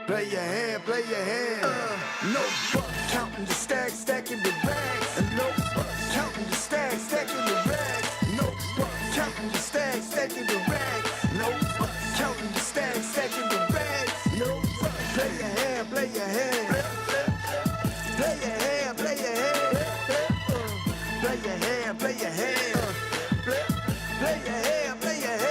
Play your hand, play your hand. No fuck, counting the stacks, stacking the bags. And no fuck, counting the stacks, stacking the rags. No fuck, counting the stacks, stacking the rags. No fuck, counting the stacks, stacking the rags. No fuck, play your hand, play your hand. Play your hand, play your hand. Play your hand, play your hand. Play your hand, play your hand.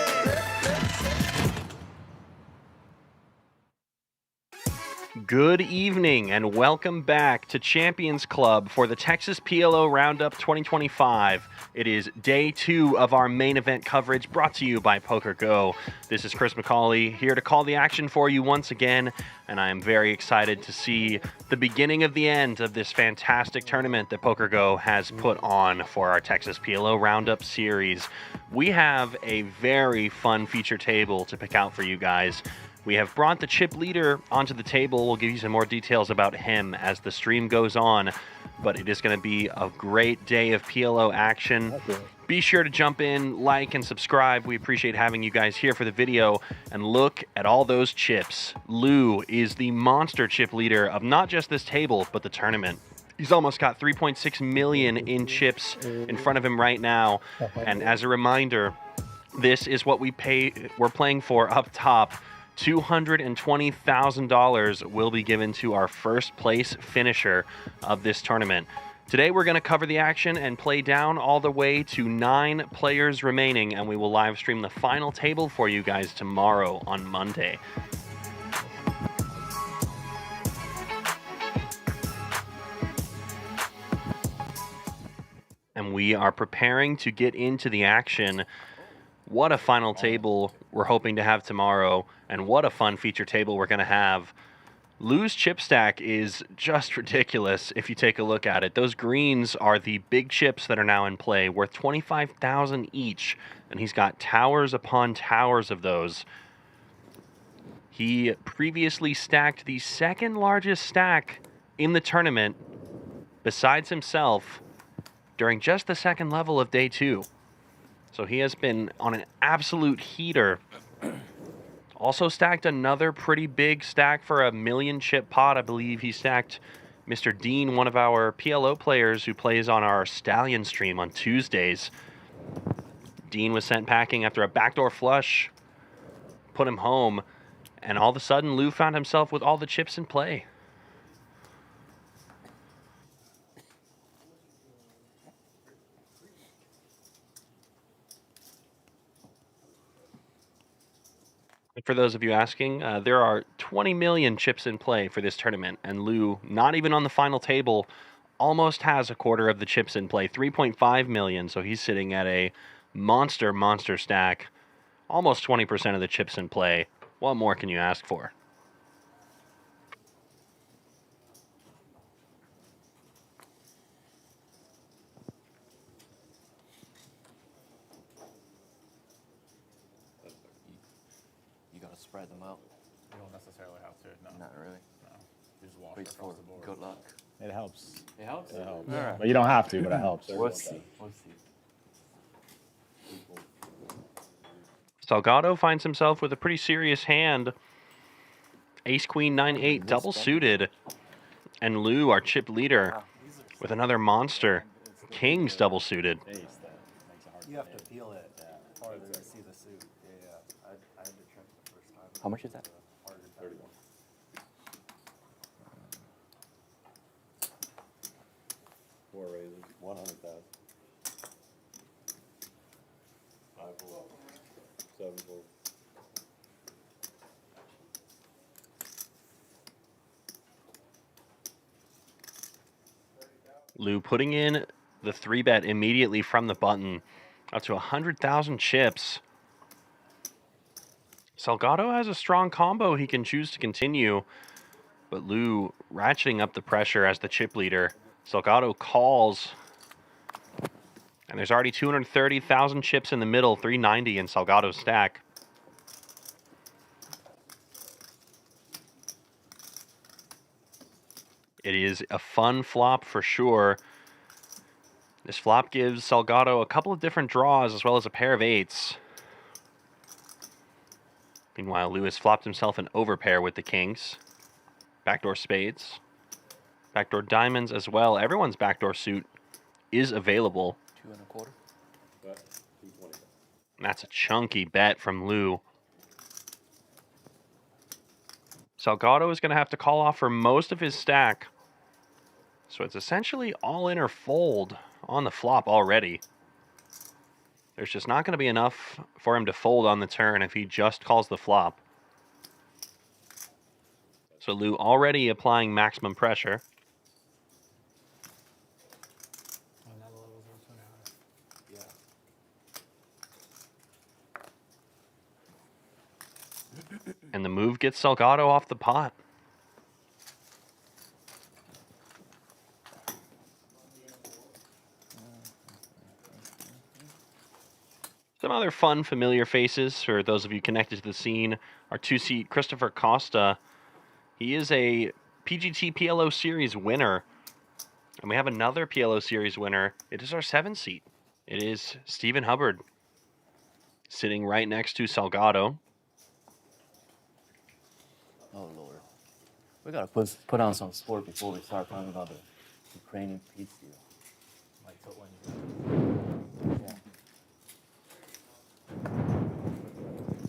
Good evening and welcome back to Champions Club for the Texas PLO Roundup 2025. It is day 2 of our main event coverage brought to you by Poker Go. This is Chris McCauley here to call the action for you once again, and I am very excited to see the beginning of the end of this fantastic tournament that Poker Go has put on for our Texas PLO Roundup series. We have a very fun feature table to pick out for you guys. We have brought the chip leader onto the table. We'll give you some more details about him as the stream goes on, but it is going to be a great day of PLO action. Okay. Be sure to jump in, like, and subscribe. We appreciate having you guys here for the video. And look at all those chips. Lou is the monster chip leader of not just this table, but the tournament. He's almost got 3.6 million in chips in front of him right now. And as a reminder, this is what we're playing for up top. $220,000 will be given to our first place finisher of this tournament. Today we're going to cover the action and play down all the way to 9 players remaining, and we will live stream the final table for you guys tomorrow on Monday. And we are preparing to get into the action. What a final table we're hoping to have tomorrow, and what a fun feature table we're going to have. Lou's chip stack is just ridiculous if you take a look at it. Those greens are the big chips that are now in play, worth $25,000 each, and he's got towers upon towers of those. He previously stacked the second largest stack in the tournament, besides himself, during just the second level of day 2. So he has been on an absolute heater. Also stacked another pretty big stack for a 1 million chip pot. I believe he stacked Mr. Dean, one of our PLO players who plays on our Stallion stream on Tuesdays. Dean was sent packing after a backdoor flush, put him home, and all of a sudden Lou found himself with all the chips in play. For those of you asking, there are 20 million chips in play for this tournament, and Lou, not even on the final table, almost has a quarter of the chips in play, 3.5 million, so he's sitting at a monster stack, almost 20% of the chips in play. What more can you ask for? Spread them out. You don't necessarily have to. No. Not really. No. You just walk across the board. Good luck. It helps. It helps? It helps. All right. But you don't have to, but it helps. We'll see. We'll see. Salgado finds himself with a pretty serious hand. Ace, Queen, 9-8, double suited. And Lou, our chip leader, with another monster. Kings double suited. You have to feel it harder to see the suit. Yeah. I had to check the first time. How much is that? 31. Four raises, 100,000. 5 pull up, 7 pull. Lou putting in the 3-bet immediately from the button, up to 100,000 chips. Salgado has a strong combo he can choose to continue, but Lou ratcheting up the pressure as the chip leader. Salgado calls, and there's already 230,000 chips in the middle, 390 in Salgado's stack. It is a fun flop for sure. This flop gives Salgado a couple of different draws as well as a pair of 8s. Meanwhile, Lewis flopped himself an overpair with the kings. Backdoor spades. Backdoor diamonds as well. Everyone's backdoor suit is available. 2 1/4. Bet 220. That's a chunky bet from Lou. Salgado is going to have to call off for most of his stack. So it's essentially all in or fold on the flop already. There's just not going to be enough for him to fold on the turn if he just calls the flop. So Lou already applying maximum pressure. And the move gets Salgado off the pot. Some other fun, familiar faces for those of you connected to the scene. Our 2-seat Christopher Costa. He is a PGT PLO Series winner. And we have another PLO Series winner. It is our 7-seat. It is Stephen Hubbard, sitting right next to Salgado. Oh Lord. We gotta put on some sport before we start talking about the Ukrainian peace deal. Like so when Yeah.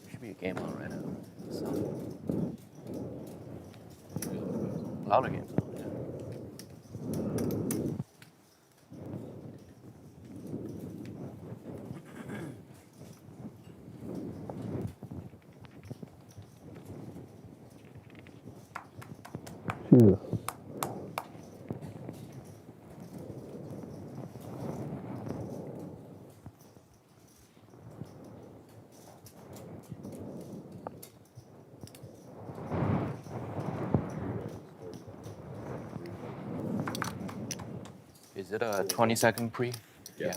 There should be a game on right now. So. A lot of games on, yeah. Jesus. Is it a 20-second pre? Yeah.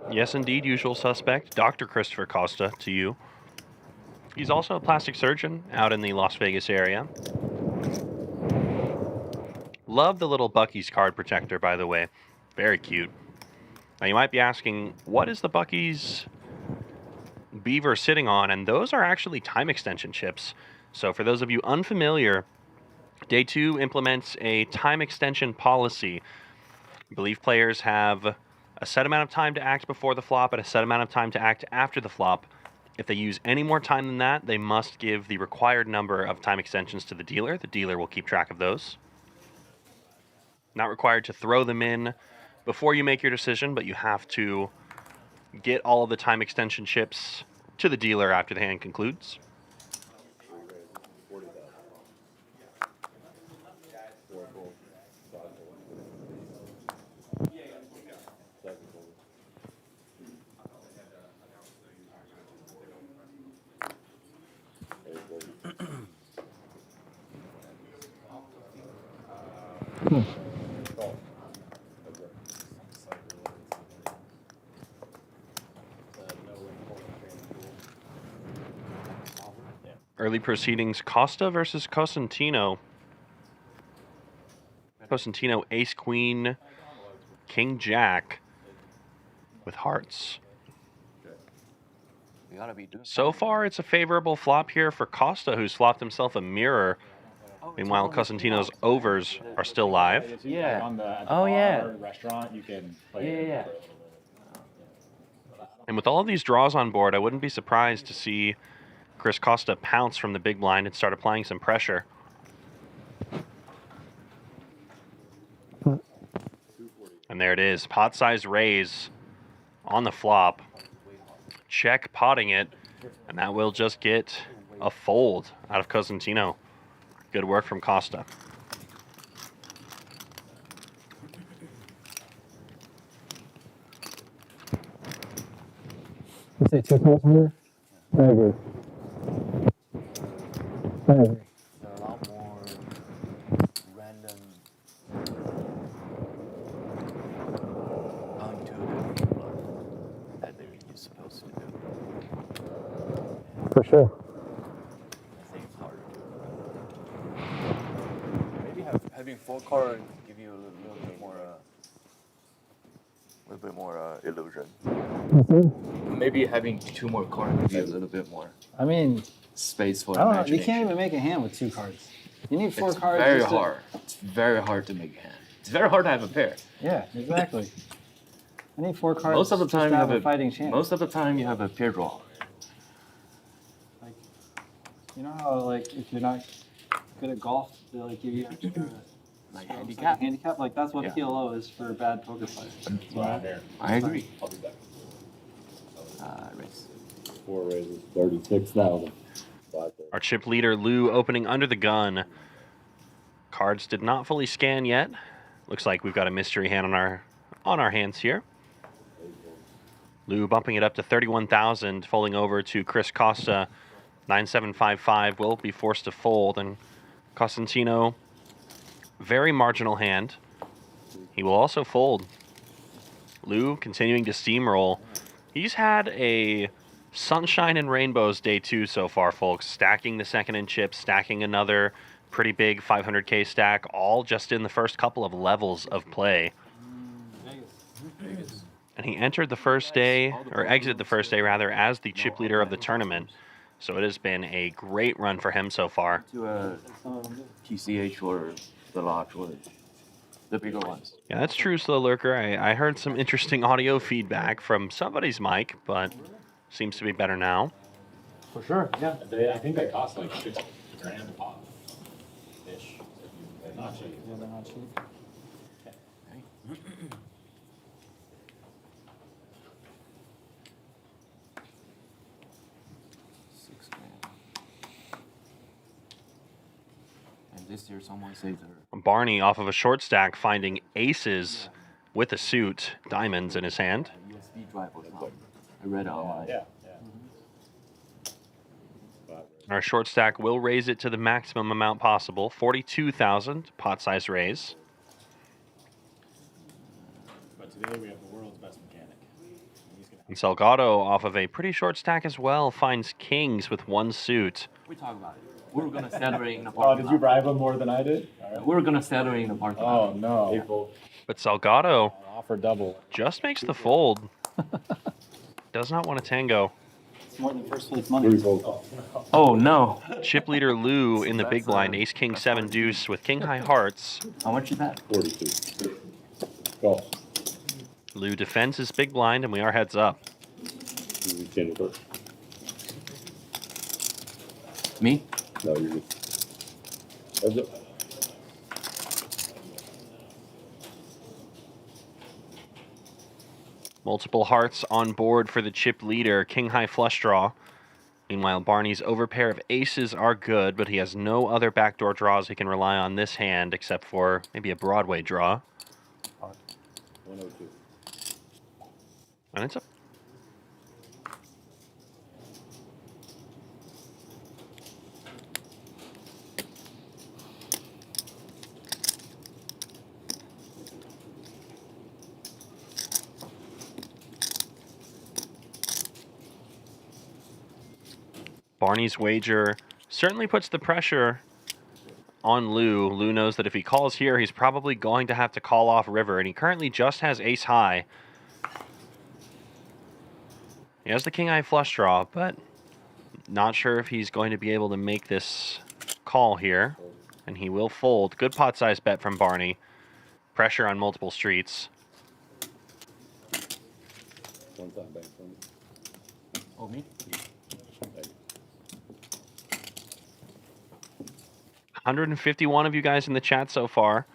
Yes, indeed, usual suspect, Dr. Christopher Costa, to you. He's also a plastic surgeon out in the Las Vegas area. Love the little Buc-ee's card protector, by the way. Very cute. Now, you might be asking, what is the Buc-ee's beaver sitting on? And those are actually time extension chips. So for those of you unfamiliar, Day 2 implements a time extension policy. I believe players have a set amount of time to act before the flop and a set amount of time to act after the flop. If they use any more time than that, they must give the required number of time extensions to the dealer. The dealer will keep track of those. Not required to throw them in before you make your decision, but you have to get all of the time extension chips to the dealer after the hand concludes. Early proceedings, Costa versus Cosentino. Cosentino, ace, queen, king, jack with hearts. We gotta be doing So far, it's a favorable flop here for Costa, who's flopped himself a mirror. Meanwhile, Cosentino's overs are still live. Yeah. On the, at the Oh, bar yeah. or restaurant, you can play Yeah, it yeah. for a little bit. And with all of these draws on board, I wouldn't be surprised to see Chris Costa pounce from the big blind and start applying some pressure. And there it is, pot size raise on the flop. Check potting it, and that will just get a fold out of Cosentino. Good work from Costa. You say 2 calls here? I agree. I agree. There are a lot more random, unintuitive that they're supposed to. For sure. I think it's harder. Maybe having 4 cards give you a little bit more illusion. What's that? Maybe having 2 more cards gives you a little bit more I mean, space for I don't know. imagination. You can't even make a hand with 2 cards. You need 4 cards. Very just to- hard. It's very hard to make a hand. It's very hard to have a pair. Yeah, exactly. I need 4 cards. Most of the just time to you have have a fighting chance. Most of the time you have a pair draw. Like, you know how like if you're not good at golf, they like give you extra Like handicap. Handicap, like that's what Yeah. PLO is for bad poker players. You know? I agree. I'll be back. Race. 4 raises, 36,000. 5 there. Our chip leader, Lou, opening under the gun. Cards did not fully scan yet. Looks like we've got a mystery hand on our hands here. Lou bumping it up to 31,000, folding over to Chris Costa. 9755 will be forced to fold, and Costantino, very marginal hand. He will also fold. Lou continuing to steamroll. He's had a sunshine and rainbows day 2 so far, folks. Stacking the second in chips, stacking another pretty big 500K stack, all just in the first couple of levels of play. And he entered the first day, or exited the first day rather, as the chip leader of the tournament. So it has been a great run for him so far. To TCH or the Lodge or the bigger ones. Yeah, that's true, Slow Lurker. I heard some interesting audio feedback from somebody's mic, but seems to be better now. For sure, yeah. I think they cost like $50 grand a pop. Ish. They're not cheap. Yeah, they're not cheap. $6 grand. And this year someone says they're Barney off of a short stack finding aces with a suit, diamonds in his hand. USB drive or something. I read it online. Yeah, yeah. 5 Our short stack will raise it to the maximum amount possible, 42,000 pot size raise. But today we have the world's best mechanic. He's gonna And Salgado off of a pretty short stack as well finds kings with 1 suit. We talk about it. We're gonna celebrate in the Oh, parking did you lot. bribe him more than I did? All right. We're gonna celebrate in the parking lot. Oh, no. April. But Salgado Offer double. just makes the fold. Does not want to tango. It's more than first place money. Oh no. Chip leader Lou in the big blind, ace king 7 deuce with king high hearts. How much is that? 42. Go. Lou defends his big blind, and we are heads up. Jennifer. Me? No, you're good. Multiple hearts on board for the chip leader, king high flush draw. Meanwhile, Barney's overpair of aces are good, but he has no other backdoor draws he can rely on this hand except for maybe a Broadway draw. 102. And it's up. Barney's wager certainly puts the pressure on Lou. Lou knows that if he calls here, he's probably going to have to call off river, and he currently just has ace high. He has the king high flush draw, but not sure if he's going to be able to make this call here, and he will fold. Good pot size bet from Barney. Pressure on multiple streets. One time bank for me. Oh, me? 151 of you guys in the chat so far.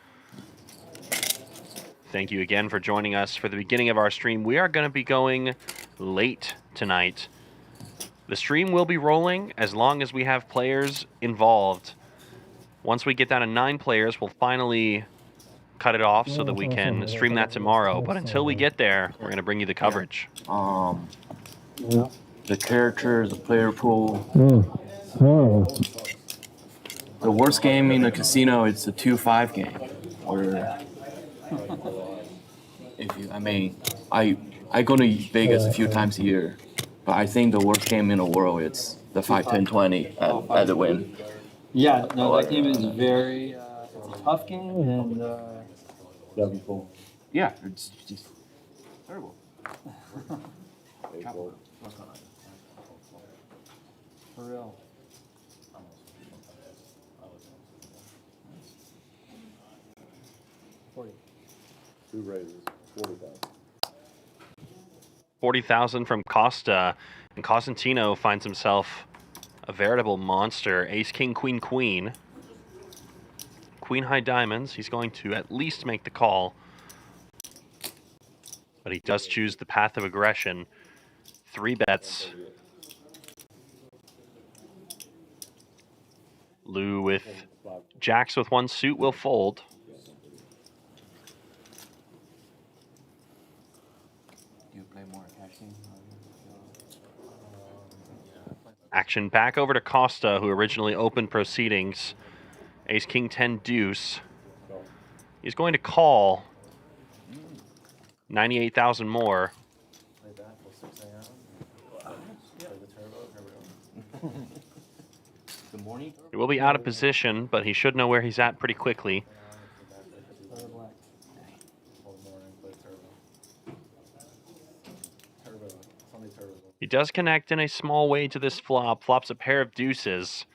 Thank you again for joining us for the beginning of our stream. We are going to be going late tonight. The stream will be rolling as long as we have players involved. Once we get down to 9 players, we'll finally cut it off so that we can stream that tomorrow. But until we get there, we're going to bring you the coverage. Yeah. The character, the player pool. Oh. The worst game in a casino, it's a 2-5 game. Or if you, I mean, I go to Vegas a few times a year, but I think the worst game in the world, it's The 5, 10, 20 at the win. Yeah, no, that game is very, it's a tough game, and, 7-4. Yeah, it's just terrible. 8-4. for real. Two raises, 40,000. 40,000 from Costa, and Cosentino finds himself a veritable monster. Ace, king, queen, queen. Queen high diamonds. He's going to at least make the call. But he does choose the path of aggression. 3 bets. Lou with jacks with 1 suit will fold. Do you play more cashing? Action back over to Costa, who originally opened proceedings. Ace, king, 10, deuce. He's going to call. 98,000 more. Play that till 6 a.m. Play the turbo. Here we go. Good morning. He will be out of position, but he should know where he's at pretty quickly. Play morning, play turbo. Turbo. Sunday turbo. He does connect in a small way to this flop. Flops a pair of deuces.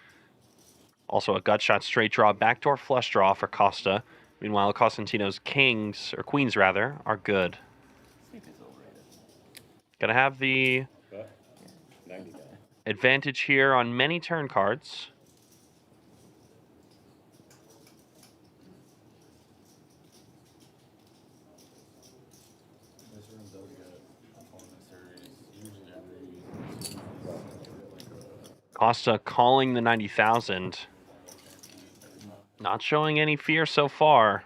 Also a gut shot straight draw, backdoor flush draw for Costa. Meanwhile, Cosentino's kings, or queens rather, are good. Gonna have the 90 guy. advantage here on many turn cards. This room does get a tournament series. Usually every. Costa calling the 90,000. Not showing any fear so far.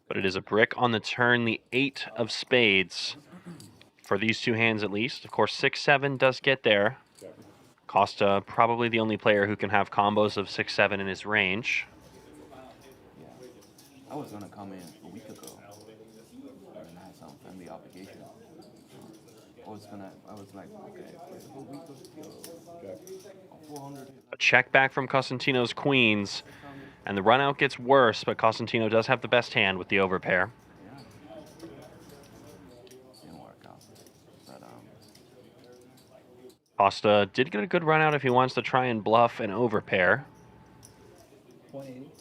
But it is a brick on the turn, the 8 of spades. For these 2 hands at least. Of course, 6-7 does get there. Costa probably the only player who can have combos of 6-7 in his range. Yeah. I was gonna come in a week ago. And I had some family obligation. I was like, okay, a week ago. 400. A check back from Cosentino's queens. And the run out gets worse, but Cosentino does have the best hand with the overpair. Yeah. Didn't work out. But Costa did get a good run out if he wants to try and bluff an overpair. 180.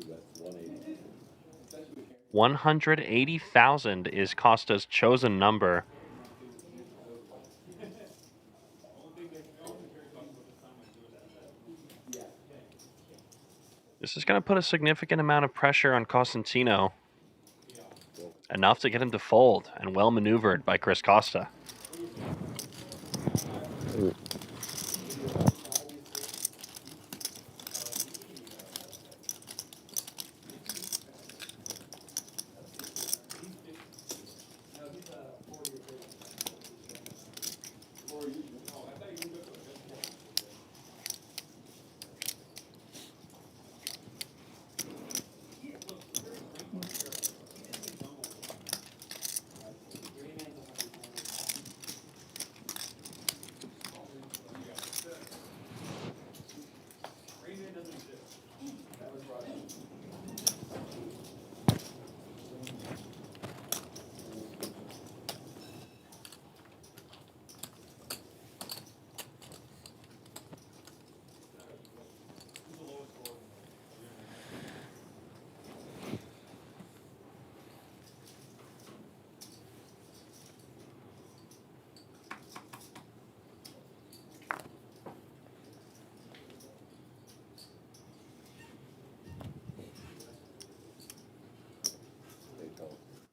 2 bets, 180. 180,000 is Costa's chosen number. This is going to put a significant amount of pressure on Cosentino. Enough to get him to fold, and well maneuvered by Chris Costa.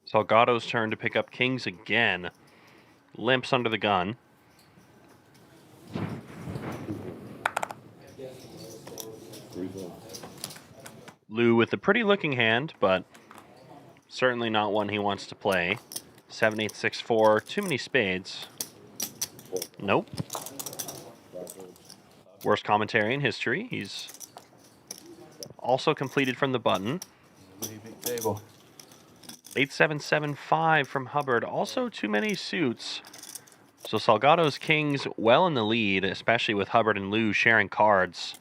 Salgado's turn to pick up kings again. Limps under the gun. Lou with a pretty looking hand, but certainly not one he wants to play. 7, 8, 6, 4. Too many spades. Nope. Worst commentary in history. He's also completed from the button. really big table. 8775 from Hubbard. Also too many suits. So Salgado's kings well in the lead, especially with Hubbard and Lou sharing cards.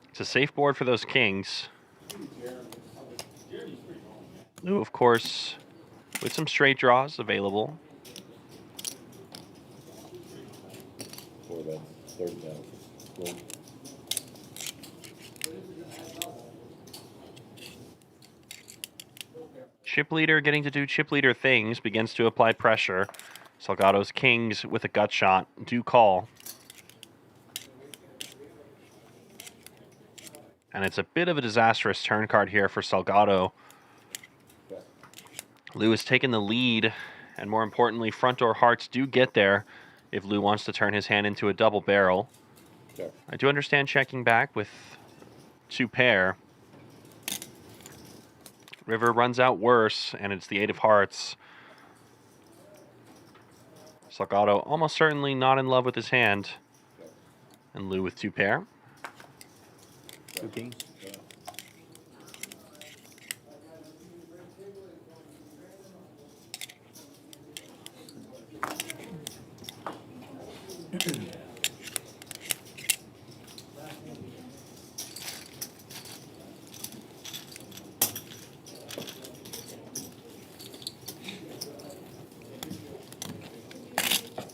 It's a safe board for those kings. Lou, of course, with some straight draws available. For the third down. Chip leader getting to do chip leader things, begins to apply pressure. Salgado's kings with a gut shot do call. And it's a bit of a disastrous turn card here for Salgado. Lou has taken the lead, and more importantly, front door hearts do get there if Lou wants to turn his hand into a double barrel. Sure. I do understand checking back with 2 pair. River runs out worse, and it's the 8 of hearts. Salgado almost certainly not in love with his hand. And Lou with 2 pair. 2 kings.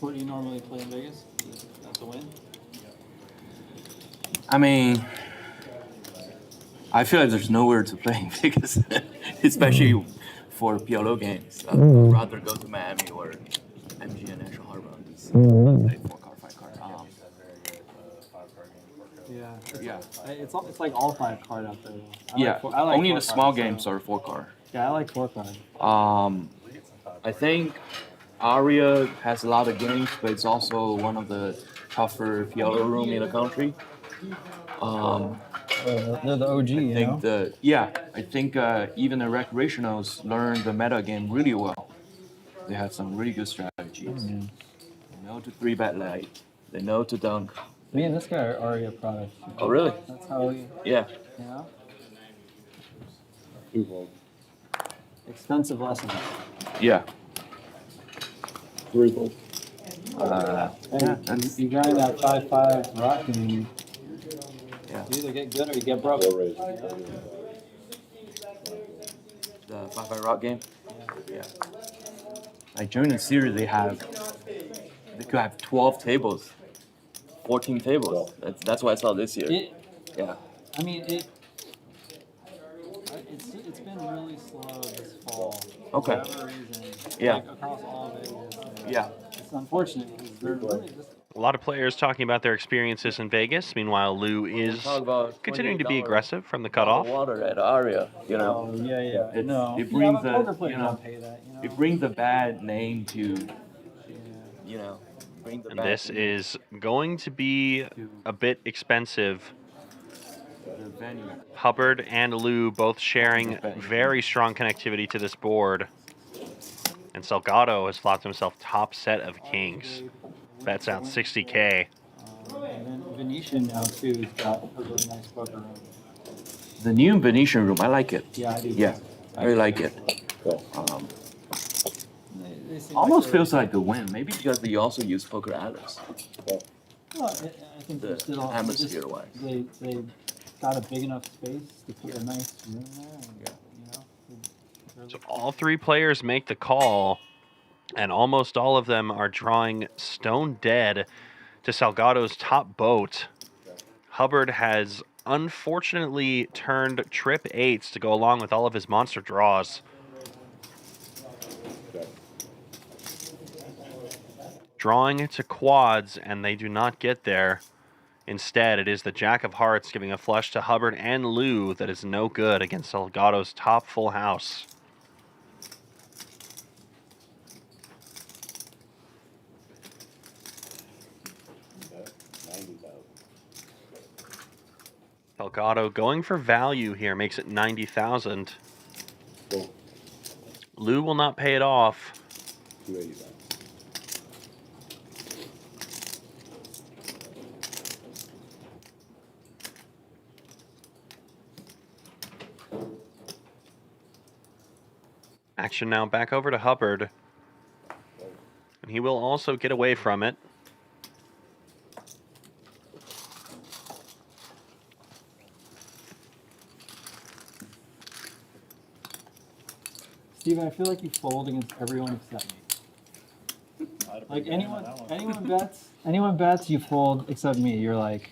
What do you normally play in Vegas? That's a win? I mean, I feel like there's nowhere to play in Vegas, especially for PLO games. I'd rather go to Miami or MG and National Harbor on DC. Play 4-card, 5-card. Yeah. It's like all 5 card out there. Yeah. I like Only the 4 small card, games so- are 4-card. Yeah, I like 4 card. I think Aria has a lot of games, but it's also one of the tougher PLO room in the country. They're the OG, I think even the recreationals learn the meta game really well. They have some really good strategies. They know to 3-bet light. They know to dunk. Me and this guy are Aria products. Oh, really? That's how we, Yeah. you know? Twofold. Expensive lessons. Yeah. Threefold. And you grind that 5-5 rock and you either get good or you get broke. Four raise. The 5-5 rock game. Yeah. Like during the series, they could have 12 tables, 14 tables. That's what I saw this year. Yeah. I mean, it's been really slow this fall. Okay. For whatever reason. Yeah. Like across all of Vegas. Yeah. It's unfortunate because they're really just. A lot of players talking about their experiences in Vegas. Meanwhile, Lou is Talk about continuing to be $28 aggressive from the bottle of cutoff. water at Aria, you know. Oh, yeah. It But brings poker a, players you know, don't pay that, you know. it brings a bad name to, you know, And this is going to be a bit expensive. the venue. Hubbard and Lou both sharing very strong connectivity to this board. And Salgado has flopped himself top set of kings. Bets out 60K. And then Venetian now too has got a really nice poker room. The new Venetian room, I like it. Yeah, I do. Yeah, I really like it. Cool. They seem Almost like they're- feels like a win. Maybe because they also use Poker Atlas. Well, I think The they're still atmosphere-wise. They got a big enough space to put a nice room there. And, you know, So all 3 players make the call, and almost all of them are drawing stone dead to Salgado's top boat. Hubbard has unfortunately turned trip 8s to go along with all of his monster draws. Drawing to quads, and they do not get there. Instead, it is the Jack of Hearts giving a flush to Hubbard and Lou that is no good against Salgado's top full house. Salgado going for value here makes it 90,000. Cool. Lou will not pay it off. 280. Action now back over to Hubbard. He will also get away from it. Steven, I feel like you fold against everyone except me. Like anyone bets, you fold except me. You're like,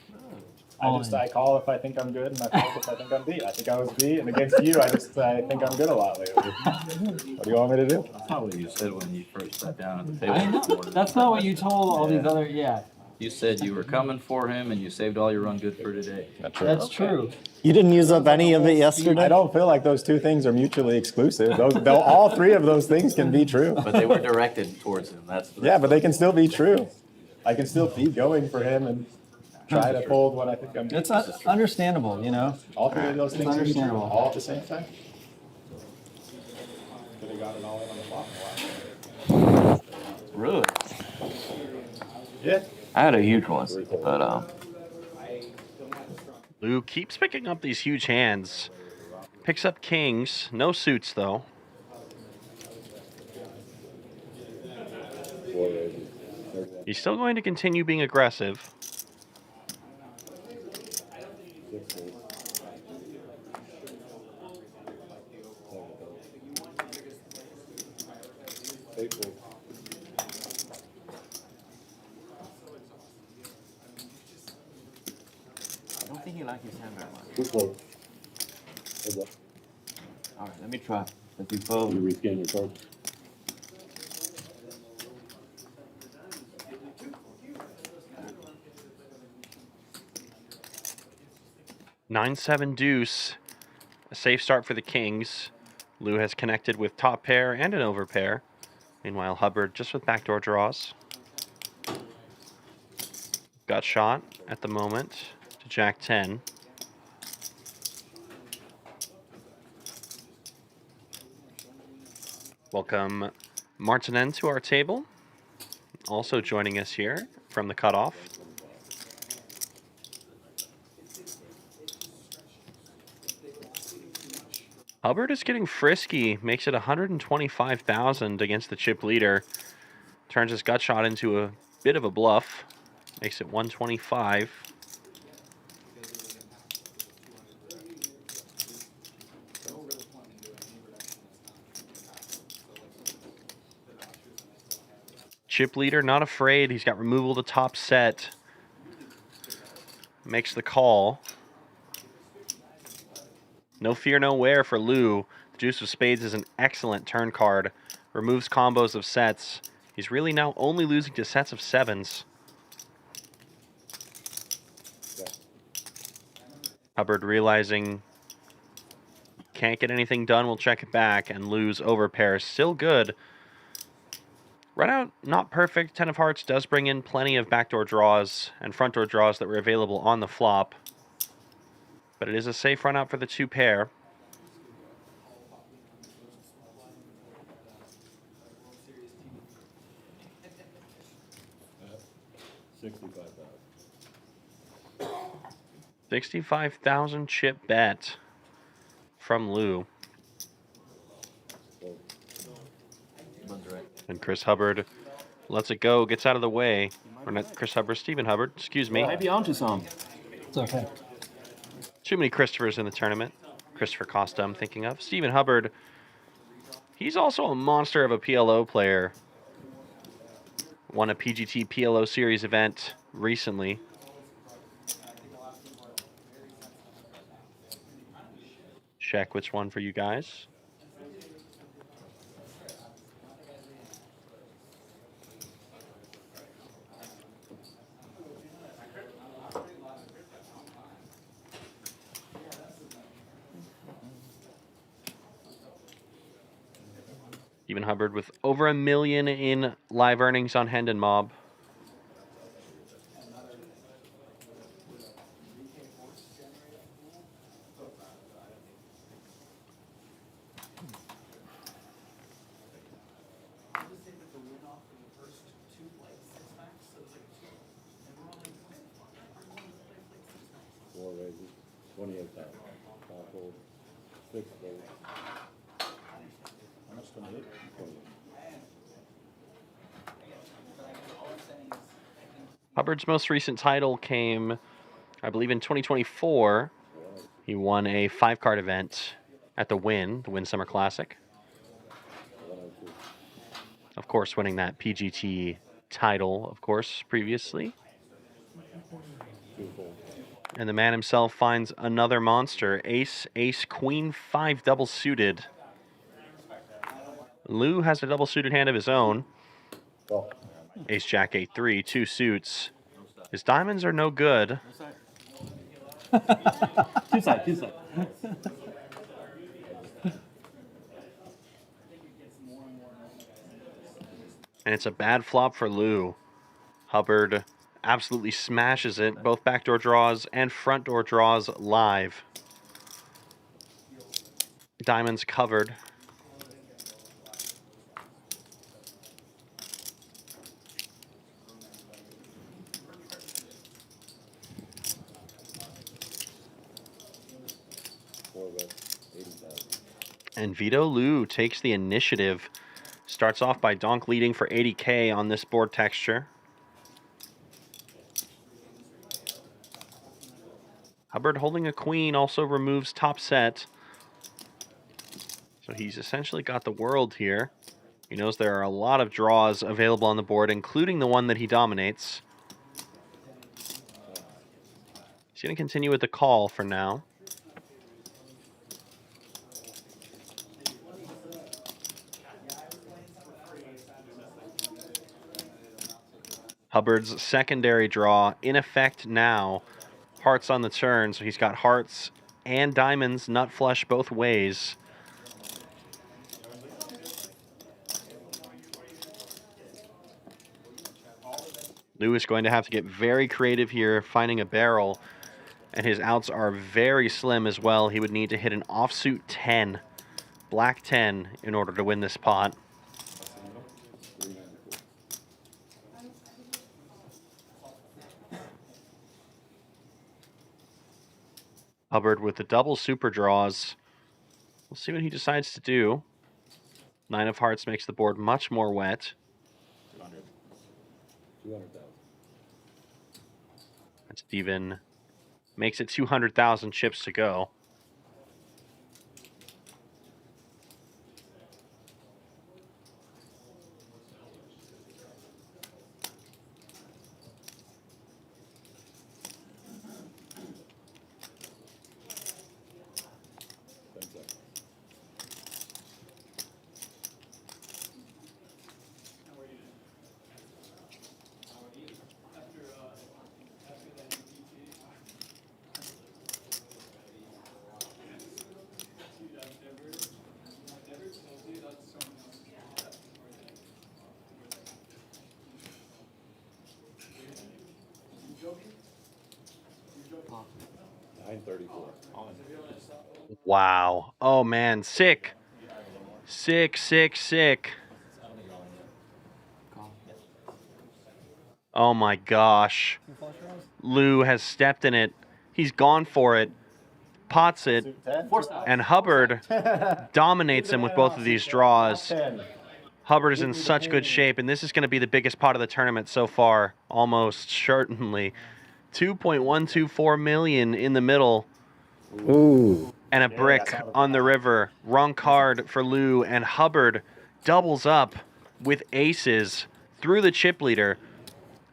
I call if I think I'm good, and I fold if I think I'm beat. I think I was beat, and against you, I think I'm good a lot lately. What do you want me to do? That's not what you said when you first sat down at the I table. know. That's not what you told all these other. Yeah, You said you were coming for him, and you saved all your run good for today. that's true. You didn't use up any of it I yesterday? don't feel like those two things are mutually exclusive. All three of those things can be true. But they were directed towards him. Yeah, but they can still be true. I can still keep going for him and try to fold when I think I'm. It's understandable, you know. All three of those things can be true, understandable. all at the same time. Could have got it all in on the flop. Really? Yeah. I had a huge one, but Lou keeps picking up these huge hands. Picks up kings. No suits, though. He's still going to continue being aggressive. I don't think he likes his hand very much. Which one? All right, let me try. If you fold. You rescan your card? Nine, 7 deuce. A safe start for the kings. Lou has connected with top pair and an over pair. Meanwhile, Hubbard just with backdoor draws. Got shot at the moment to Jack 10. Welcome Martinen to our table. Also joining us here from the cutoff. Hubbard is getting frisky, makes it 125,000 against the chip leader. Turns his gut shot into a bit of a bluff. Makes it 125. Chip leader not afraid. He's got removal to top set. Makes the call. No fear, no wear for Lou. The Deuce of Spades is an excellent turn card. Removes combos of sets. He's really now only losing to sets of sevens. Hubbard realizing can't get anything done, will check it back and lose over pair. Still good. Run out, not perfect. 10 of hearts does bring in plenty of backdoor draws and front door draws that were available on the flop. But it is a safe run out for the two pair. $65,000 chip bet from Lou. And Chris Hubbard lets it go, gets out of the way. Or not Chris Hubbard, Stephen Hubbard, excuse me. Might be onto some. It's okay. Too many Christophers in the tournament. Christopher Costa, I'm thinking of. Stephen Hubbard, he's also a monster of a PLO player. Won a PGT PLO Series event recently. Check which one for you guys. Stephen Hubbard with over $1 million in live earnings on Hendon Mob. Four raises, 28,000. Fold, 6 folds. How much can I hit? Hubbard's most recent title came, I believe, in 2024. He won a 5-card event at the Win Summer Classic. Of course, winning that PGT title, of course, previously. And the man himself finds another monster. Ace, ace, queen, 5 double suited. Lou has a double suited hand of his own. Oh, Ace, jack, 8-3, 2 suits. His diamonds are no good. Two side. And it's a bad flop for Lou. Hubbard absolutely smashes it. Both backdoor draws and front door draws live. Diamonds covered. four bets, 80,000. And Vito Lou takes the initiative. Starts off by donk leading for 80K on this board texture. Hubbard holding a queen also removes top set. So he's essentially got the world here. He knows there are a lot of draws available on the board, including the one that he dominates. He's going to continue with the call for now. Hubbard's secondary draw in effect now. Hearts on the turn, so he's got hearts and diamonds, nut flush both ways. Lou is going to have to get very creative here, finding a barrel, and his outs are very slim as well. He would need to hit an offsuit 10, black 10, in order to win this pot. Hubbard with the double super draws. We'll see what he decides to do. 9 of hearts makes the board much more wet. 200,000. And Steven makes it 200,000 chips to go. Wow. Oh, man. Sick. Sick, sick, sick. Oh, my gosh. Lou has stepped in it. He's gone for it. Pots it. And Hubbard dominates him with both of these draws. Hubbard is in such good shape, and this is going to be the biggest pot of the tournament so far. Almost certainly. 2.124 million in the middle. Ooh. And a brick on the river. Wrong card for Lou, and Hubbard doubles up with aces through the chip leader.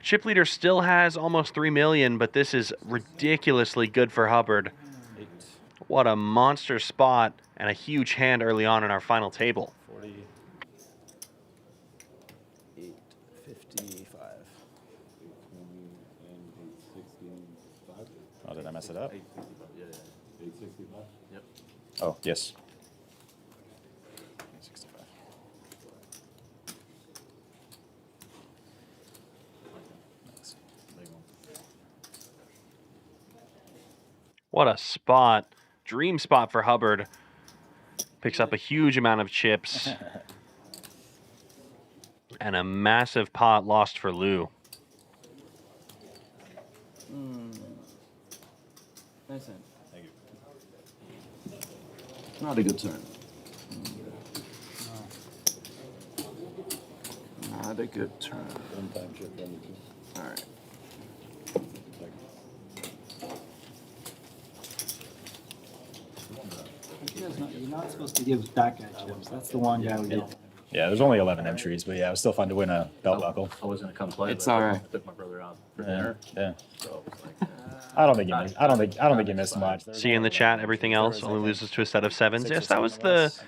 Chip leader still has almost 3 million, but this is ridiculously good for Hubbard. What a monster spot and a huge hand early on in our final table. 48, 55. Oh, did I mess it up? 865. Yep. Oh, yes. 65. What a spot. Dream spot for Hubbard. Picks up a huge amount of chips. And a massive pot lost for Lou. Nice hand. Thank you. Not a good turn. Not a good turn. One time chip, 22. All right. guys know, you're not supposed to give that guy chips. That's the one guy we don't. Yeah, there's only 11 entries, but yeah, it was still fun to win a belt buckle. I was gonna come play. It's but I alright. Took my brother out for Yeah, dinner, yeah. so it was like, I don't think you missed much. See in the chat, everything else only loses to a set of sevens. 6 or Yes, that 7 was of the us.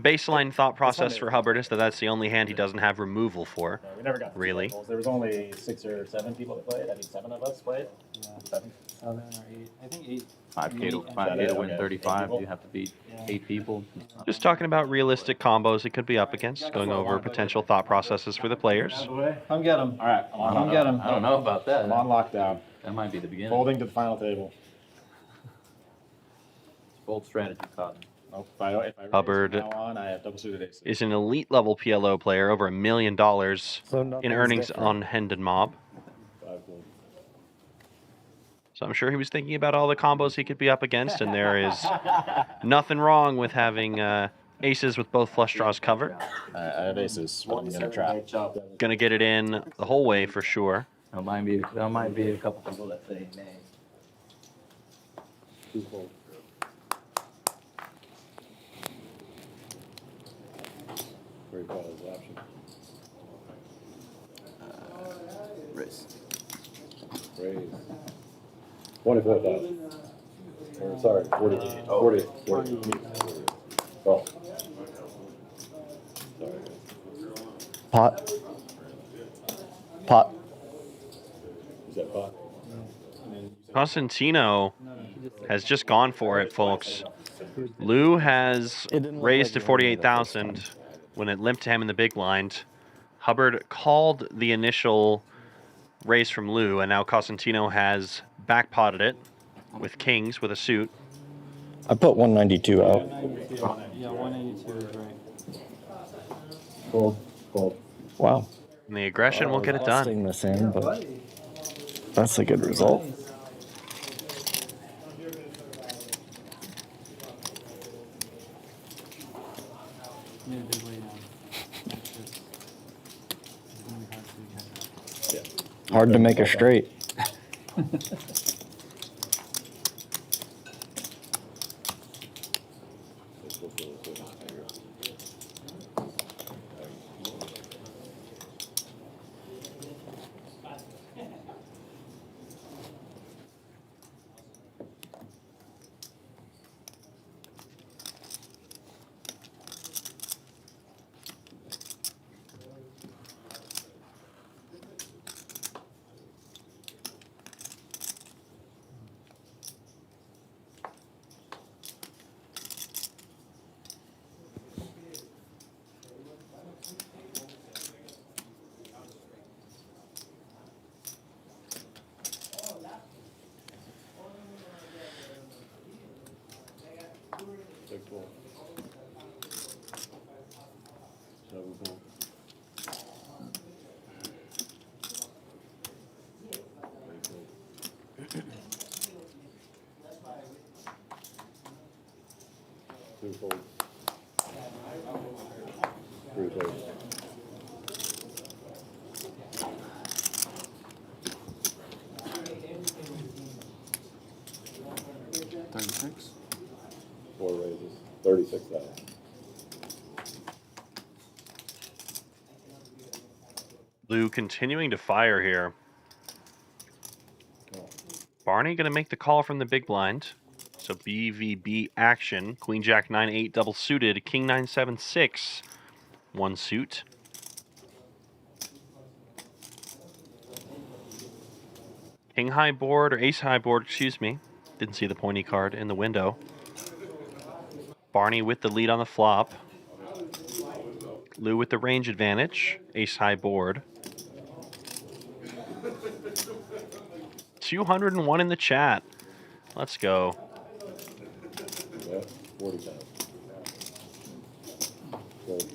baseline thought process for Hubbard, is that that's the only hand he doesn't have removal for. Yeah, we never got Really? buckles. There was only 6 or 7 people that played. I think 7 of us played. Yeah. 7. 7 or 8. I think 8. 5K to Eight, 5K to win okay. 35. Eight You have to beat 8 people. Just talking about realistic combos it could be up against, going over potential thought processes for the players. Come get him. All right, I'm on, Come get him. I don't know about that. I'm on lockdown. That might be the beginning. Folding to the final table. Bold strategy, Cotton. Nope. If I raise Hubbard from now on, I have double suited aces. Is an elite level PLO player, over $1 million in earnings on Hendon Mob. 5 gold. So I'm sure he was thinking about all the combos he could be up against, and there is nothing wrong with having aces with both flush draws covered. I have aces, but I'm gonna trap. Gonna get it in the whole way for sure. There might be a couple people that say nay. 2 fold. Very call is option. Race. Raise. 24,000. Or, sorry, 48. 48. 48. Oh. Sorry. Pot. Pot. Is that pot? Costantino has just gone for it, folks. Lou has raised to 48,000 when it limped to him in the big blind. Hubbard called the initial raise from Lou, and now Costantino has backpotted it with kings with a suit. I put 192 out. 192. Yeah, 182 is right. Fold. Fold. Wow. And the aggression will get it done. Busting this in, but that's a good result. Made a big way down. That's just- it's gonna be hard to catch up. Hard to make a straight. Six fold. 7 fold. Two folds. 3 folds. Four raises. 36,000. Lou continuing to fire here. Barney going to make the call from the big blind. So BVB action. Queen Jack 9-8 double suited. King 9-7-6. One suit. King high board, or ace high board, excuse me. Didn't see the pointy card in the window. Barney with the lead on the flop. Lou with the range advantage. Ace high board. 201 in the chat. Let's go. Yeah, 40,000. Fold.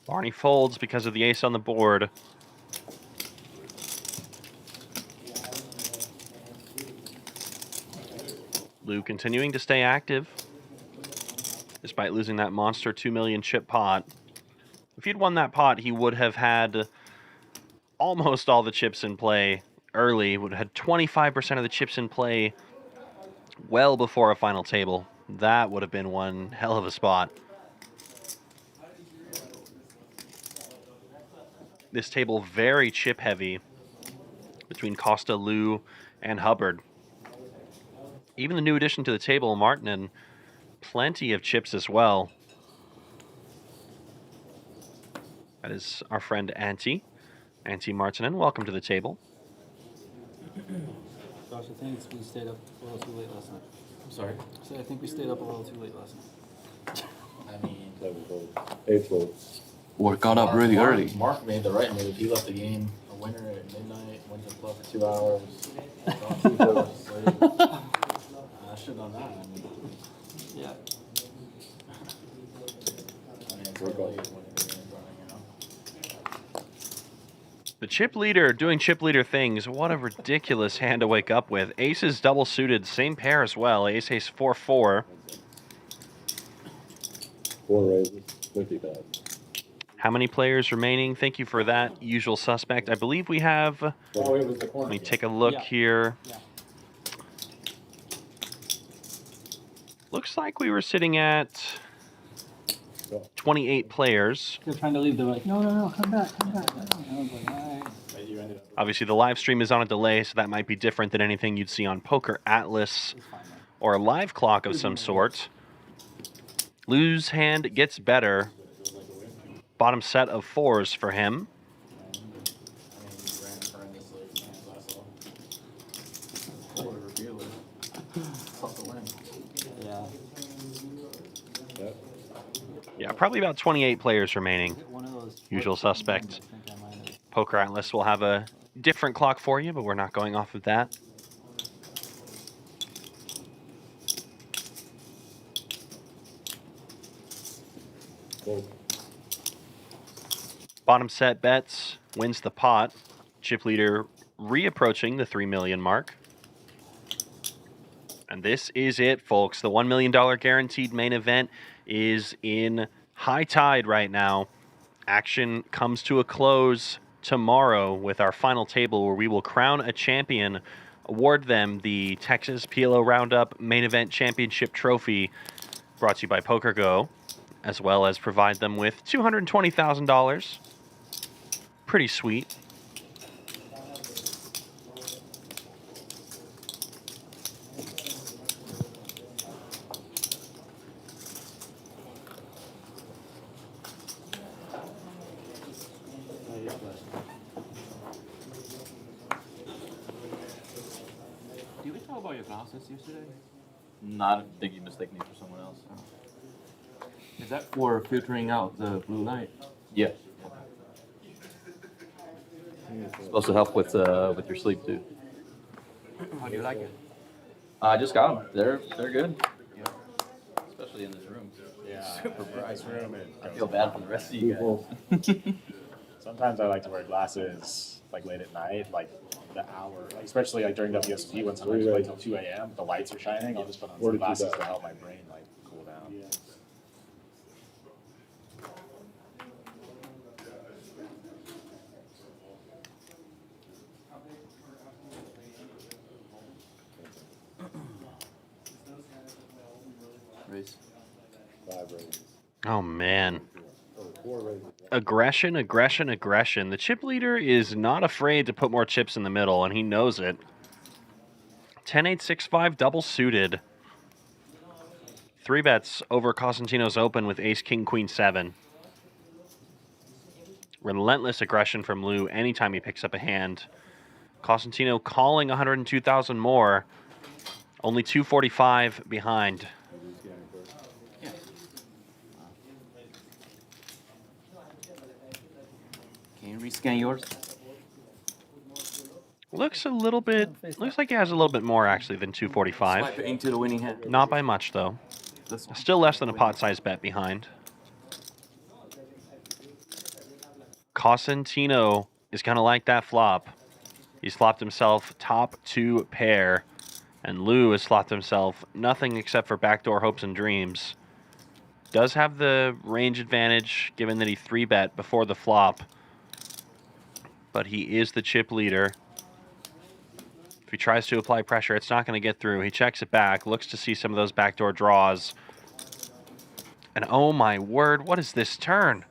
Barney folds because of the ace on the board. Lou continuing to stay active, despite losing that monster 2 million chip pot. If he'd won that pot, he would have had almost all the chips in play early, would have had 25% of the chips in play well before a final table. That would have been one hell of a spot. This table very chip heavy between Costa, Lou, and Hubbard. Even the new addition to the table, Martin, and plenty of chips as well. That is our friend Auntie Martinen. Welcome to the table. Josh, I think we stayed up a little too late last night. I'm sorry. So I think we stayed up a little too late last night. I mean, 7 fold. 8 fold. Or got up really early. Mark made the right move. He left the game a winner at midnight, went to the club for 2 hours, got 2 hours of sleep. I should have done that. I mean, Yeah. it's late when the game's running, you know. The chip leader doing chip leader things. What a ridiculous hand to wake up with. Ace is double suited, same pair as well. Ace 4-4. 4 raises. 50,000. How many players remaining? Thank you for that. Usual suspect. I believe we have. Oh, it was the corner. Let me take a look Yeah. here. Yeah. Looks like we were sitting at 28 players. They're trying to leave. They're like, no, come back. And I was like, all right. But you ended up. Obviously, the live stream is on a delay, so that might be different than anything you'd see on Poker Atlas It's fine, man. or a live clock of some sort. Lou's hand gets better. Bottom set of 4s for him. I mean, you ran horrendously in hands last all. Or revealer. Tough to win. Yeah. Yep. Yeah, probably about 28 players remaining. One of those Usual suspect. I think I might have. Poker Atlas will have a different clock for you, but we're not going off of that. Fold. Bottom set bets, wins the pot. Chip leader reapproaching the 3 million mark. And this is it, folks. The $1 million guaranteed main event is in high tide right now. Action comes to a close tomorrow with our final table where we will crown a champion, award them the Texas PLO Roundup Main Event Championship Trophy, brought to you by PokerGo, as well as provide them with $220,000. Pretty sweet. Did we talk about your glasses yesterday? Not I think you mistake me for someone else. Is that for filtering out the blue light? Yeah. Supposed to help with your sleep too. How do you like it? I just got them. They're good. Yeah. Especially in this room. Yeah. Super bright. Nice room. I feel bad for the rest of you 2 guys. fold. Sometimes I like to wear glasses like late at night, like the hour, like, especially like during WSP when sometimes you wait till 2 a.m. The lights are shining. I'll just put on 42 sunglasses to bucks. help my brain like cool down. Raise. 5 raises. Oh, man. Oh, 4 raises. Aggression, aggression, aggression. The chip leader is not afraid to put more chips in the middle, and he knows it. 10-8-6-5 double suited. 3 bets over Cosentino's open with ace, king, queen, 7. Relentless aggression from Lou anytime he picks up a hand. Cosentino calling 102,000 more. Only 245 behind. Maybe he's getting first. Yeah. Can you rescan yours? Looks a little bit. Looks like he has a little bit more actually than 245. Swipe it into the winning hand. Not by much though. This one. Still less than a pot-sized bet behind. Cosentino is gonna like that flop. He's flopped himself top 2 pair, and Lou has flopped himself nothing except for backdoor hopes and dreams. Does have the range advantage given that he 3-bet before the flop, but he is the chip leader. he tries to apply pressure, it's not going to get through. He checks it back, looks to see some of those backdoor draws. And oh my word, what is this turn?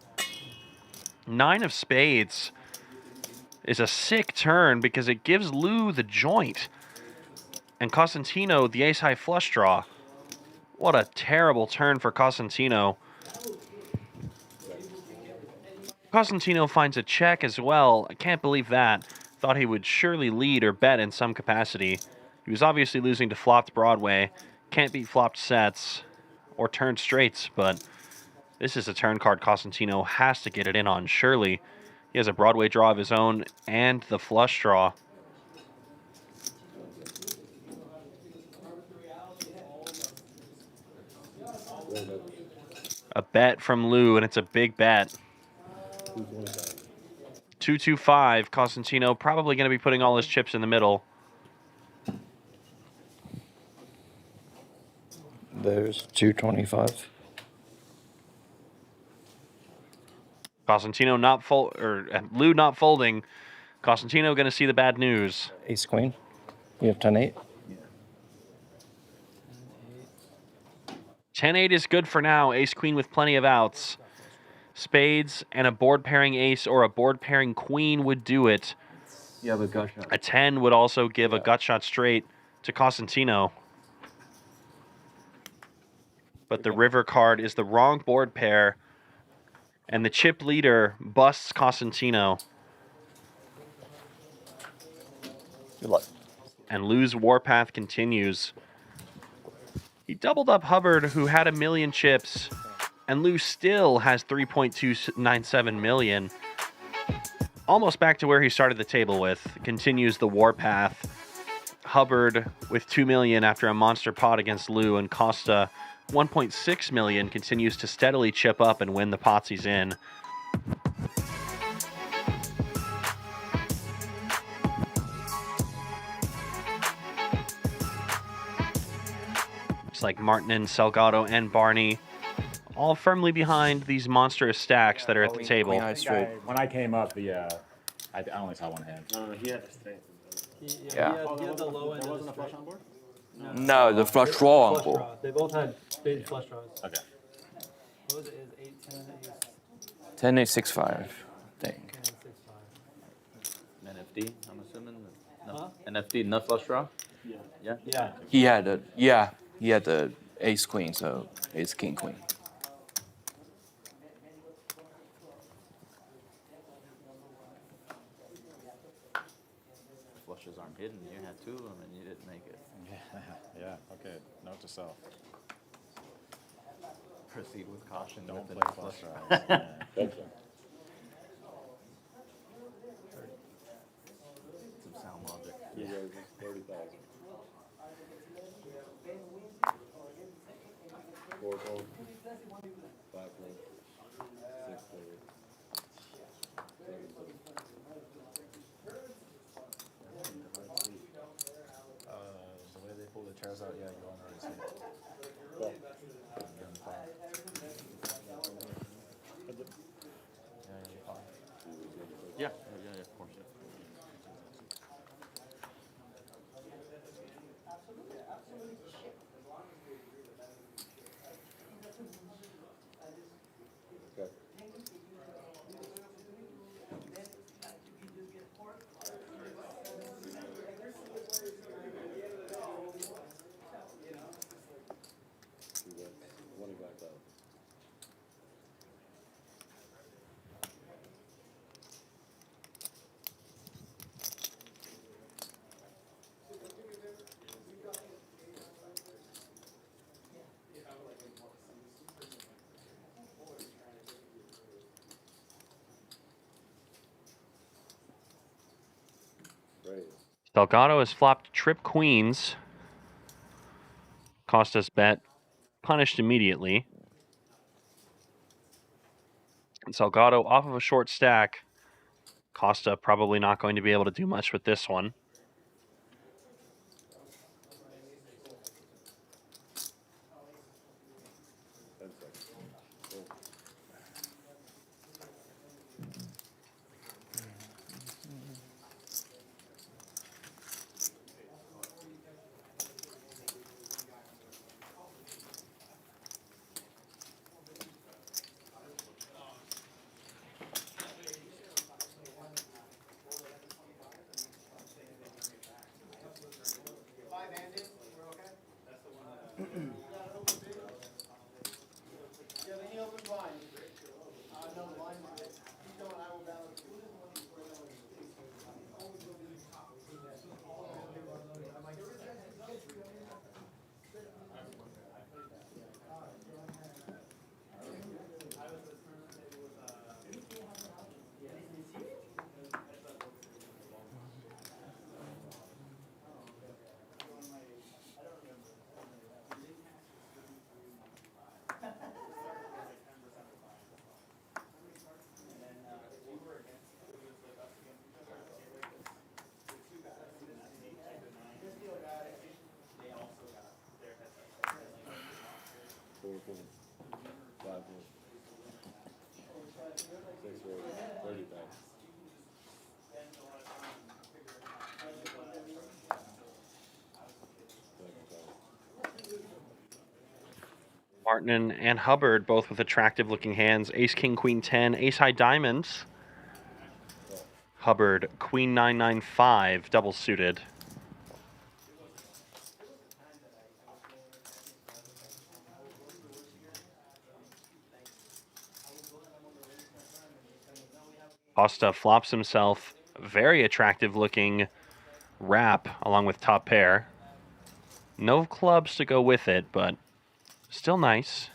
9 of spades is a sick turn because it gives Lou the joint. And Costantino the ace-high flush draw. What a terrible turn for Costantino. Costantino finds a check as well. I can't believe that. Thought he would surely lead or bet in some capacity. He was obviously losing to flopped Broadway. Can't beat flopped sets or turned straights, but this is a turn card Costantino has to get it in on, surely. He has a Broadway draw of his own and the flush draw. A bet from Lou, and it's a big bet. 225. Costantino probably going to be putting all his chips in the middle. There's 225. Costantino not Lou not folding. Costantino going to see the bad news. Ace queen. You have 10-8. 10-8 is good for now. Ace queen with plenty of outs. Spades and a board pairing ace or a board pairing queen would do it. Yeah, but gut shot. A 10 would also give a gut shot straight to Costantino. But the river card is the wrong board pair. And the chip leader busts Costantino. Good luck. And Lou's warpath continues. He doubled up Hubbard, who had 1 million chips. And Lou still has 3.297 million. Almost back to where he started the table with. Continues the warpath. Hubbard with 2 million after a monster pot against Lou, and Costa 1.6 million continues to steadily chip up and win the pots he's in. Looks like Martin, Salgado, and Barney all firmly behind these monstrous stacks that are at the table. Queen high straight. When I came up, I only saw one hand. He had the strength. Yeah. He had the low end There of wasn't the a flush straight. on board? No, the flush draw on Flush board. draw. They both had spade flush draws. Okay. What was it? Is 8, 10, ace, 10, 8, 6, 5. Dang. 10, 6, 5. NFT, I'm assuming. No. Huh? NFT, nut flush draw? Yeah. Yeah. He had the ace queen, so ace king queen. Flushes aren't hidden. You had 2 of them and you didn't make it. Yeah. Okay. Note to self. Proceed with caution. Don't with the play nut flush flush. draws. Some sound logic. He raises 30,000. 4 fold. 5 fold. 6 fold. 7 fold. The way they pull the chairs out, yeah, you won't already see it. Well, You're in the fire. Yeah, you're in the fire. Yeah, of course. okay. He went 25,000. Raise. Salgado has flopped trip queens. Costa's bet punished immediately. And Salgado off of a short stack. Costa probably not going to be able to do much with this one. Martin and Hubbard, both with attractive-looking hands. Ace, King, Queen 10, Ace High Diamonds. Hubbard, Queen 995, double suited. Costa flops himself. Very attractive-looking wrap along with top pair. No clubs to go with it, but still nice.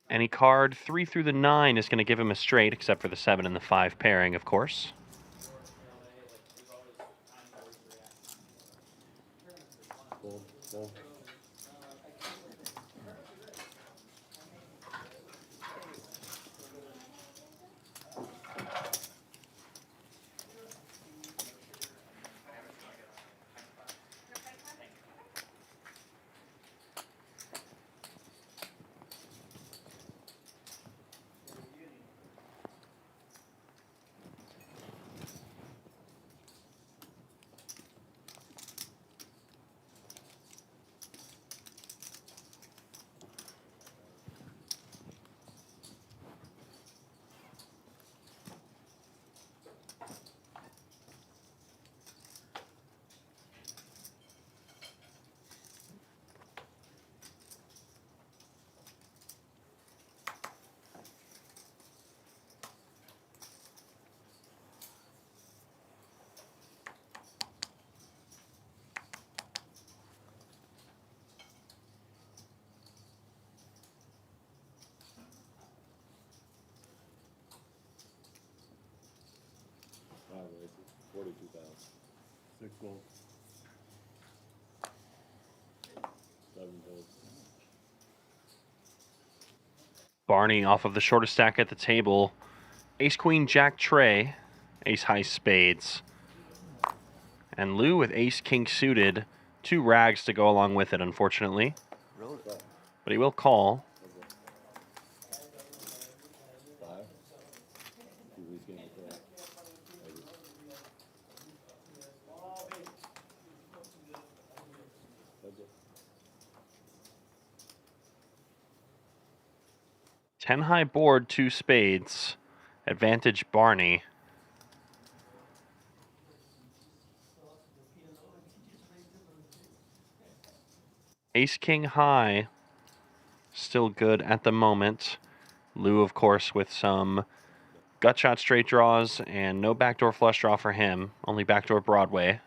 Any card 3 through the 9 is going to give him a straight, except for the 7 and the 5 pairing, of course. Fold. 42,000. 6 gold. 7 gold. Barney off of the shortest stack at the table. Ace, Queen, Jack, Trey. Ace, High, Spades. And Lou with Ace, King suited. 2 rags to go along with it, unfortunately. Roll it. But he will call. 5. You reskin it for that. 10 high board, 2 spades. Advantage Barney. Ace, King high. Still good at the moment. Lou, of course, with some gut shot straight draws and no backdoor flush draw for him. Only backdoor Broadway.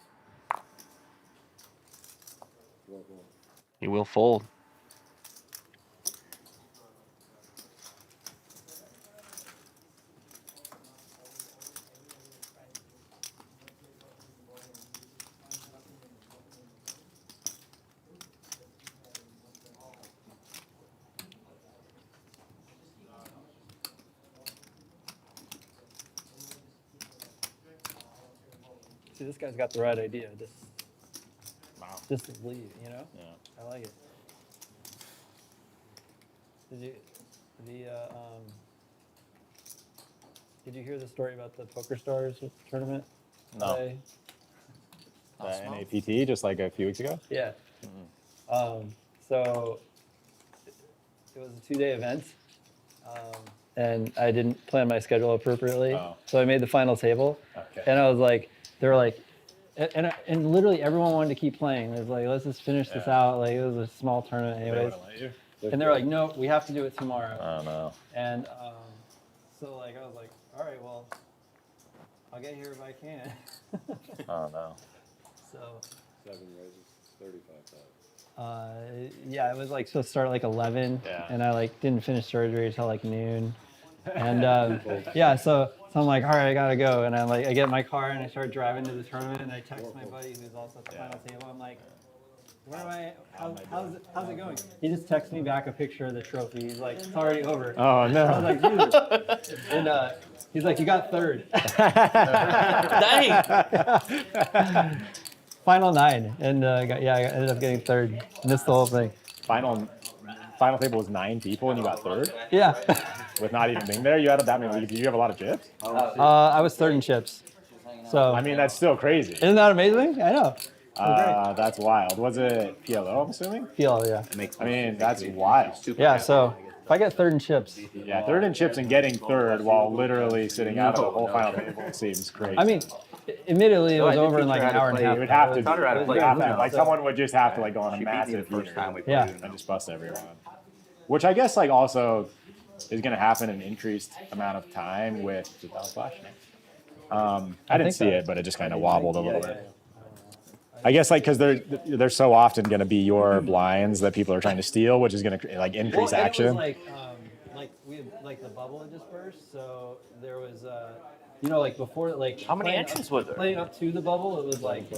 He will fold. See, this guy's got the right idea. Just leave, you know? Yeah. I like it. Did you hear the story about the Poker Stars tournament? No. today? The NAPT just like a few weeks ago? Yeah. So it was a 2-day event, and I didn't plan my schedule appropriately. Oh. So I made the final table, Okay. and I was like, they were like, and literally everyone wanted to keep playing. It was like, let's just finish this out. Like, it was a small tournament, They anyways. wouldn't let you? And they were like, no, we have to do it tomorrow. Oh, no. And so like I was like, all right, well, I'll get here if I can. Oh, no. So 7 raises, 35,000. yeah, it was like supposed to start at like 11, Yeah. and I like didn't finish surgery until like noon. And yeah, so I'm like, all right, I gotta go. And I'm like, I get in my car and I start driving to the tournament, and I text my buddy who's also at the final table. I'm like, where am I? How's it going? He just texts me back a picture of the trophy. He's like, it's already over. Oh, I no. was like, dude. And he's like, you got third. Dang. Final 9, and I ended up getting third. Missed the whole thing. Final table was 9 people and you got third? Yeah. with not even being there. You had that many leads. Did you have a lot of chips? I was third in chips. So I mean, that's still crazy. isn't that amazing? I know. That's wild. Was it PLO, I'm assuming? PLO, yeah. I mean, that's wild. Yeah, so if I get third in chips, Yeah, third in chips and getting third while literally sitting out of the whole final table seems crazy. I mean, admittedly, it was over in like an hour and a half. You would have to. Taught her how to play. Like someone would just have to like go on a She beat me massive the first time we Yeah. played. and just bust everyone. Which I guess like also is going to happen in increased amount of time with the double flash. I didn't think see so. it, but it just kind of wobbled a little bit. I guess like because they're so often going to be your blinds that people are trying to steal, which is going to like increase Well, and action. It was like we had, like the bubble had just burst, so there was you know, like before, like How many entries were there? Playing up to the bubble, it was like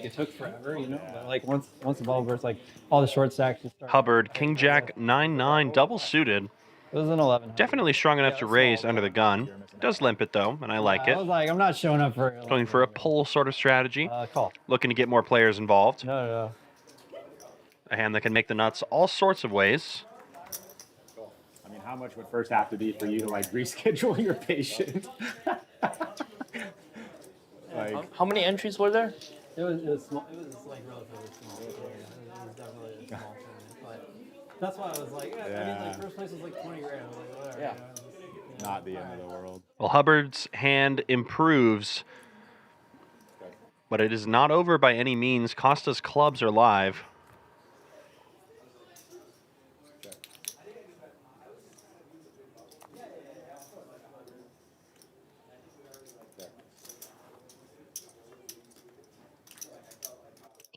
it took forever, you know. But like once the bubble burst, like all the short stacks just started. Hubbard, King Jack 9-9, double suited. It was an 11. Definitely strong enough to raise under the gun. Does limp it though, and I like I it. was like, I'm not showing up for Going for a pull sort of strategy. call. Looking to get more players involved. No. A hand that can make the nuts all sorts of ways. I mean, how much would first have to be for you to like reschedule your patient? Like, How many entries were there? It was small. It was like relatively small. It was definitely a small tournament, but that's why I was like, I mean, like first place was like 20 grand. I was like, whatever. Yeah. You know, just, not the end of the world. Well, Hubbard's hand improves, but it is not over by any means. Costa's clubs are live.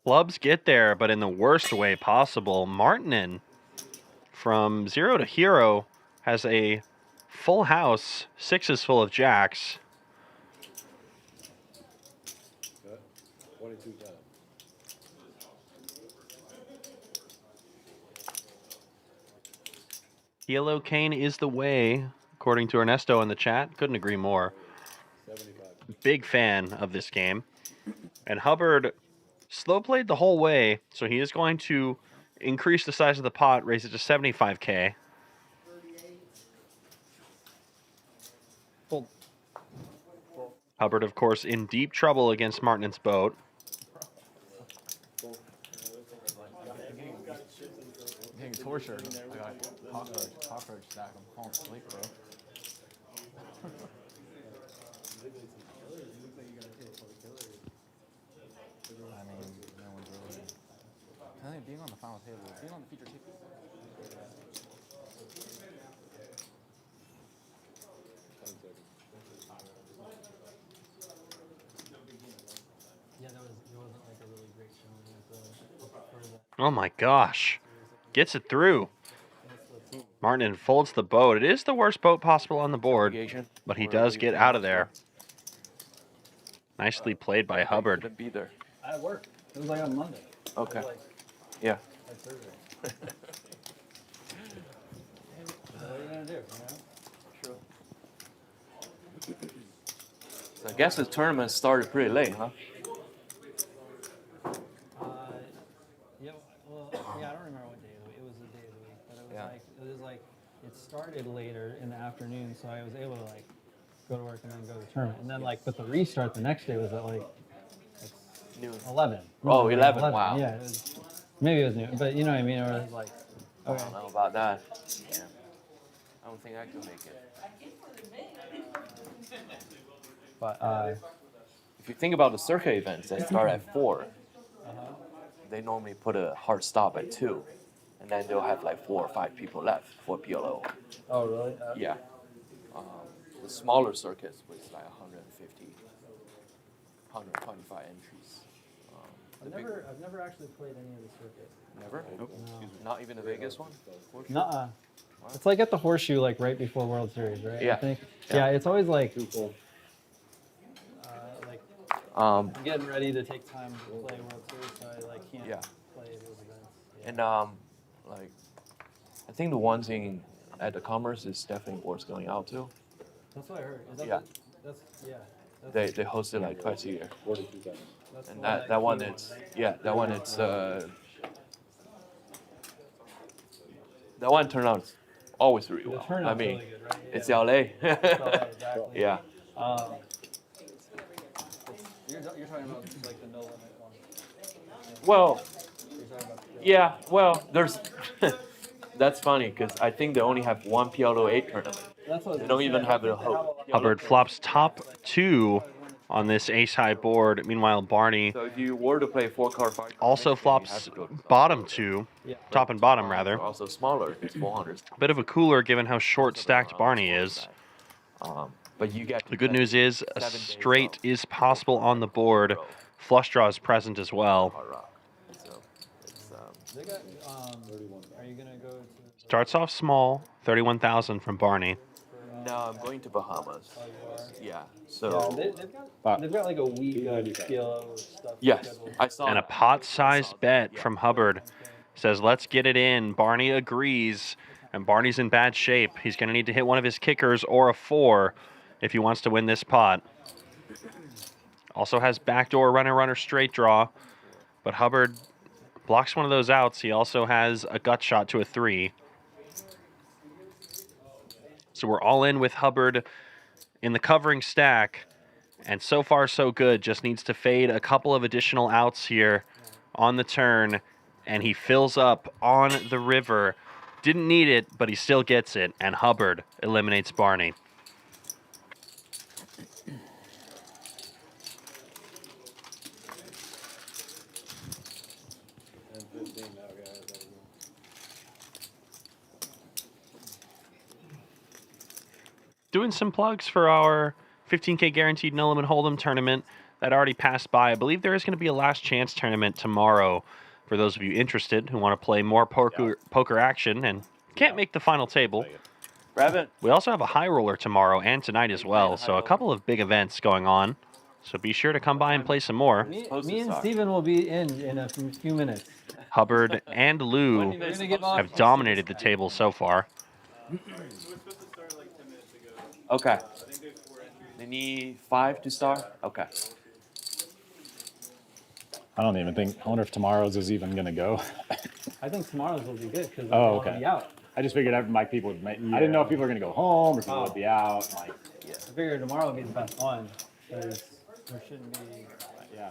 Clubs get there, but in the worst way possible. Martinen, from 0 to hero, has a full house, sixes full of jacks. 22 times. Yellow cane is the way, according to Ernesto in the chat. Couldn't agree more. 75. Big fan of this game. And Hubbard slow played the whole way, so he is going to increase the size of the pot, raise it to 75K. Hubbard, of course, in deep trouble against Martinen's boat. Getting tortured. I got cockroach stack. I'm falling asleep, bro. I mean, no one's really. I think being on the final table, being on the feature table. yeah, there wasn't like a really great showing for that. Oh my gosh. Gets it through. Martinen folds the boat. It is the worst boat possible on the board, but he does get out of there. Nicely played by Hubbard. Couldn't be there. I had work. It was like on Monday. Okay. Like, Yeah. like Thursday. What are you gonna do? You know? True. So I guess the tournament started pretty late, huh? Yeah. Well, yeah. I don't remember what day of the week. It was the day of the week, but it was Yeah. like it started later in the afternoon, so I was able to like go to work and then go to the tournament, and then like but the restart the next day was at like Noon. 11. Oh, 11, wow. Yeah. Maybe it was noon, but you know what I mean. Or it was like, I okay. don't know about that. Yeah. I don't think I can make it. But If you think about the circuit events that start at 4, they normally put a hard stop at 2, and then they'll have like 4 or 5 people left for PLO. oh really? Yeah. The smaller circuits was like 150, 125 entries. I've never actually played any of the circuit. Never? No. Not even the biggest one? Nuh-uh. It's like at the Horseshoe, like right before World Series, right? Yeah. I think. Yeah. Yeah, it's always like, like getting ready to take time to play World Series, so I like can't Yeah. play those events. Yeah. And like, I think the ones at the Commerce is definitely worth going out to. That's what I heard. Is that Yeah. That's yeah. That's, They host it like twice a year. 42 times. that's And the that one key it's right? yeah, that one it's that one turned out always really The well. turnout's I mean, really good, right? it's Yeah. LA. Exactly. Yeah. You're talking about like the no limit one. Well, You're talking about yeah. Well, there's. That's funny because I think they only have one PLO 8 tournament. That's what I was They gonna don't say. even I have don't the think they have a hope. lot of- Hubbard flops top 2 on this ace-high board. Meanwhile, Barney So if you were to play 4-card fight, also flops bottom 2, top and bottom rather. Also smaller. It's 400. A bit of a cooler given how short stacked Barney is. But you get The good news is a straight is possible on the board. Flush draw is present as well. So it's, They got, are you gonna go to? Starts off small, 31,000 from Barney. no, I'm going to Bahamas. Oh, you are? Yeah. Yeah, So they've got like a week of PLO stuff. yes, scheduled. I saw And a that. pot-sized bet from Hubbard. Says, let's get it in. Barney agrees, and Barney's in bad shape. He's going to need to hit one of his kickers or a 4 if he wants to win this pot. Also has backdoor runner straight draw, but Hubbard blocks one of those outs. He also has a gut shot to a 3. So we're all in with Hubbard in the covering stack, and so far so good. Just needs to fade a couple of additional outs here on the turn, and he fills up on the river. Didn't need it, but he still gets it, and Hubbard eliminates Barney. Doing some plugs for our 15K guaranteed no limit hold'em tournament that already passed by. I believe there is going to be a last chance tournament tomorrow for those of you interested who want to play more poker action and can't make the final table. Grab it. We also have a high roller tomorrow and tonight as well, so a couple of big events going on. So be sure to come by and play some more. Me and Steven will be in a few minutes. Hubbard and Lou have dominated the table so far. Okay. They need 5 to start? Okay. I don't even think. I wonder if tomorrow's is even gonna go. I think tomorrow's will be good because Oh, they'll okay. be out. I just figured people would make. I didn't know if people were gonna go home or people would be out. Like, I figured tomorrow will be the best one because there shouldn't be. yeah.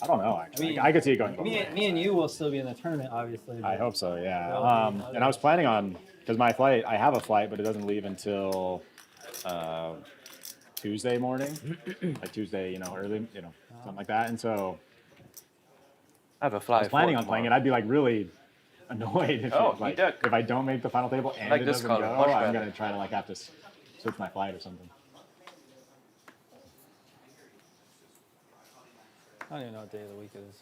I don't know actually. I mean, I could see it going both Me ways. and you will still be in the tournament, obviously. I but- hope so. Yeah. Well, And I was planning on because my flight. I have a flight, but it doesn't leave until Tuesday morning, like Tuesday, early, something like that. And so I have a I fly. was planning on playing it. I'd be like really annoyed if, Oh, like, you did. if I don't make the final table and like it this doesn't color, go. much I'm better. gonna try to like have to switch my flight or something. I don't even know what day of the week it is.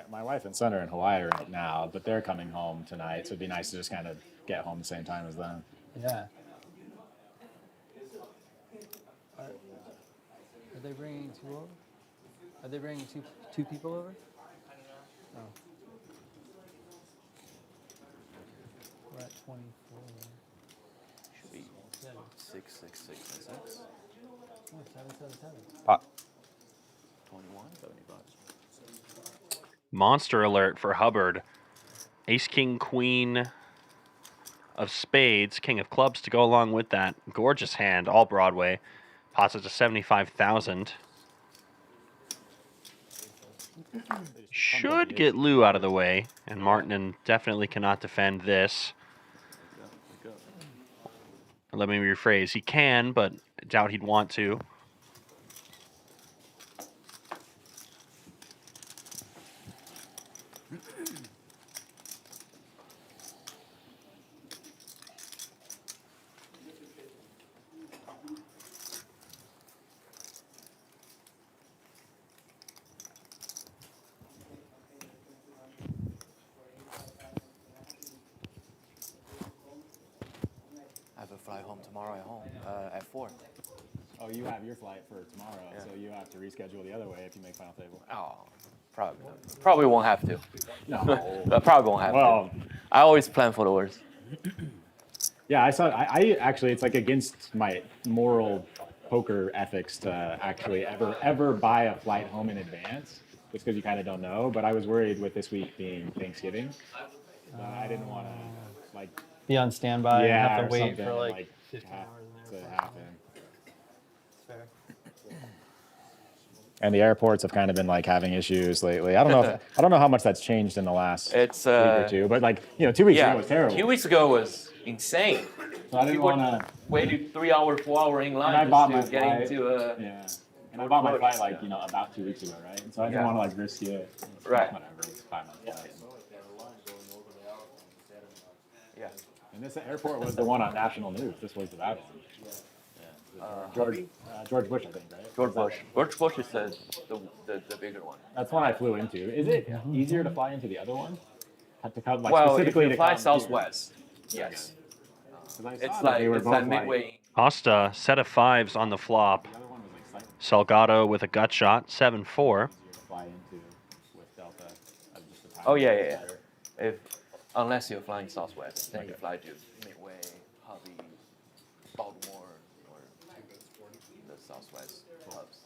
My wife and son are in Hawaii right now, but they're coming home tonight, so it'd be nice to just kind of get home the same time as them. Yeah. Are they bringing 2 over? Are they bringing two people over? Oh. We're at 24. Should be 6, 6, 6, 6. Oh, 7, 7, 7. Pot. 21, 75. Monster alert for Hubbard. Ace, king, queen of spades, king of clubs to go along with that. Gorgeous hand, all Broadway. Pots it to 75,000. Should get Lou out of the way, and Martin definitely cannot defend this. Let me rephrase. He can, but I doubt he'd want to. I have a fly home tomorrow at 4. Oh, you have your flight for tomorrow, so you have to reschedule the other way if you make final table. Oh, probably won't have to. No. I probably won't have Well, to. I always plan for the worst. yeah, I saw. I actually, it's like against my moral poker ethics to actually ever buy a flight home in advance. just because you kind of don't know. But I was worried with this week being Thanksgiving. I didn't want to like Be on standby and have or to wait something for and, like 15 hours in to there. happen. Fair. And the airports have kind of been like having issues lately. I don't know how much that's changed in the last It's week or two, but like 2 weeks ago was terrible. 2 weeks ago was insane. So I didn't want to waited 3 hours, 4 hours in line I bought just to my get flight. into a. Yeah. And I bought my flight like about 2 weeks ago, right? And so I didn't want to like risk it. Right. Whatever. It's 5 months. Yeah. And this airport was the one on national news. This was the bad one. George Bush, I think, right? George Bush. George Bush is the bigger one. That's one I flew into. Is it easier to fly into the other one? Had to come like Well, if specifically you to fly come Southwest, yes. It's like midway. Costa, set of 5s on the flop. Salgado with a gut shot, 7-4. Fly into with Delta. Oh yeah. Unless you're flying Southwest, then you fly to Midway, Hubby, Baltimore, or the Southwest hubs.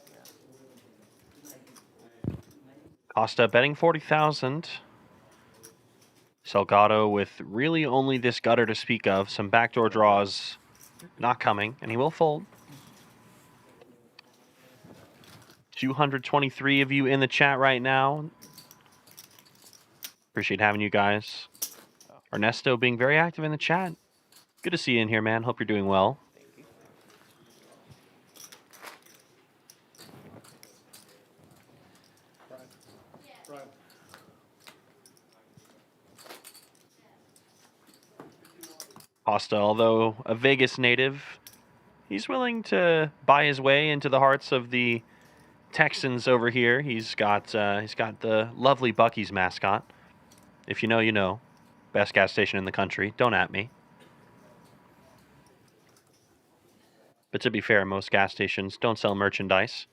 Yeah. Costa betting 40,000. Salgado with really only this gutter to speak of. Some backdoor draws not coming, and he will fold. 223 of you in the chat right now. Appreciate having you guys. Ernesto being very active in the chat. Good to see you in here, man. Hope you're doing well. Costa, although a Vegas native, he's willing to buy his way into the hearts of the Texans over here. He's got the lovely Buc-ee's mascot. If you know, you know. Best gas station in the country. Don't at me. But to be fair, most gas stations don't sell merchandise.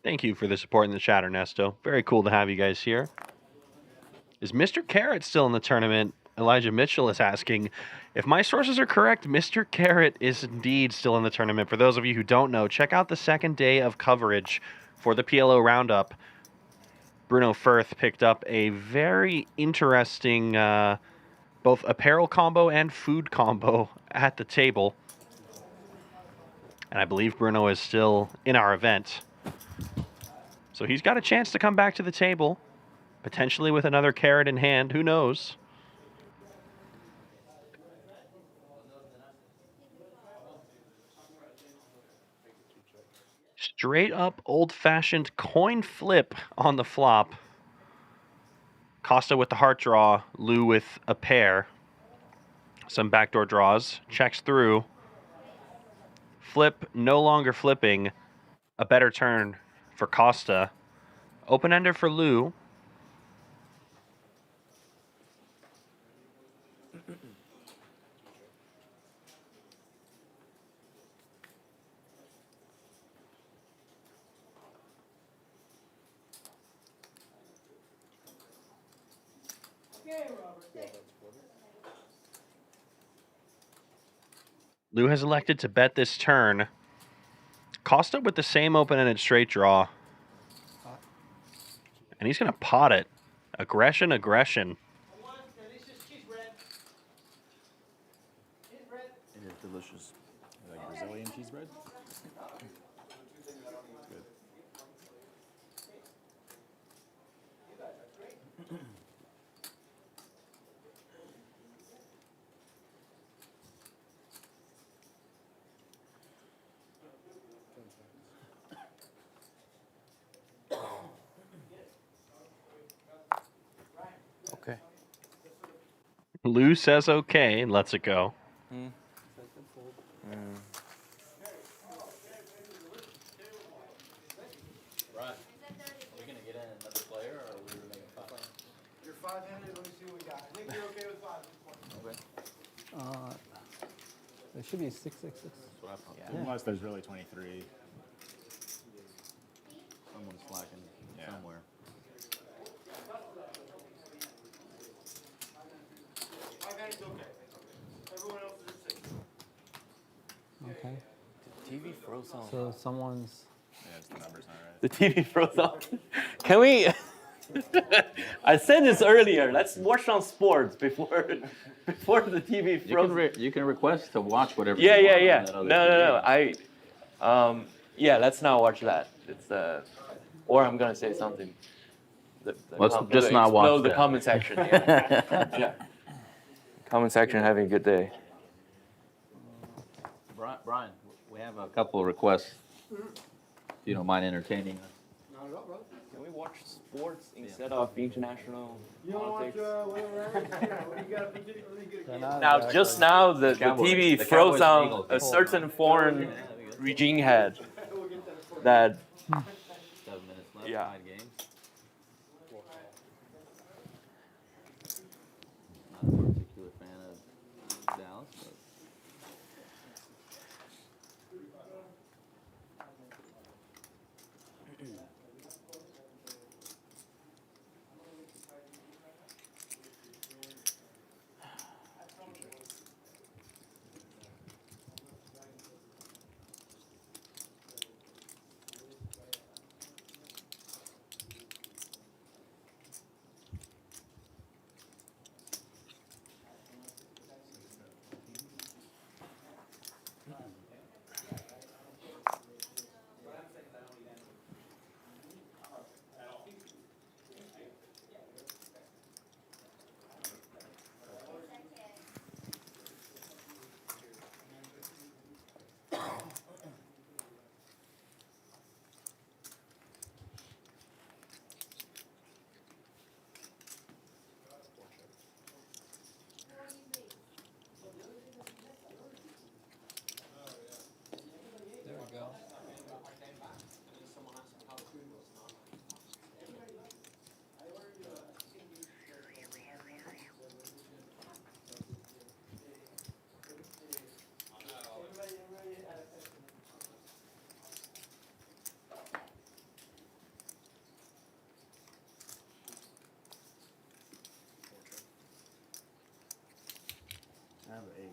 Thank you for the support in the chat, Ernesto. Very cool to have you guys here. Is Mr. Carrot still in the tournament? Elijah Mitchell is asking. If my sources are correct, Mr. Carrot is indeed still in the tournament. For those of you who don't know, check out the second day of coverage for the PLO Roundup. Bruno Furth picked up a very interesting both apparel combo and food combo at the table. And I believe Bruno is still in our event. So he's got a chance to come back to the table, potentially with another carrot in hand. Who knows? Straight up old-fashioned coin flip on the flop. Costa with the heart draw, Lou with a pair. Some backdoor draws, checks through. Flip, no longer flipping. A better turn for Costa. Open-ender for Lou. Lou has elected to bet this turn. Costa with the same open-ended straight draw. And he's going to pot it. Aggression, aggression. It is delicious. Like Brazilian cheese bread? Okay. Lou says okay and lets it go. Right. Are we going to get in another player, or are we making 5? You're 5-handed, let me see what we got. I think you're okay with 5 at this point. It should be 666. Unless there's really 23. Someone's slacking somewhere. Okay, it's okay. Everyone Okay. TV froze on. So someone's. Yeah, it's the numbers not right. The TV froze on. Can we? I said this earlier. Let's watch some sports before the TV froze. You can request to watch whatever. Yeah, you yeah, want yeah. on that other No. TV. Yeah, let's not watch that. It's or I'm gonna say something. Let's just not watch Explode the that. comment section. Yeah. Yeah. Comment section having a good day. Brian, we have a couple of requests. If you don't mind entertaining us. Can we watch sports instead of international politics? Now, just now, the TV the froze Cowboys and on Eagles. a certain foreign regime head that, 7 minutes left. Yeah. 9 games. Not a particular fan of Dallas, but There we go. I have an ace.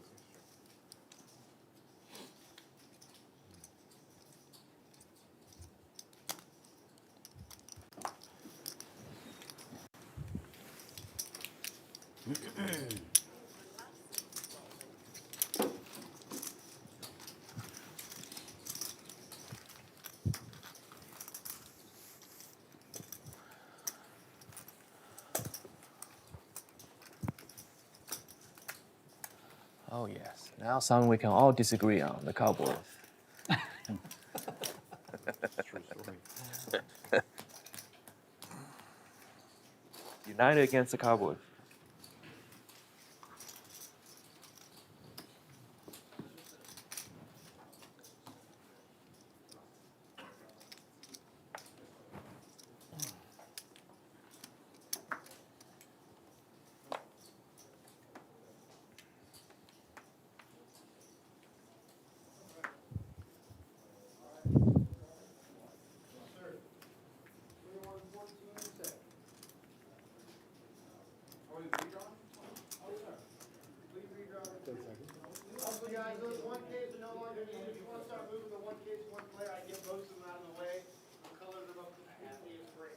oh yes, now something we can all disagree on, the Cowboys. United against the Cowboys. Also, guys, those 1Ks are no longer needed. If you want to start moving the 1Ks to one player, I get most of them out of the way. I'll color them up completely as gray.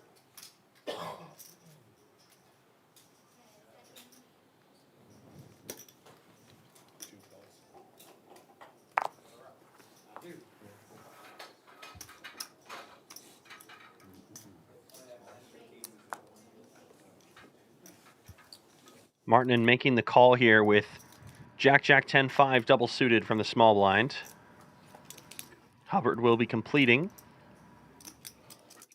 Martinen making the call here with Jack 10-5 double suited from the small blind. Hubbard will be completing.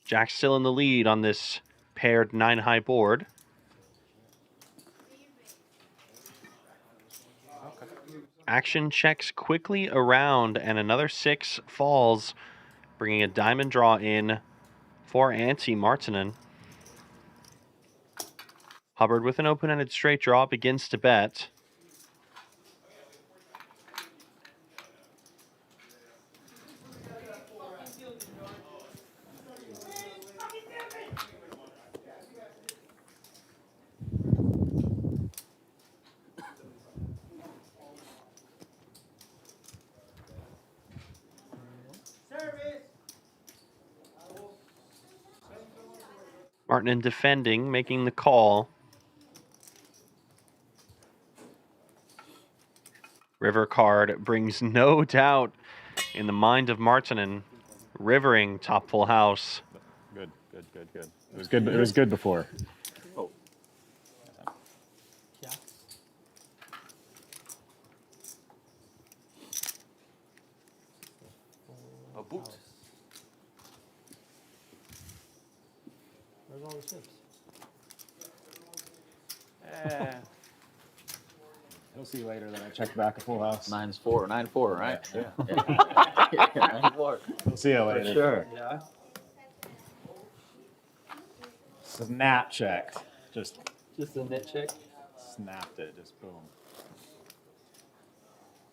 Jack's still in the lead on this paired 9-high board. Action checks quickly around, and another 6 falls, bringing a diamond draw in for Antti Martinen. Hubbard with an open-ended straight draw begins to bet. Martin defending, making the call. River card brings no doubt in the mind of Martinen. Rivering top full house. Good. It was good. It was good before. Oh. A boot. Where's all the chips? He'll see later that I checked back a full house. 9-4, 9-4, right? Yeah. Yeah, 9-4. We'll see you later. Sure. Yeah. Snap checked. Just Just a nit check. snapped it. Just boom.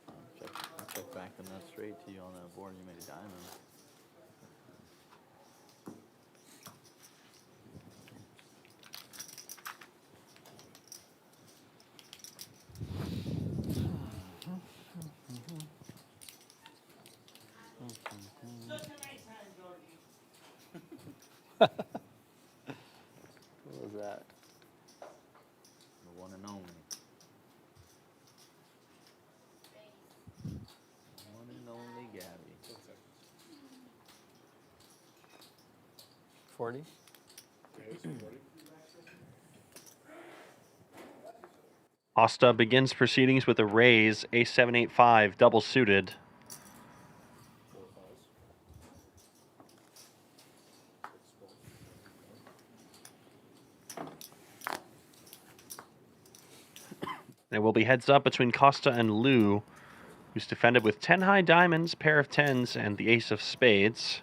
I'll check back the nut straight to you on that board. You made a diamond. What was that? The one and only. One and only Gabby. 40. Costa begins proceedings with a raise, ace 7-8-5, double suited. There will be heads up between Costa and Lou, who's defended with 10 high diamonds, pair of tens, and the ace of spades.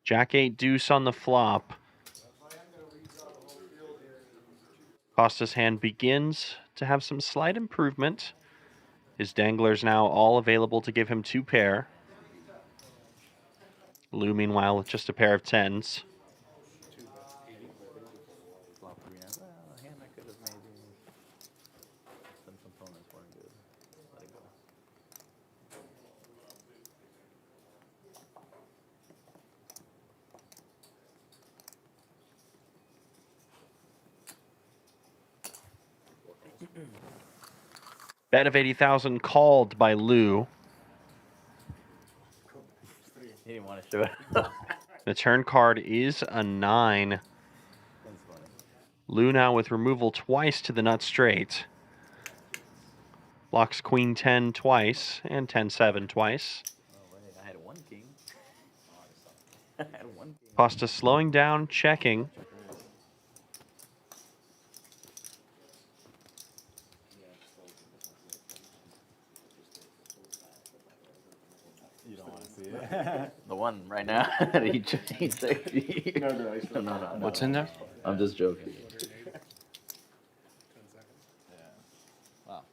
Jack 8 deuce on the flop. Costa's hand begins to have some slight improvement. His danglers now all available to give him 2 pair. Lou, meanwhile, with just a pair of tens. Flop 3 and well, a hand that could have maybe some components weren't good. Let it go. Bet of 80,000 called by Lou. He didn't want to show it. The turn card is a 9. That's funny. Lou now with removal twice to the nut straight. Blocks queen 10 twice and 10-7 twice. Oh wait, I had 1 king. I had 1 king. Costa slowing down, checking. You don't want to see it. The one right now. he changed it. No. What's in there? I'm just joking. Wow.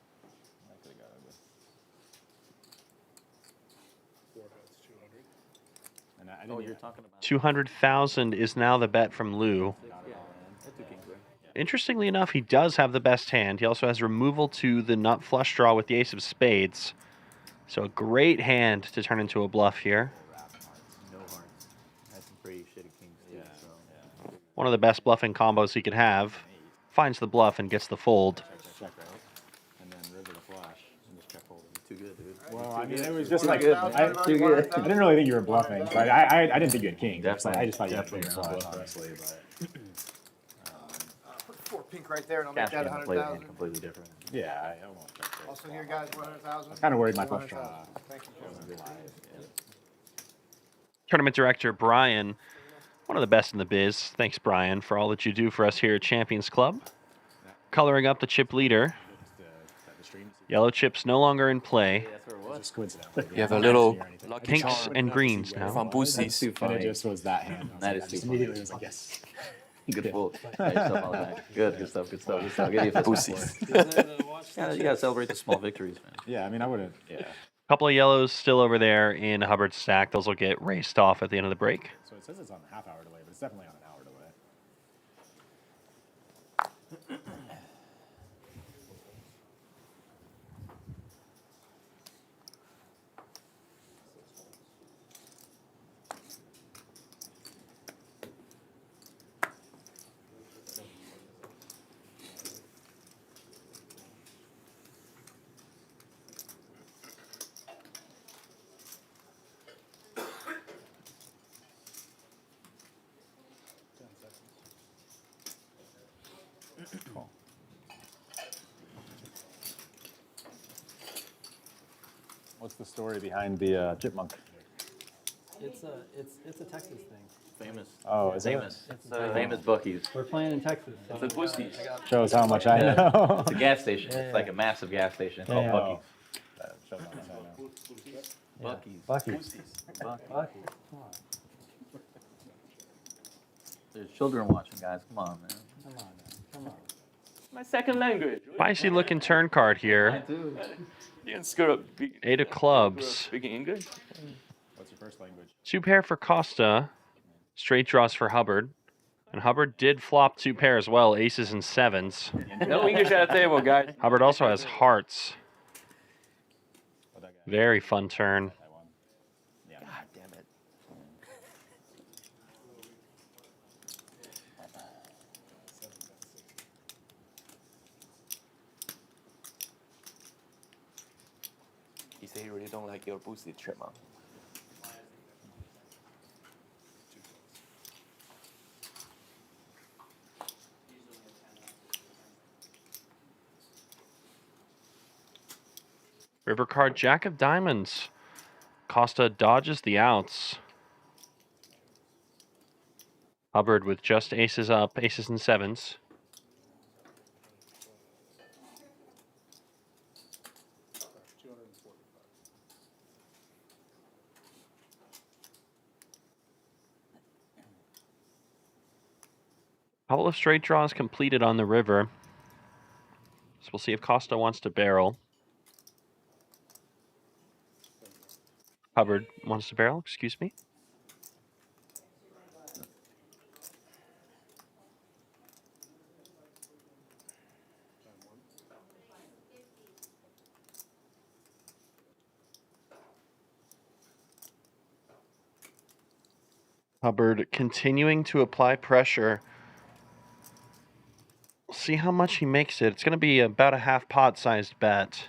That could have got ugly. And I Oh, didn't you're talking about 200,000 is now the bet from Lou. that's 2 kings, right? Interestingly enough, he does have the best hand. He also has removal to the nut flush draw with the ace of spades. So a great hand to turn into a bluff here. No hearts. Had some pretty shitty kings too. So. One of the best bluffing combos he could have. Finds the bluff and gets the fold. check, right? And then river the flash and just kept holding. Too good, dude. Well, I mean, it was just like good, I Too good. didn't really think you were bluffing, but I didn't think you had king. Definitely. I just thought you had Definitely bigger not. size, honestly. But Put 4 pink right there and I'll Cash make that game played a 100,000. completely different. yeah, I almost checked it. Also here, guys, 100,000. Kind of worried my flush 100,000. draw. Thank you, gentlemen. Tournament director Brian, one of the best in the biz. Thanks, Brian, for all that you do for us here at Champions Club. Coloring up the chip leader. Yellow chips no longer in play. That's where it was. Just coincidentally. You have a little lucky Pinks charm and greens now. from Boosies. And it just was that hand. That I is just too funny. immediately was like, yes. Good pull. Pat yourself on the back. Good stuff. I'll give you a fist Pussies. bump. You gotta celebrate the small victories, man. Yeah, I mean, I wouldn't. Yeah. Couple of yellows still over there in Hubbard's stack. Those will get raced off at the end of the break. So it says it's on a half hour delay, but it's definitely on an hour delay. What's the story behind the chipmunk? It's a Texas thing. Famous. Oh, is it? Famous. Famous Buc-ee's. We're playing in Texas. So It's a Boosties. Shows how much I know. It's a gas station. Yeah, It's like a massive gas station Yeah, called yeah. Buc-ee's. That shows how much I know. Buc-ee's. Buc-ee's. Buc-ee's. Come on. There's children watching, guys. Come on, man. Come on, man. Come on. My second language. Spicy looking turn card here. You can screw up. 8 of clubs. Speaking English. What's your first language? 2 pair for Costa. Straight draws for Hubbard. And Hubbard did flop 2 pair as well, aces and sevens. No English at the table, guys. Hubbard also has hearts. What that guy? Very fun turn. I won. Yeah. God damn it. You say you really don't like your boosted trip, huh? River card, Jack of Diamonds. Costa dodges the outs. Hubbard with just aces up, aces and sevens. Couple of straight draws completed on the river. So we'll see if Costa wants to barrel. Hubbard wants to barrel, excuse me. Hubbard continuing to apply pressure. We'll see how much he makes it. It's going to be about a half pot sized bet.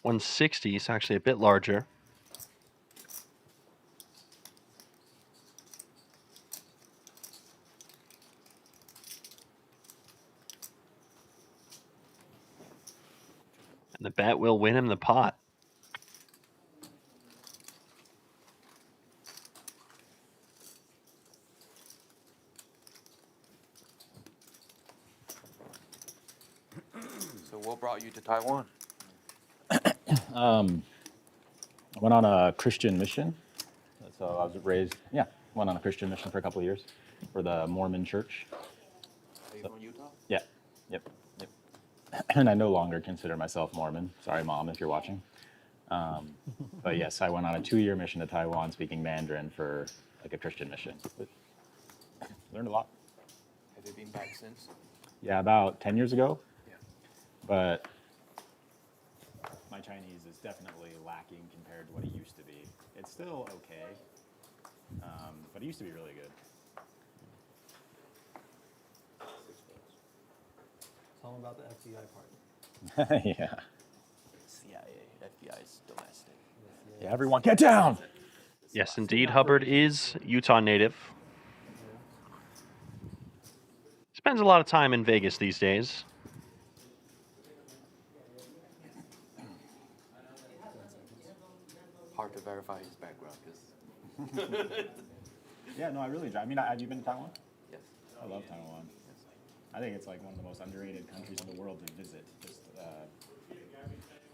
$160 is actually a bit larger. And the bet will win him the pot. So what brought you to Taiwan? I went on a Christian mission. So I was raised, went on a Christian mission for a couple of years for the Mormon church. Are you from Utah? Yeah, yep. And I no longer consider myself Mormon. Sorry, Mom, if you're watching. But yes, I went on a 2-year mission to Taiwan speaking Mandarin for like a Christian mission. Learned a lot. Have you been back since? Yeah, about 10 years ago. Yeah. But my Chinese is definitely lacking compared to what it used to be. It's still okay, but it used to be really good. Tell them about the FBI part. Yeah. CIA, FBI is domestic. Yeah, everyone get down! Yes, indeed, Hubbard is Utah native. Spends a lot of time in Vegas these days. Hard to verify his background because Yeah, no, I really enjoy. I mean, have you been to Taiwan? yes. I love Taiwan. I think it's like one of the most underrated countries in the world to visit. Just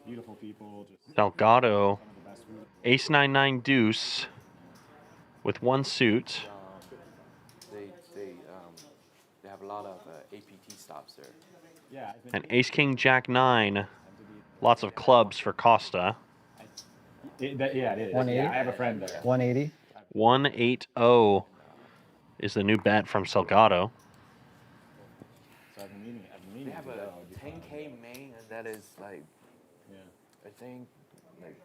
beautiful people. Just Delgado, some of the best food. ace 9-9 deuce with one suit. They have a lot of APT stops there. Yeah, I've been And ace king jack 9. Lots of clubs for Costa. yeah, it is. 180? Yeah, I have a friend there. 180. 180 is the new bet from Salgado. So I've been meaning They to have go. a It'd be fun. 10K main, and that is like Yeah. I think like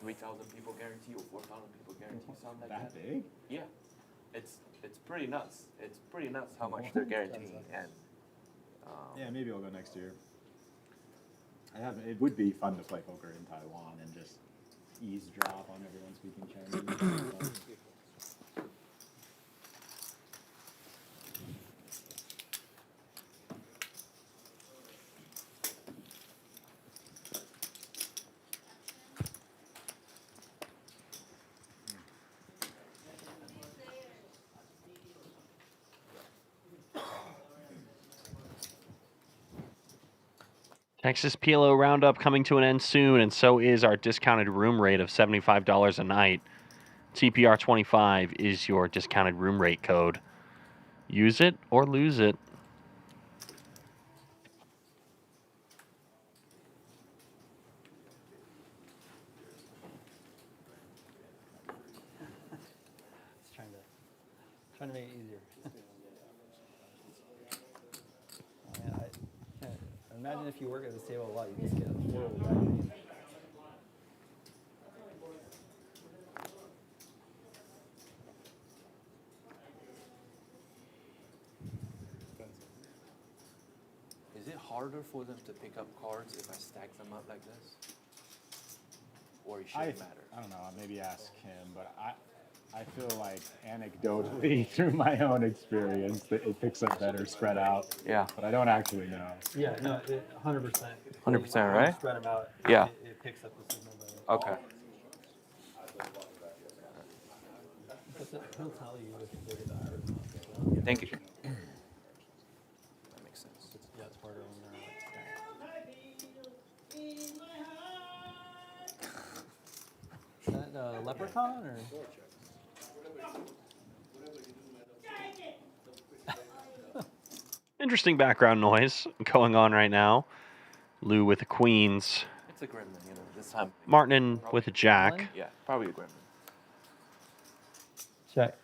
3,000 people guarantee or 4,000 people guarantee, something like That that. big? Yeah, it's pretty nuts. It's pretty nuts how much they're guaranteeing, and Yeah, maybe I'll go next year. It would be fun to play poker in Taiwan and just eavesdrop on everyone speaking Chinese. Texas PLO Roundup coming to an end soon, and so is our discounted room rate of $75 a night. TPR25 is your discounted room rate code. Use it or lose it. Just trying to make it easier. Oh, man, I imagine if you work at this table a lot, you just get a horrible back pain. Is it harder for them to pick up cards if I stack them up like this? Or it shouldn't matter? I don't know. Maybe ask him, but I feel like anecdotally through my own experience that it picks up better spread out. Yeah. But I don't actually know. Yeah, no, 100%. 100%, right? Spread them out. Yeah. It picks up the signal better. Okay. He'll tell you if they're that or not. Thank you. That makes sense. Yeah, it's harder when they're Is that leprechaun or? Interesting background noise going on right now. Lou with the queens. It's a gremlin, you know, this time. Martin with a jack. Yeah, probably a gremlin. Check.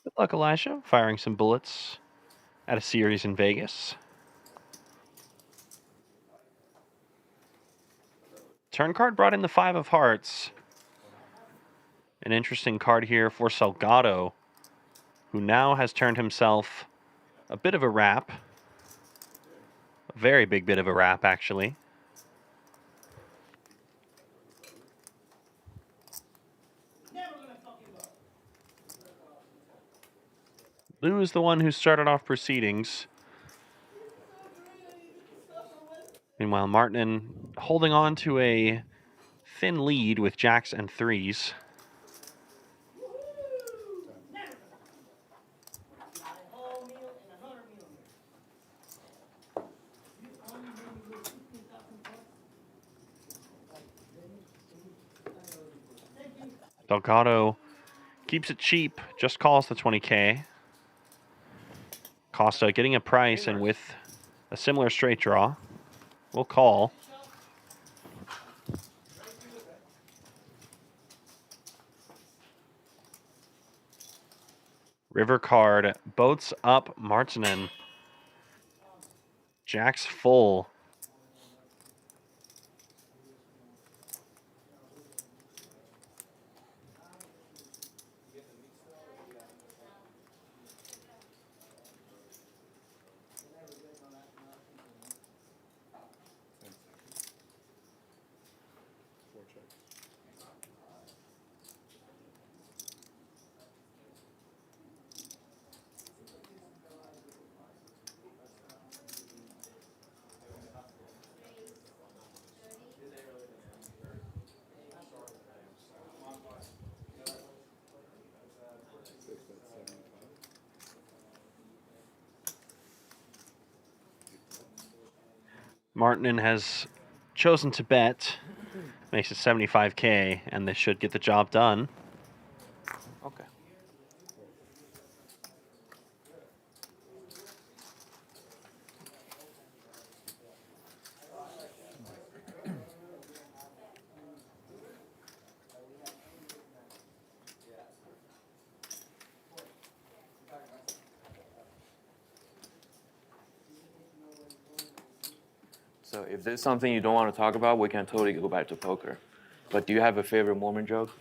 Good luck, Elijah. Firing some bullets at a series in Vegas. Turn card brought in the 5 of hearts. An interesting card here for Salgado, who now has turned himself a bit of a wrap. A very big bit of a wrap, actually. Lou is the one who started off proceedings. Meanwhile, Martin holding on to a thin lead with jacks and threes. Delgado keeps it cheap, just calls the 20K. Costa getting a price and with a similar straight draw. We'll call. River card, boats up Martinen. Jack's full. Martinen has chosen to bet, makes it 75K, and this should get the job done. Okay. So if there's something you don't want to talk about, we can totally go back to poker. But do you have a favorite Mormon joke?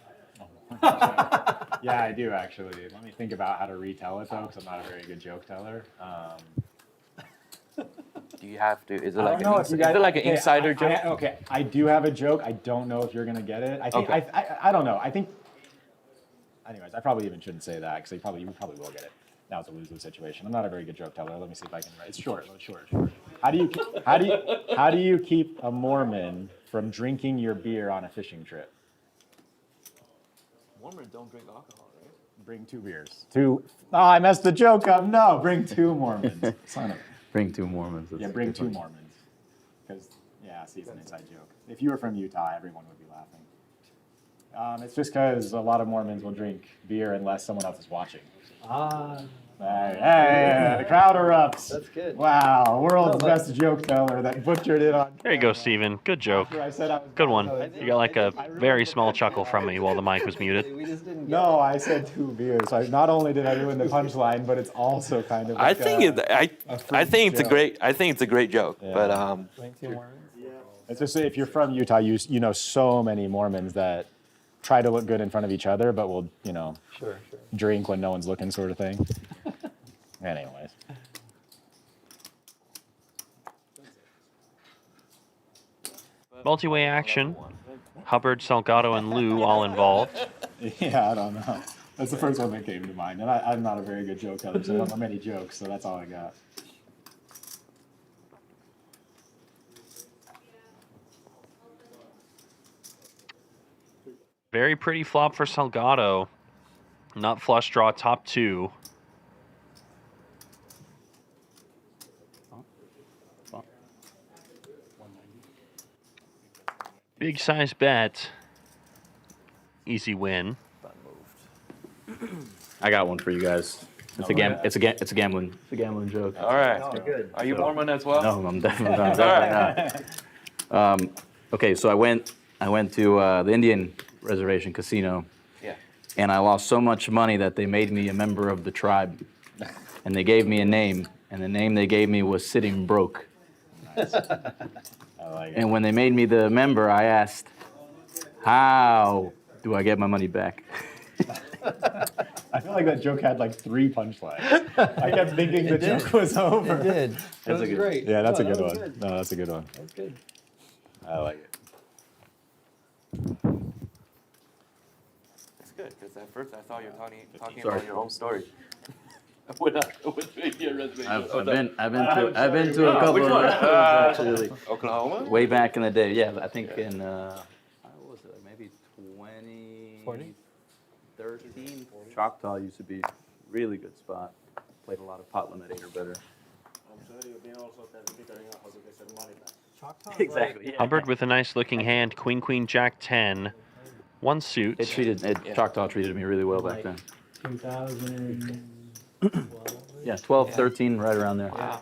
Yeah, I do actually. Let me think about how to retell it though, because I'm not a very good joke teller. Do you have to? Is it like an insider joke? Okay, I do have a joke. I don't know if you're gonna get it. I think Okay. I don't know. I think. Anyways, I probably even shouldn't say that because you probably will get it. Now it's a lose-lose situation. I'm not a very good joke teller. Let me see if I can write. It's short. How do you keep a Mormon from drinking your beer on a fishing trip? Mormons don't drink alcohol, right? Bring 2 beers. 2. Oh, I messed the joke up. No, bring 2 Mormons. Sign up. Bring 2 Mormons. Yeah, bring 2 Mormons. Because, yeah, see, it's an inside joke. If you were from Utah, everyone would be laughing. It's just because a lot of Mormons will drink beer unless someone else is watching. Hey, the crowd erupts. That's good. Wow, world's best joke teller that butchered it on. There you go, Steven. Good joke. After I said I was Good one. You got like a very small chuckle from me while the mic was muted. We just didn't. No, I said 2 beers. So not only did I ruin the punchline, but it's also kind of. I Like think it's a great joke. Yeah. But Drink 2 Mormons. It's just if you're from Utah, you know so many Mormons that try to look good in front of each other, but will Sure. drink when no one's looking, sort of thing. Anyways. Multi-way action. Hubbard, Salgado, and Lou all involved. Yeah, I don't know. That's the first one that came to mind, and I'm not a very good joke teller, so I don't know many jokes, so that's all I got. Very pretty flop for Salgado. Nut flush draw top 2. Big size bet. Easy win. I got one for you guys. It's a gambling joke. all right. Good. Are you Mormon as well? No, I'm definitely not. Okay, so I went to the Indian Reservation Casino. Yeah. And I lost so much money that they made me a member of the tribe, and they gave me a name, and the name they gave me was Sitting Broke. Nice. I like it. And when they made me the member, I asked, "How do I get my money back?" I feel like that joke had like 3 punchlines. I kept thinking the joke was over. It did. That was great. Yeah, that's a good that was one. good. No, that's a good one. That's good. I like it. It's good because at first I thought you were talking Sorry. about your own story. When I went to Indian reservation. I've been to a couple which of one? actually. Oklahoma? Way back in the day, yeah. I think in what was it? Maybe 2013. Choctaw used to be a really good spot. Played a lot of pot limitator better. Exactly. Yeah. Hubbard with a nice looking hand. Queen, Queen, Jack 10. 1 suit. Choctaw treated me really well back then. 2012. Yeah, 12, 13, right around there. Wow.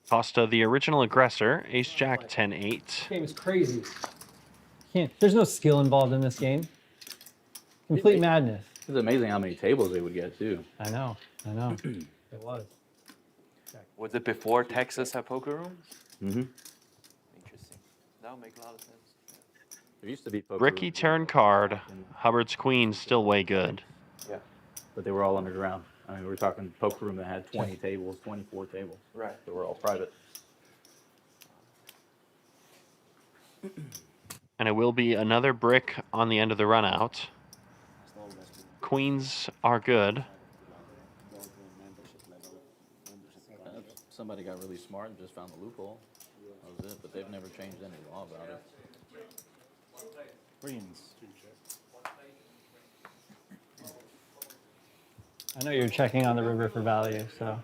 Costa, the original aggressor. Ace, Jack 10, 8. This game is crazy. There's no skill involved in this game. Complete madness. It's amazing how many tables they would get too. I know. It was. Was it before Texas had poker rooms? Mm-hmm. Interesting. That would make a lot of sense. There used to be poker Ricky rooms turn card. Hubbard's queen still way good. Yeah. but they were all underground. I mean, we're talking poker room that had 20 tables, 24 tables. Right. They were all private. And it will be another brick on the end of the run out. Queens are good. Somebody got really smart and just found the loophole. That was it, but they've never changed any law about it. Queens. I know you're checking on the river for value, so.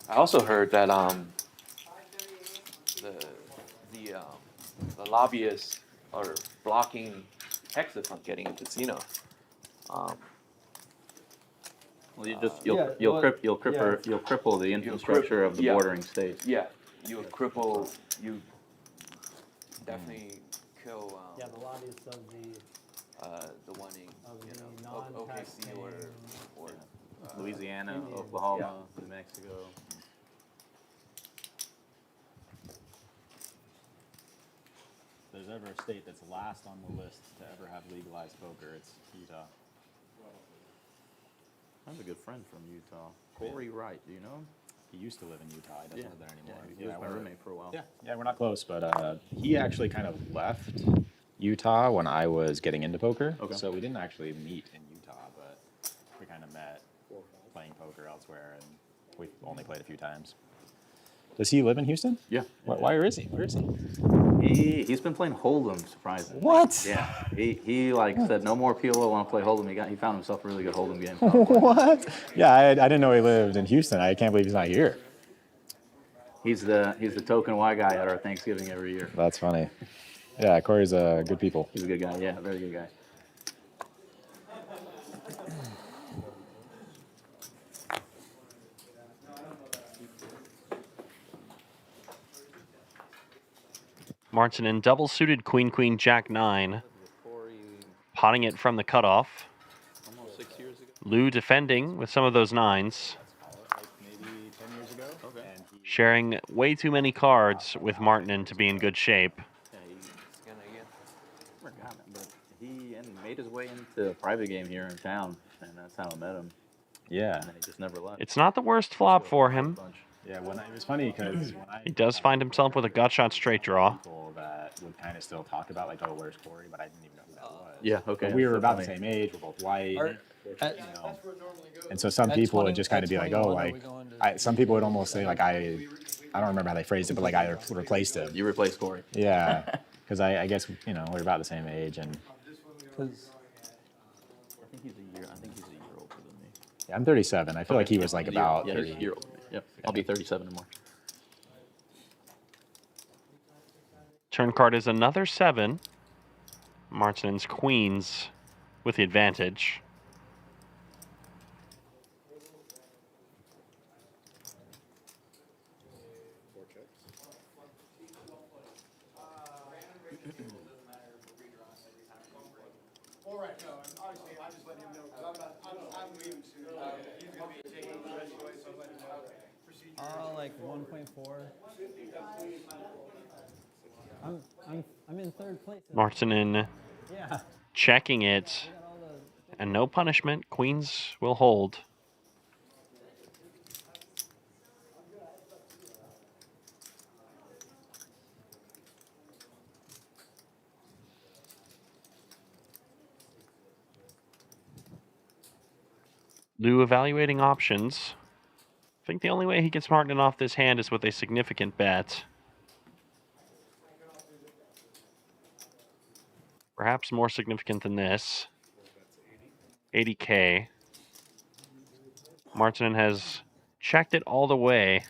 I also heard that the lobbyists are blocking Texas from getting a casino. Well, you'll cripple the infrastructure of the bordering states. Yeah, you would cripple. You definitely kill. Yeah, the lobbyists of the one in the OKC or Louisiana, Oklahoma, New Mexico. If there's ever a state that's last on the list to ever have legalized poker, it's Utah. I have a good friend from Utah, Corey Wright. Do you know him? He used to live in Utah. He doesn't live there anymore. He was my roommate for a while. Yeah, we're not close, but he actually kind of left Utah when I was getting into poker. Okay. So we didn't actually meet in Utah, but we kind of met playing poker elsewhere, and we've only played a few times. Does he live in Houston? Yeah. Where is he? Where is he? He's been playing Hold'em, surprisingly. What? Yeah. He like said no more PLO. Want to play Hold'em? He found himself a really good Hold'em game. What? Yeah, I didn't know he lived in Houston. I can't believe he's not here. He's the token Y guy at our Thanksgiving every year. That's funny. Yeah, Corey's a good people. He's a good guy. Yeah, a very good guy. Martinen double suited queen, queen, jack 9. Potting it from the cutoff. Almost 6 years ago. Lou defending with some of those 9s. Maybe 10 years ago. Okay. Sharing way too many cards with Martinen to be in good shape. Yeah, It's gonna get. forgot him, but he made his way into a private game here in town, and that's how I met him. Yeah. And then he just never left. It's not the worst flop for him. Yeah, it was funny because He does find himself with a gut shot straight draw. people that would kind of still talk about like, oh, where's Corey? But I didn't even know who that was. Yeah, okay. But we were that's about the funny. same age. We're both white. Are- you know. And so some At people 20 would just kind of be like, oh, 21, are like, we going to- some people would almost say like I don't remember how they phrased it, but like I replaced him. You replaced Corey. Yeah, because I guess we're about the same age, and 'Cause I think he's a year older than me. yeah, I'm 37. I feel like he was like He's a year- about yeah, 30. he's a year older than me. Yep. I'll be 37 in March. Turn card is another 7. Martinen's queens with the advantage. like 1.4. I'm in third place. Martinen Yeah. checking it, and no punishment. Queens will hold. Lou evaluating options. I think the only way he gets Martinen off this hand is with a significant bet. Perhaps more significant than this. 80K. Martinen has checked it all the way.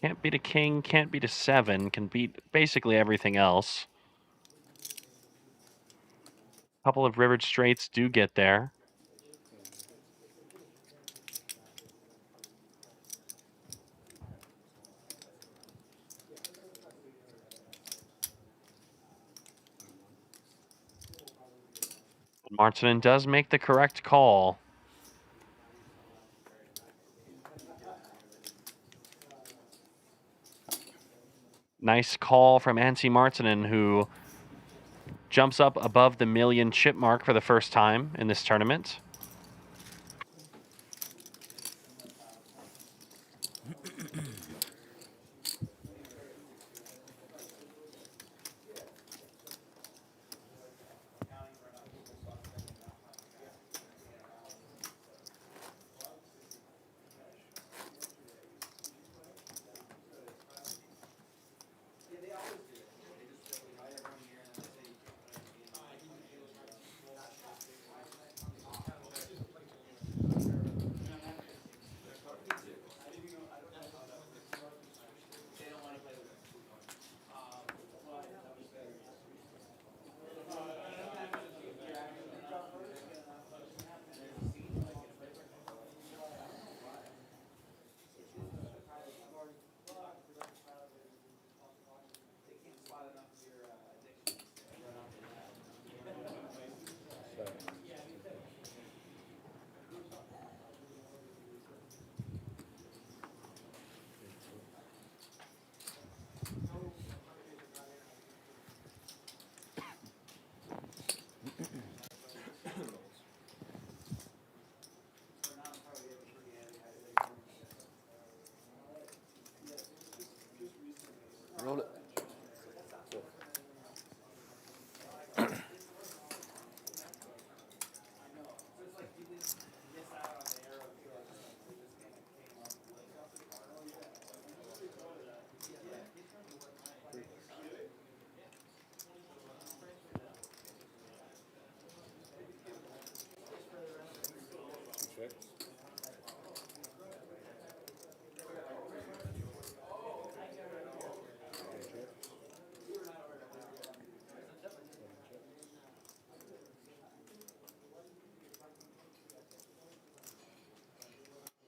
Can't beat a king, can't beat a 7, can beat basically everything else. A couple of rivered straights do get there. Martinen does make the correct call. Nice call from Antti Martinen, who jumps up above the million chip mark for the first time in this tournament.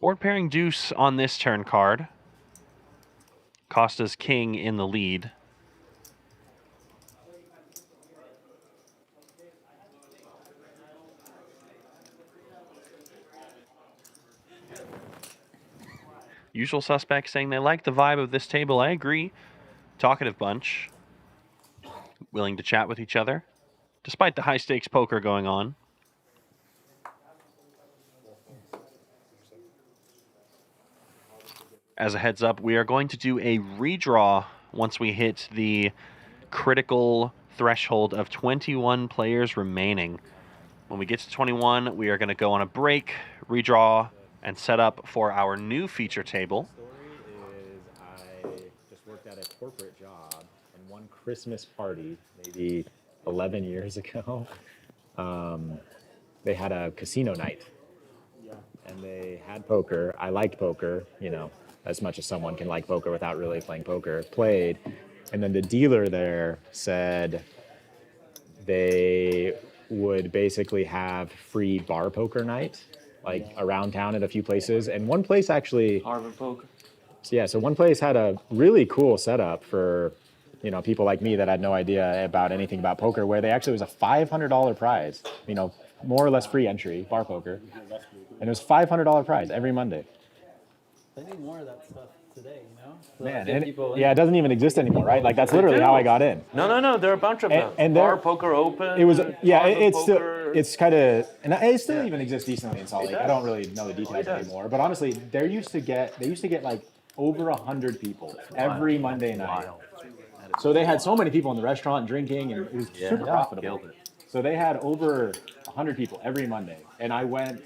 Board pairing deuce on this turn card. Costa's king in the lead. Usual suspects saying they like the vibe of this table. I agree. Talkative bunch. Willing to chat with each other, despite the high stakes poker going on. As a heads up, we are going to do a redraw once we hit the critical threshold of 21 players remaining. When we get to 21, we are going to go on a break, redraw, and set up for our new feature table. Story is I just worked at a corporate job, and one Christmas party, maybe 11 years ago, they had a casino night. And they had poker. I liked poker, you know, as much as someone can like poker without really playing poker. Played. And then the dealer there said they would basically have free bar poker night, like around town at a few places. And one place actually, Harvard poker. so one place had a really cool setup for, you know, people like me that had no idea about anything about poker, where they actually was a $500 prize, you know, more or less free entry, bar poker. And it was $500 prize every Monday. They need more of that stuff today, you know? So Man, get and people in. yeah, it doesn't even exist anymore, right? Like that's literally how I got in. No. There are a bunch of them. And Bar there- poker open. It was, yeah, Harvard it's still, poker. it's kind of, and it still even exists decently in Salt Lake. I does. don't really know the details does. anymore, but honestly, they used to get like over 100 people every Monday night. So they had so many people in the restaurant drinking, and it was super profitable. Killed it. So they had over 100 people every Monday, and I went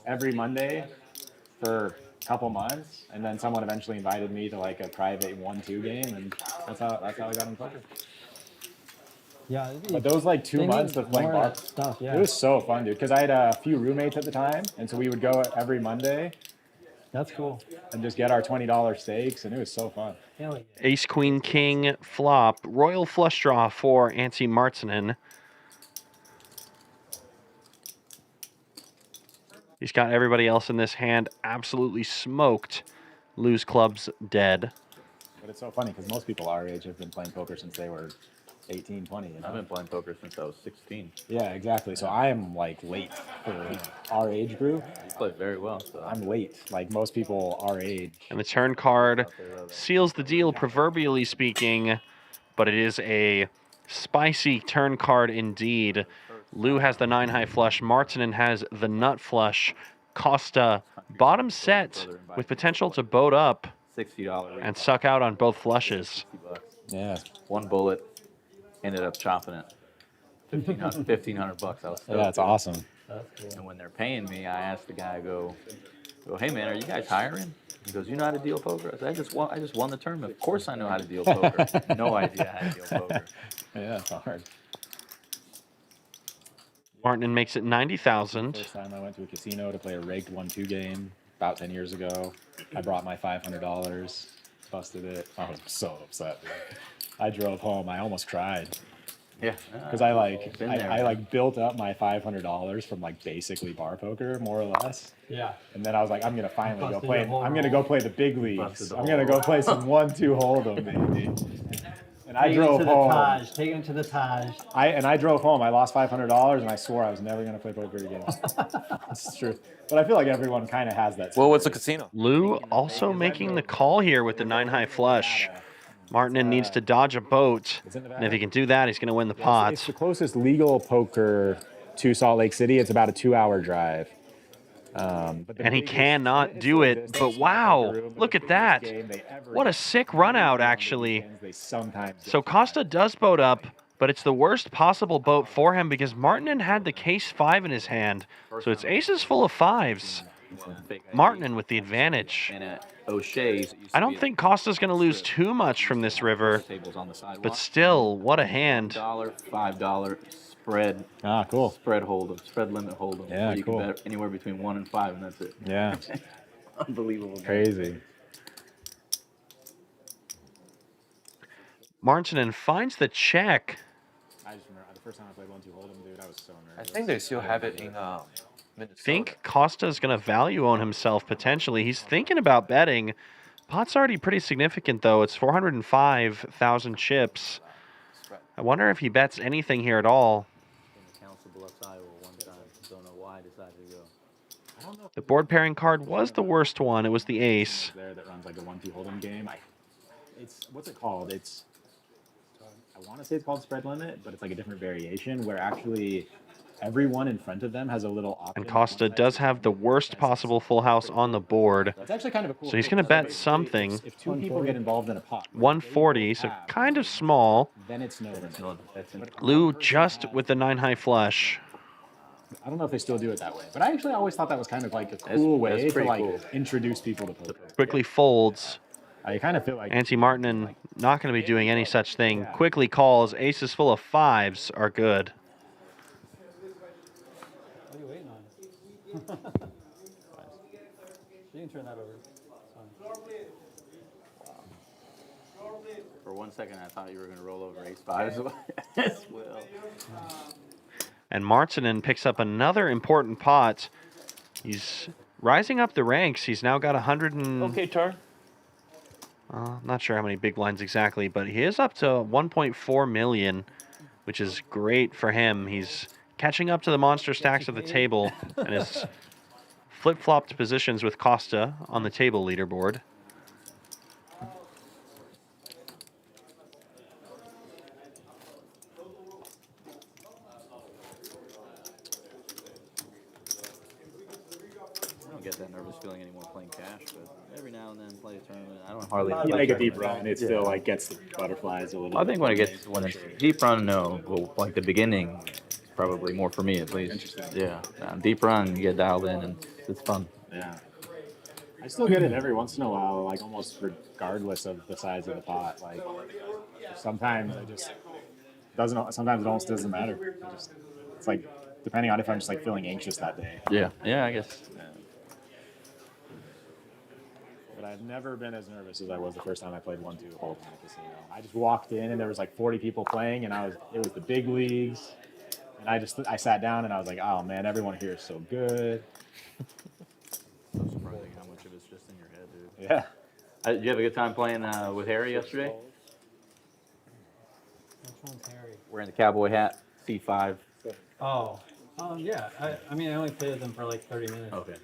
every Monday for a couple months, and then someone eventually invited me to like a private 1-2 game, and that's how I got in poker. Yeah, But those like 2 they months need of playing more bar, of that stuff, yeah. it was so fun, dude. Because I had a few roommates at the time, and so we would go every Monday That's cool. and just get our $20 steaks, and it was so fun. Hell yeah. Ace, Queen, King, flop. Royal flush draw for Antti Martinen. He's got everybody else in this hand absolutely smoked. Lose clubs dead. But it's so funny because most people our age have been playing poker since they were 18, 20. You know? I've been playing poker since I was 16. Yeah, exactly. So I am like late for our age group. You play very well, so I'm late. Like most people our age. And the turn card seals the deal, proverbially speaking, but it is a spicy turn card indeed. Lou has the 9-high flush. Martinen has the nut flush. Costa bottom set with potential to boat up $60 and suck out on both flushes. $60. Yeah. One bullet, ended up chopping it. 1,500 bucks. I was Yeah, it's awesome. And when they're paying me, I asked the guy, I go, hey man, are you guys hiring? He goes, you know how to deal poker? I said, I just won the tournament. Of course I know how to deal poker. No idea how to deal poker. Yeah, it's hard. Martinen makes it 90,000. First time I went to a casino to play a rigged 1-2 game about 10 years ago. I brought my $500, busted it. I was so upset, dude. I drove home. I almost cried. Yeah. Because I Been there. like built up my $500 from like basically bar poker, more or less. Yeah. And then I was like, I'm gonna finally go Busted play. your whole I'm gonna go play the big leagues. Busted the I'm gonna go play some 1-2 hold'em, baby. And I Take him drove to home. the Taj. Take him to the Taj. I drove home. I lost $500, and I swore I was never gonna play poker again. It's true. But I feel like everyone kind of has that. Well, what's a casino? Lou also making the call here with the 9-high flush. Martinen needs to dodge a boat, and if he can do that, he's going to win the pot. It's the closest legal poker to Salt Lake City. It's about a 2-hour drive. But the And he biggest- cannot do it. But wow, look at that. What a sick run out, actually. They sometimes So Costa does boat up, but it's the worst possible boat for him because Martinen had the case 5 in his hand. So it's aces full of 5s. Martinen with the advantage. And at O'Shea's, I don't think Costa's going to lose too much from this river, tables on the sidewalk. but still, what a hand. $1, $5 spread. Ah, cool. Spread hold'em, spread limit hold'em. Yeah, where you cool. can bet anywhere between 1 and 5, and that's it. Yeah, Unbelievable. crazy. Martinen finds the check. I just remember the first time I played 1-2 hold'em, dude. I was so nervous. I think they still have it think Costa's going to value on himself potentially. He's thinking about betting. Pot's already pretty significant, though. It's 405,000 chips. I wonder if he bets anything here at all. Council Bluffs, Iowa one time. Don't know why I decided to go. I don't know. The board pairing card was the worst one. It was the ace. There that runs like a 1-2 hold'em game. It's what's it called? I want to say it's called spread limit, but it's like a different variation where actually everyone in front of them has a little option. And Costa does have the worst possible full house on the board. That's actually kind of a cool. So he's going to bet something. If two people get involved in a pot, 140, so kind of small. then it's no. Lou just with the 9-high flush. I don't know if they still do it that way, but I actually always thought that was kind of like a cool way to like introduce people to poker. Quickly folds. I kind of feel like Antti Martinen not going to be doing any such thing. Quickly calls. Aces full of 5s are good. What are you waiting on? You can turn that over. For 1 second, I thought you were going to roll over ace-5 as well. And Martinen picks up another important pot. He's rising up the ranks. He's now got 100 and... Okay, turn. not sure how many big blinds exactly, but he is up to 1.4 million, which is great for him. He's catching up to the monster stacks of the table and has flip-flopped positions with Costa on the table leaderboard. I don't get that nervous feeling anymore playing cash, but every now and then play a tournament. I don't hardly. you make a deep run, it still like gets the butterflies a little. I think when it's deep run, no. Well, like the beginning, probably more for me at least. Interesting. Yeah, deep run, you get dialed in and it's fun. Yeah. I still get it every once in a while, like almost regardless of the size of the pot. Like sometimes I just sometimes it almost doesn't matter. It's like depending on if I'm just like feeling anxious that day. Yeah, I guess. But I've never been as nervous as I was the first time I played 1-2 hold'em in the casino. I just walked in and there was like 40 people playing, and it was the big leagues, and I sat down and I was like, oh man, everyone here is so good. So surprising how much of it's just in your head, dude. Yeah. Did you have a good time playing with Harry yesterday? Which one's Harry? Wearing the cowboy hat, C5. Oh, yeah. I mean, I only played with him for like 30 minutes. Okay.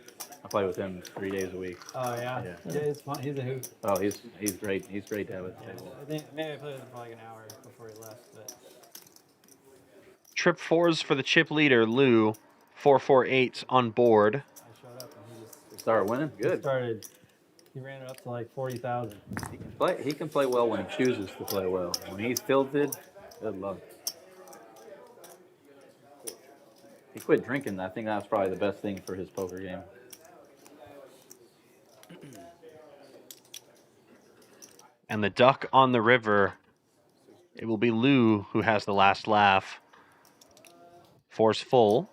I play with him 3 days a week. Oh, yeah? Yeah. Yeah, it's fun. He's a hoot. Oh, he's great. He's great to have at the table. I think maybe I played with him for like an hour before he left, but... Trip 4s for the chip leader, Lou. 448 on board. I showed up and he just... Started winning? Good. He ran it up to like 40,000. He can play well when he chooses to play well. When he's tilted, good luck. He quit drinking. I think that's probably the best thing for his poker game. And the duck on the river. It will be Lou who has the last laugh. 4's full.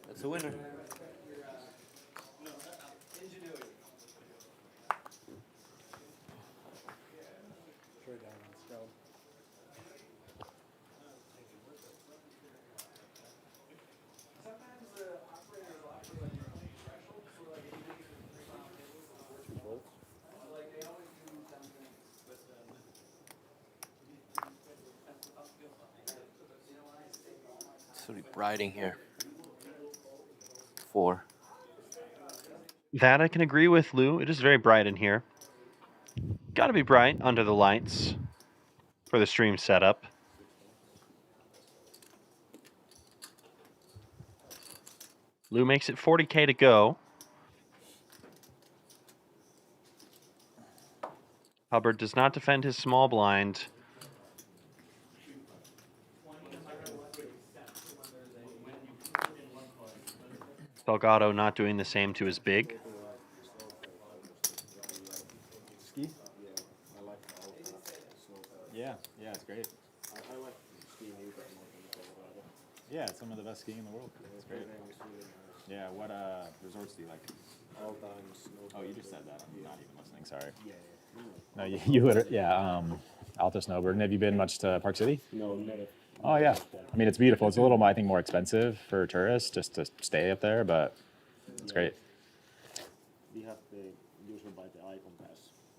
That's a winner. really bright in here. 4. That I can agree with, Lou. It is very bright in here. Got to be bright under the lights for the stream setup. Lou makes it 40K to go. Hubbard does not defend his small blind. Delgado not doing the same to his big. Ski? Yeah, it's great. Yeah, it's some of the best skiing in the world. It's great. Yeah, what resorts do you like? Oh, you just said that. I'm not even listening. Sorry. No, you literally, Alto Snowbird. And have you been much to Park City? No, never. Oh yeah. I mean, it's beautiful. It's a little, I think, more expensive for tourists just to stay up there, but it's great. We have to usually buy the Icon Pass.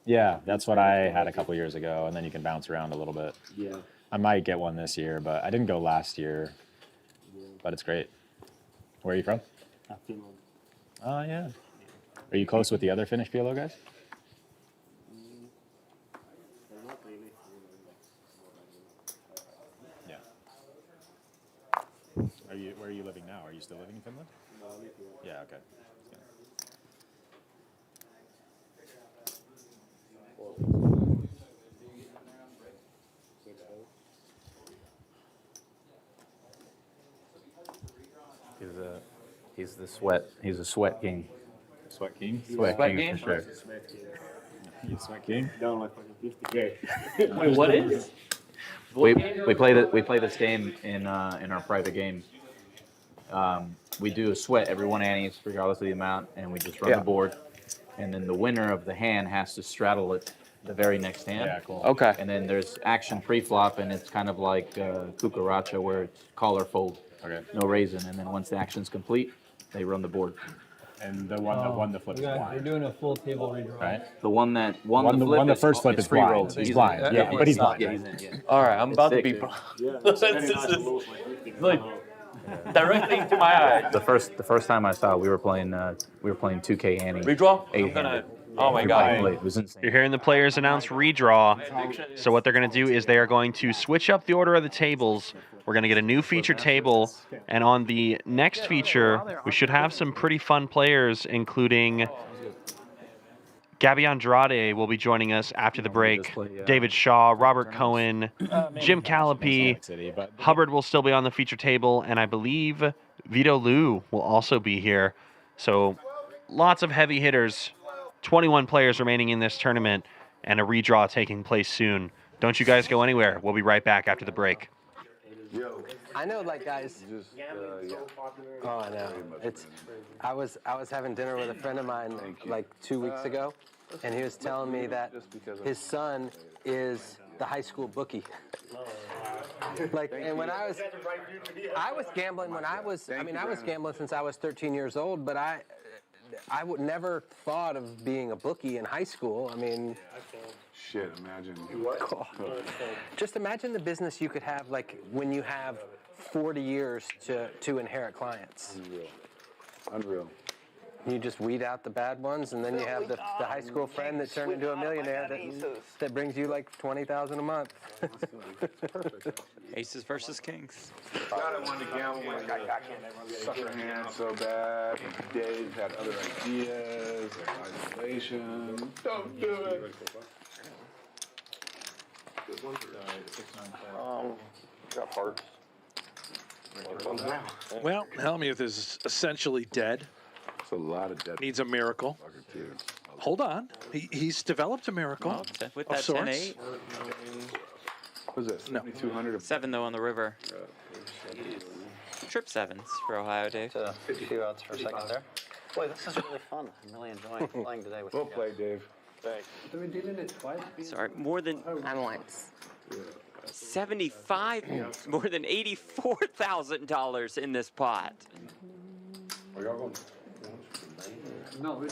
Yeah, that's what I had a couple years ago, and then you can bounce around a little bit. Yeah. I might get one this year, but I didn't go last year. But it's great. Where are you from? Finland. Oh yeah. Are you close with the other Finnish PLO guys? Not really. Yeah. Where are you living now? Are you still living in Finland? No, I live here. Yeah. Okay. He's a sweat king. Sweat King. Sweat king for sure. You Sweat King. Down like fucking 50K. Wait, what is? We play this game in our private game. We do a sweat every 1 antes, regardless of the amount, and we just run the board. And then the winner of the hand has to straddle it the very next hand. Yeah, cool. Okay. And then there's action pre-flop, and it's kind of like cucaracha, where it's call or fold. Okay. No raisin. And then once the action's complete, they run the board. And the one that won the flip is We're blind. doing a full table redraw. Right? The one that won the flip the is- first flip is is free blind. rolled. He's blind. Yeah, but he's blind. Yeah, Right? he's in, yeah. All right, I'm about to sick, be dude. Yeah. This Very is nice to lose like 50K. like directly into my eye. The first time I saw it, we were playing 2K ante. Redraw? I'm 8-handed. gonna. Oh my We god. played. It was insane. You're hearing the players announce redraw. So what they're going to do is they are going to switch up the order of the tables. We're going to get a new feature table. And on the next feature, we should have some pretty fun players, including Gabriel Andrade will be joining us after the break. David Shaw, Robert Cowen, Jim Collopy. Hubbard will still be on the feature table. And I believe Vito Liu will also be here. So lots of heavy hitters. 21 players remaining in this tournament, and a redraw taking place soon. Don't you guys go anywhere. We'll be right back after the break. I know, like, guys. Oh, I know. I was having dinner with a friend of mine like 2 weeks ago, and he was telling me that his son is the high school bookie. Like, and when I was gambling when I was gambling since I was 13 years old, but I would never thought of being a bookie in high school. I mean, shit, imagine. Just imagine the business you could have, like, when you have 40 years to inherit clients. Unreal. You just weed out the bad ones, and then you have the high school friend that turned into a millionaire that brings you like $20,000 a month. Aces versus kings. God, I wanted to gamble when I sucker hand so bad. Dave had other ideas, like isolation. Don't do it. Got hearts. Well, Helmuth is essentially dead. It's a lot of dead. Needs a miracle. Hold on. He's developed a miracle With of that sorts. 10-8. What's this? No. 7,200. 7 though on the river. Trip sevens for Ohio, Dave. 52 odds for a second there. Boy, this is really fun. I'm really enjoying playing today with you Well guys. played, Dave. Thanks. We did it twice. Sorry, more than And once. 75, more than $84,000 in this pot.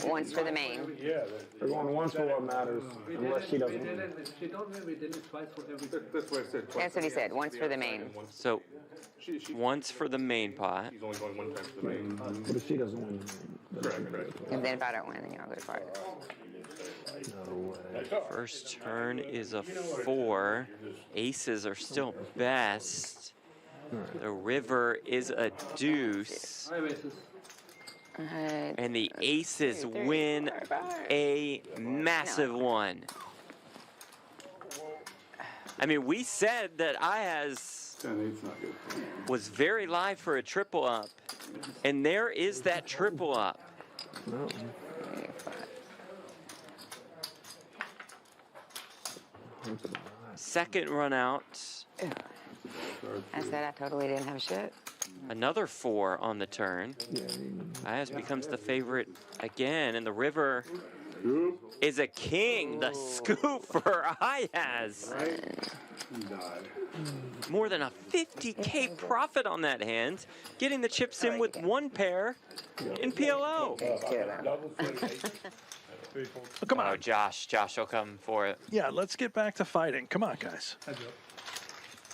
Once for the main. Yeah, they're going once for what matters, unless she doesn't. She don't win, we did it twice for everything. That's what I said. That's what he said, once for the main. So once for the main pot. He's only going one time to the main. But if she doesn't win, And then if I don't win, then y'all go to party. First turn is a 4. Aces are still best. The river is a deuce. And the aces win a massive one. I mean, we said that Ayaz was very live for a triple up. And there is that triple up. Second run out. I said I totally didn't have shit. Another 4 on the turn. Ayaz becomes the favorite again, and the river is a king. The scoop for Ayaz. More than a 50K profit on that hand, getting the chips in with 1 pair in PLO. Come on. Oh, Josh will come for it. Yeah, let's get back to fighting. Come on, guys.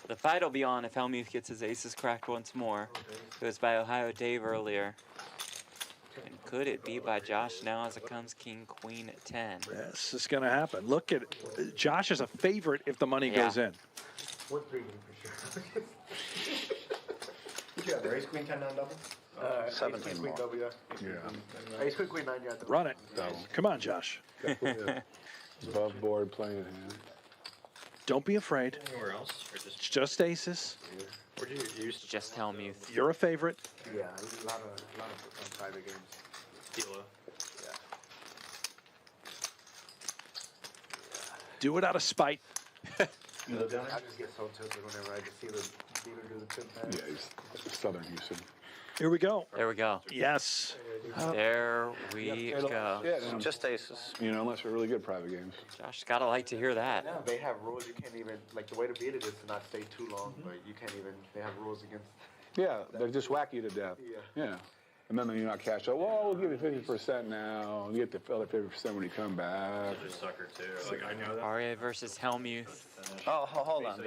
The fight will be on if Helmuth gets his aces cracked once more. It was by Ohio Dave earlier. And could it be by Josh now as it comes king, queen, 10? Yes, it's going to happen. Look at it. Josh is a favorite if the money goes in. What three for sure? Yeah, the ace queen 10 9 double. 17 queen more. double, yeah. Ace queen 9, yeah. Run it. Come on, Josh. Above board playing hand. Don't be afraid. Anywhere else? Or It's just aces. where do you use Just Helmuth. You're a favorite. Yeah, a lot of private games. PLO? Do it out of spite. I just get so tilted whenever I just see the Vito do the tip back. Yeah, he's Southern Houston. Here we go. There we go. Yes. There we go. Yeah, Just aces. you know, unless they're really good private games. Josh gotta like to hear that. Yeah, they have rules you can't even, like the way to beat it is to not stay too long, but you can't even, they have rules against. Yeah, they just whack you to death. Yeah. And then you're not cash out. Well, we'll give you 50% now. You get the other 50% when you come back. Just sucker too. Like I know that. Aria versus Helmuth. Oh, hold on.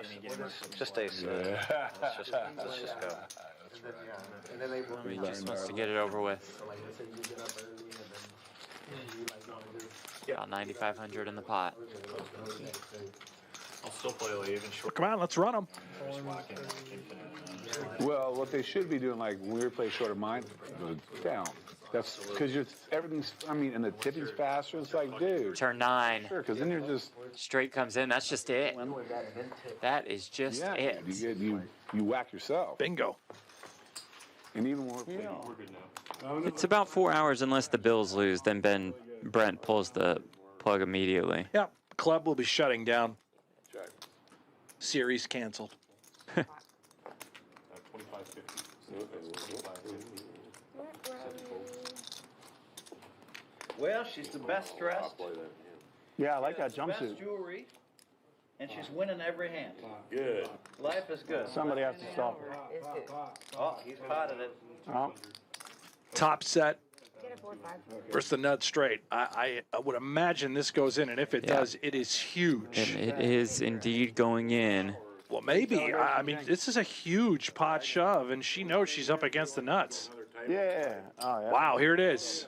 Just aces. Let's just go. And then they He just wants to get it over with. like let's say you get up early and then you like About 9,500 in the pot. I'll still play leave and short. Come on, let's run them. Well, what they should be doing, like when we play short of mine, go down. That's because everything's, I mean, and the tipping's faster. It's like, dude. Turn 9. Sure, because then you're just. Straight comes in. That's just it. That is just Yeah, it. you whack yourself. Bingo. And even more. It's about 4 hours unless the Bills lose. Then Brent pulls the plug immediately. Yeah, club will be shutting down. Series canceled. Well, she's the best dressed. Yeah, I like that Best jumpsuit. jewelry, and she's winning every hand. Good. Life is good. Somebody has to stop her. Oh, he's potted it. Oh. Top set versus the nut straight. I would imagine this goes in, and if it does, it is huge. And it is indeed going in. Well, maybe. I mean, this is a huge pot shove, and she knows she's up against the nuts. Yeah. Oh, yeah. Wow, here it is.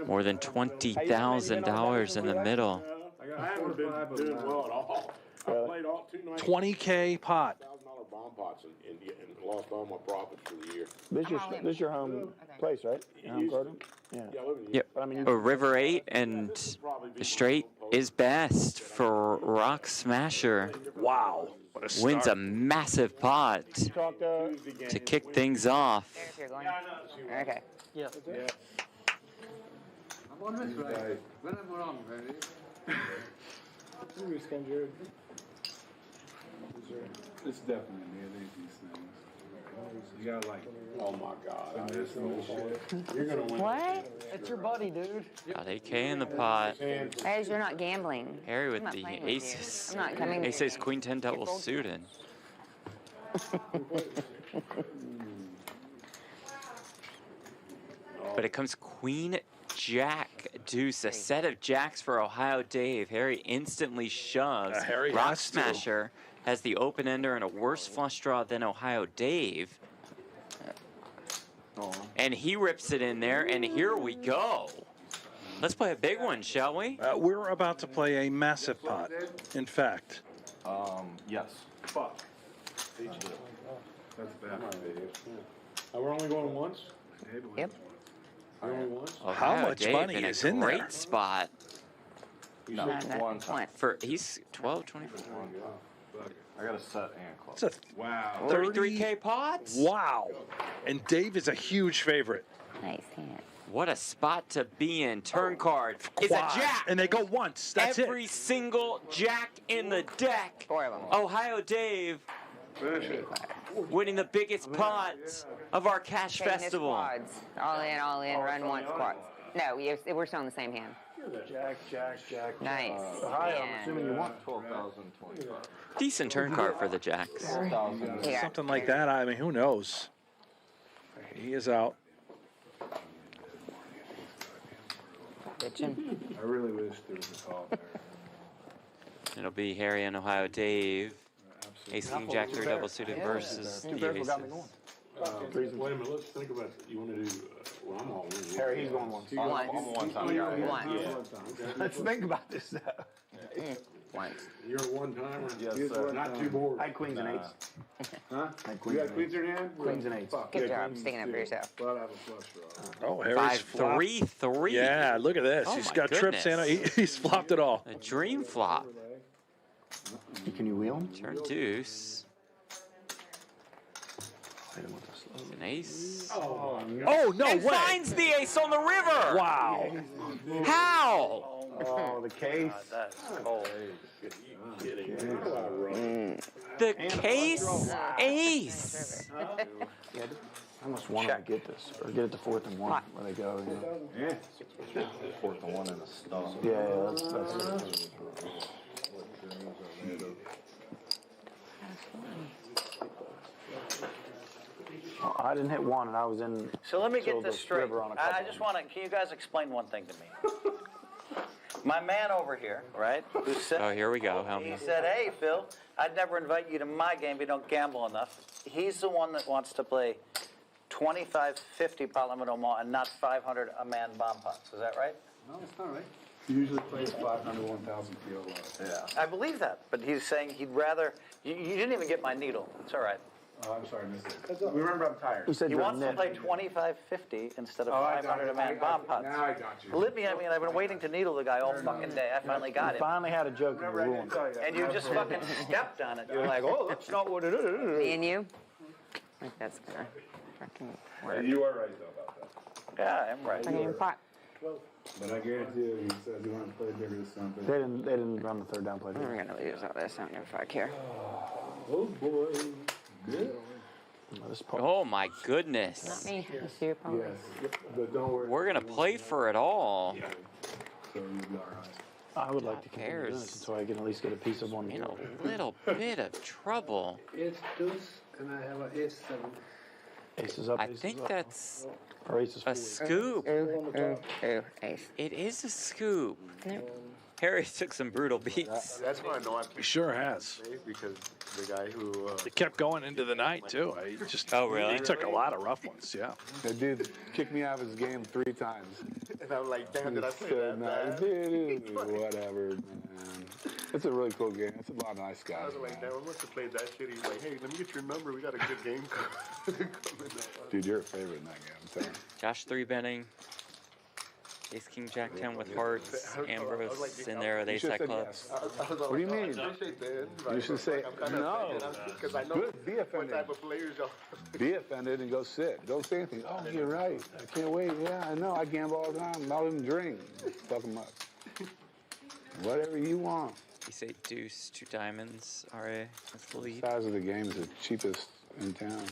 More than $20,000 in the middle. I haven't been doing well at all. I played all 2 nights. 20K pot. $1,000 bomb pots and lost all my profits for the year. This is your home place, right? Your home garden? Yeah. Yep. I mean, A river 8 and the straight is best for Rock Smasher. Wow. What a start. Wins a massive pot to kick things off. Okay. Yeah. It's definitely near these things. You gotta like, oh my God. This bullshit. You're gonna win. What? It's your buddy, dude. Got 8K in the pot. Guys, you're not gambling. Harry with I'm not the playing with you. aces. I'm not coming. Aces, queen 10 double suited. But it comes queen jack deuce, a set of jacks for Ohio Dave. Harry instantly shoves Harry Rock has to. Smasher has the open ender and a worse flush draw than Ohio Dave. And he rips it in there, and here we go. Let's play a big one, shall we? We're about to play a massive pot, in fact. Yes. Fuck. That's bad. We're only going once? Yep. Only once? How much Dave money in a is in there? great spot. No, one time. For he's 12, 24. I got a set and close. It's a Wow. 33K pots. Wow. And Dave is a huge favorite. Nice hand. What a spot to be in. Turn card is a Quad. jack. And they go once. That's Every single jack in the deck. 4 of them. Ohio Dave winning the biggest pot of our cash Taking his festival. quads. All in, run once, quads. No, we're still in the same hand. Jack. Nice. Hi, I'm Yeah. assuming you want 12,025. Decent turn card for the jacks. Yeah. Something like that. I mean, who knows? He is out. Bitchin'. I really wish there was a call there. It'll be Harry and Ohio Dave. Ace, King, Jack, 3 double suited versus the aces. Wait a minute, let's think about it. You want to do, well, I'm all in. Harry, he's going once. I'm a one-time guy. Once. Let's think about this though. Once. You're a one-timer? Yes, sir. Not too bored? I had queens and eights. Huh? Queens You got and queens in your hand? Queens and eights. Fuck. Good Yeah, job queens sticking up for too. yourself. But I have a flush draw. Oh, Harry's 5-3-3. Yeah, look at this. Oh He's my got trips goodness. and he's flopped it all. A dream flop. Can you wheel him? Turn deuce. An ace. Oh, no And way. finds the ace on the river. Wow. How? Oh, the case. That's cold. The case ace. I almost want to get this, or get it to 4th and 1 where they go. Yeah. 4th and 1 and a star. Yeah, that's I didn't hit 1, and I was in. So let me till get this the straight. river on a I couple just want to, can you guys explain one thing to me? My man over here, right, who said, Oh, here we go. he said, hey, Phil, I'd never invite you to my game if you don't gamble enough. He's the one that wants to play 25, 50 Palomino Mall and not 500 a man bomb pots. Is that right? No, it's not right. He usually plays 500, 1,000 PLO. Yeah. I believe that, but he's saying he'd rather, you didn't even get my needle. It's all right. Oh, I'm sorry, I missed it. Remember, I'm tired. He said He you're wants to net. play 25, 50 instead of Oh, I got 500 it. a man bomb pots. Now I got you. Believe me, I mean, I've been waiting to needle the guy all fucking day. I finally got You it. finally had a joke in the Remember, I room. didn't tell you that. And you just fucking stepped on it. You're like, oh, that's not what it is. Me and you? I think that's gonna fucking work. You are right, though, about that. Yeah, I'm right. Fucking pot. But I guarantee you, he says he wants to play bigger than something. They didn't run the 3rd down play. We're gonna lose all this. I don't know if I care. Oh, boy. Good. Oh my goodness. Not me. It's your opponent. Yes, but don't worry. We're gonna play for it all. So you'll be all right. I would like to continue doing this until I can at least get a piece of one. In a little bit of trouble. It's deuce, and I have an ace 7. Aces up. I aces think up. that's Or aces a forward. scoop. Ooh, ace. It is a scoop. Nope. Harry took some brutal beats. That's why I know I He sure has. because the guy who It kept going into the night, too. He just, Oh, really? He took a lot of rough ones, yeah. that dude kicked me out of his game 3 times. And I'm like, damn, did I play Good that night. bad? Whatever, man. It's a really cool game. It's a lot of nice I guys. was like, damn, I must have played that shit. He's like, hey, let me get your number. We got a good game coming up. Dude, you're a favorite in that game, I'm telling you. Josh 3-betting. Ace, King, Jack 10 with hearts. Ambrose in there with ace high clubs. What do you mean? You should say, no. Because I know Good, be what offended. type of players y'all. Be offended and go sit. Don't say anything. Oh, you're right. I can't wait. Yeah, I know. I gamble all the time. I'll even drink. Fuck them up. Whatever you want. Ace 8 deuce, 2 diamonds. RA with the The lead. size of the game is the cheapest in town.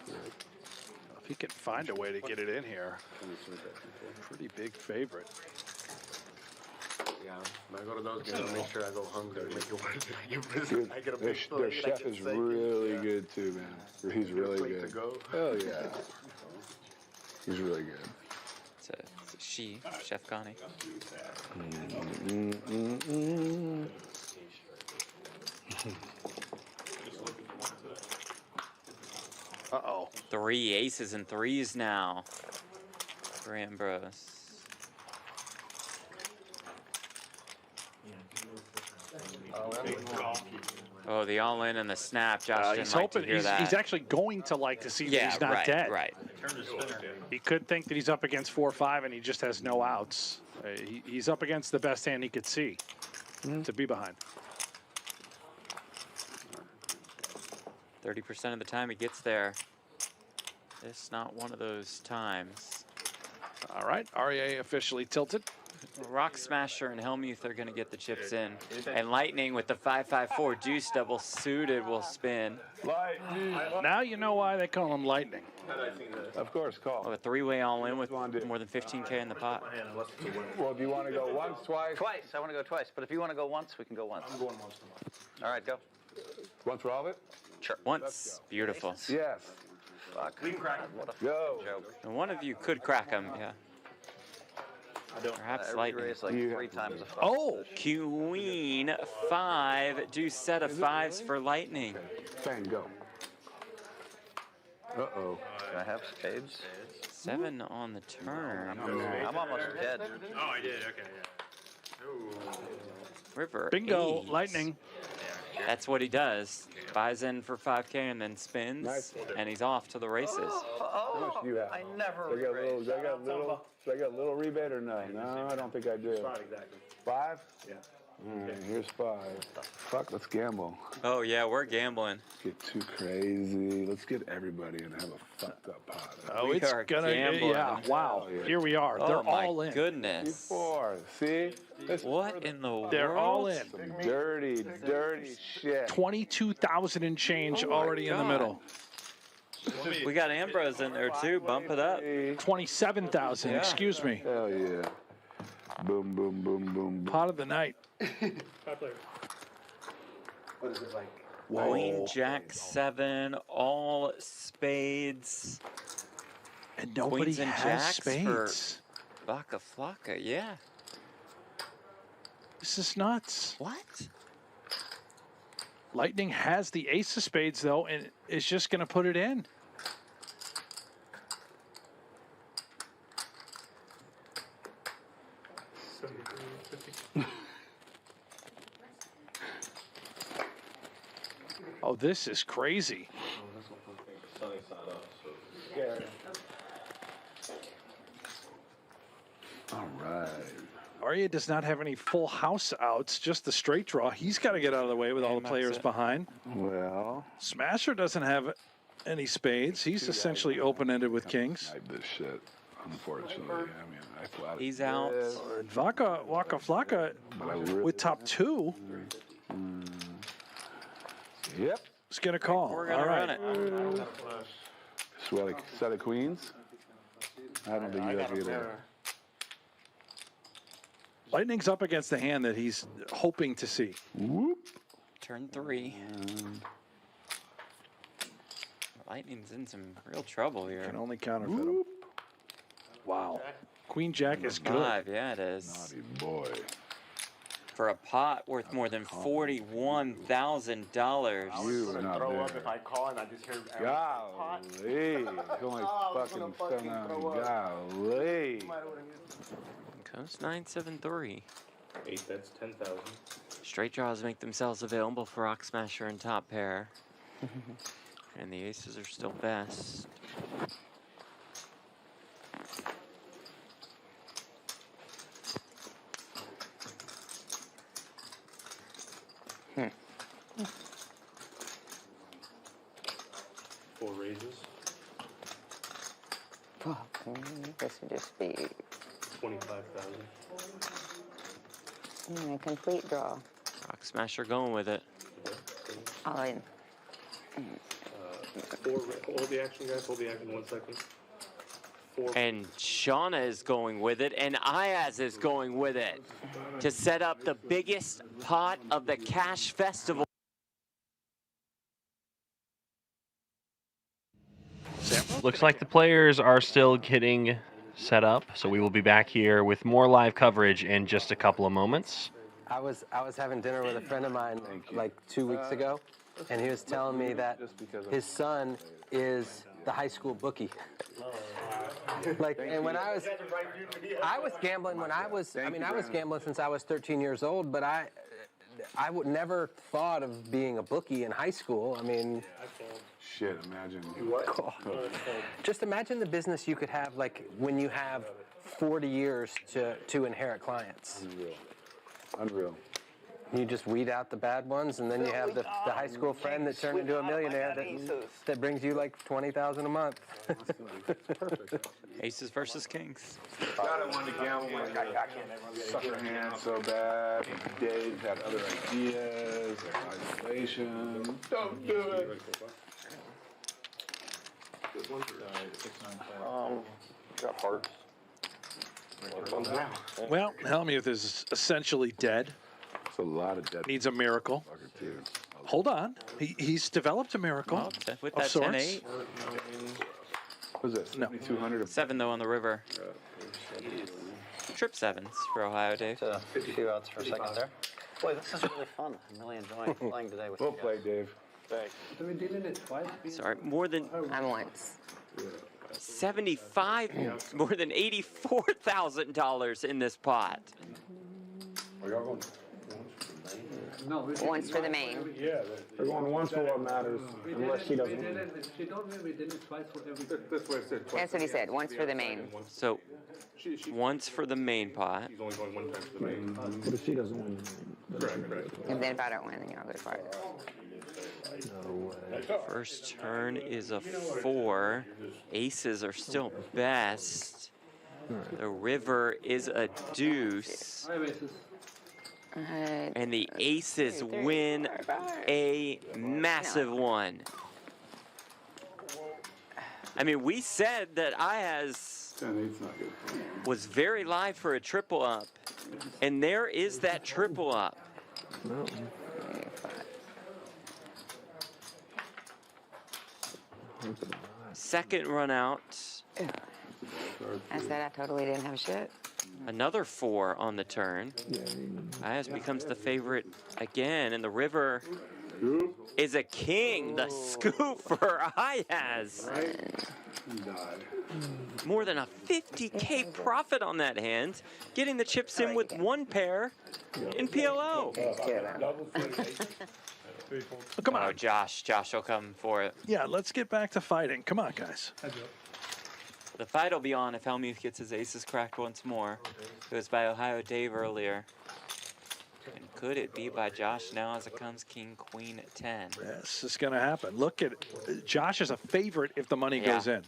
If he can find a way to get it in here. Pretty big favorite. Yeah, when I go to those games, I make sure I go hungry. Make it worth it. Dude, I get a their, big their plate, I chef get is steak. really good too, man. He's really plate to good. go. Hell yeah. He's really good. It's a she, Chef Connie. Uh-oh. 3 aces and 3s now for Ambrose. Oh, the all-in and the snap. Josh He's didn't like to hoping hear that. he's actually going to like to see that he's not dead. Right. He could think that he's up against 4-5 and he just has no outs. He's up against the best hand he could see to be behind. 30% of the time he gets there. It's not one of those times. All right, REA officially tilted. Rock Smasher and Helmuth are going to get the chips in. And Lightning with the 5-5-4 deuce double suited will spin. Now you know why they call him Lightning. Of course, call. Oh, a 3-way all-in with more than 15K in the pot. Well, do you want to go once, twice? Twice. I want to go twice. But if you want to go once, we can go once. I'm going once. All right, go. Once for all of it? Sure. Once. Beautiful. Yes. Fuck. We can crack What a Go. joke. And one of you could crack him, yeah. Perhaps Every Lightning. raise like 3 times a fuck. Oh! Queen 5. Deuce set of 5s for Lightning. Bang, go. Uh-oh. Can I have spades? 7 on the turn. I'm almost dead. Oh, I did. Okay, yeah. River. Bingo, 8. Lightning. That's what he does. Buys in for 5K and then spins, Nice. and he's off to the races. How much do you have? I never Do I got a little, raise. do I got a little rebate or no? No, I don't think I do. 5 exactly. 5? Yeah. All right, here's 5. Fuck, let's gamble. Oh, yeah, we're gambling. Get too crazy. Let's get everybody and have a fucked up pot. Oh, We it's are gonna, gambling. yeah, wow. Here we are. Oh, They're my all in. goodness. 4. See? What in the world? They're all in. Some dirty, dirty shit. 22,000 and change already in the God. middle. We got Ambrose in there, too. Bump it up. 27,000, Yeah. excuse me. Hell yeah. Boom, boom, boom, boom, boom. Pot of the night. 5 players. What is it like? Queen, Jack 7, all spades. And nobody Queens and has jacks spades. for Baka Flocka, yeah. This is nuts. What? Lightning has the ace of spades, though, and is just going to put it in. Oh, this is crazy. All right. Arya does not have any full house outs, just the straight draw. He's got to get out of the way with all the players behind. Well. Smasher doesn't have any spades. He's essentially open-ended with kings. This shit, unfortunately. I mean, I flattered. He's out. And Waka Flocka with top 2 Yep. is going to call. We're going All to right. run it. Swelly set of queens. I don't think you have either. Lightning's up against the hand that he's hoping to see. Whoop. Turn 3. Lightning's in some real trouble here. Can only counterfeit him. Wow. Queen Jack is good. 5, yeah, it is. Naughty boy. For a pot worth more than $41,000. You are not Throw there. up if I call and I just hear Golly. Only fucking stun out. Golly. Comes 9-7-3. 8, that's 10,000. Straight draws make themselves available for Rock Smasher and top pair. And the aces are still best. Four raises. This would just be 25,000. a complete draw. Rock Smasher going with it. All in. Hold the action, guys. Hold the action 1 second. 4. And Shauna is going with it, and Ayaz is going with it to set up the biggest pot of the Cash Festival. Looks like the players are still getting set up, so we will be back here with more live coverage in just a couple of moments. I was having dinner with a friend of mine like 2 weeks ago, and he was telling me that his son is the high school bookie. Like, and when I was gambling when I was gambling since I was 13 years old, but I would never thought of being a bookie in high school. I mean, Shit, imagine. just imagine the business you could have, like, when you have 40 years to inherit clients. Unreal. You just weed out the bad ones, and then you have the high school friend that turned into a millionaire that brings you like $20,000 a month. Aces versus kings. God, I wanted to gamble when I suck her hand so bad. Dave had other ideas, isolation. Don't do it. Got hearts. Well, Hellmuth is essentially dead. It's a lot of dead. Needs a miracle. Hold on. He's developed a miracle Well, with of that sorts. 10-8. What's this? No. 7,200. 7 though on the river. Trip sevens for Ohio, Dave. 52 outs for a second there. Boy, this is really fun. I'm really enjoying playing today with Well you guys. played, Dave. Thanks. Have we did it twice? Sorry, more than I'm once. 75, more than $84,000 in this pot. Once for the main. Yeah, they're going once for what matters, unless she doesn't. She told me we did it twice for everything. That's what I said. That's what he said. Once for the main. So, once for the main pot. She's only going one time for the main. But if she doesn't win. Correct. And then if I don't win, then I'll go for it. First turn is a 4. Aces are still best. The river is a deuce. And the aces win a massive one. I mean, we said that Ayaz was very live for a triple up. And there is that triple up. Second run out. I said I totally didn't have shit. Another 4 on the turn. Ayaz becomes the favorite again, and the river is a king. The scoop for Ayaz. More than a 50K profit on that hand, getting the chips in with 1 pair in PLO. Come on. Oh, Josh will come for it. Yeah, let's get back to fighting. Come on, guys. The fight will be on if Hellmuth gets his aces cracked once more. It was by Ohio Dave earlier. And could it be by Josh now as it comes king, queen, 10? Yes, it's going to happen. Look at it. Josh is a favorite if the money goes in.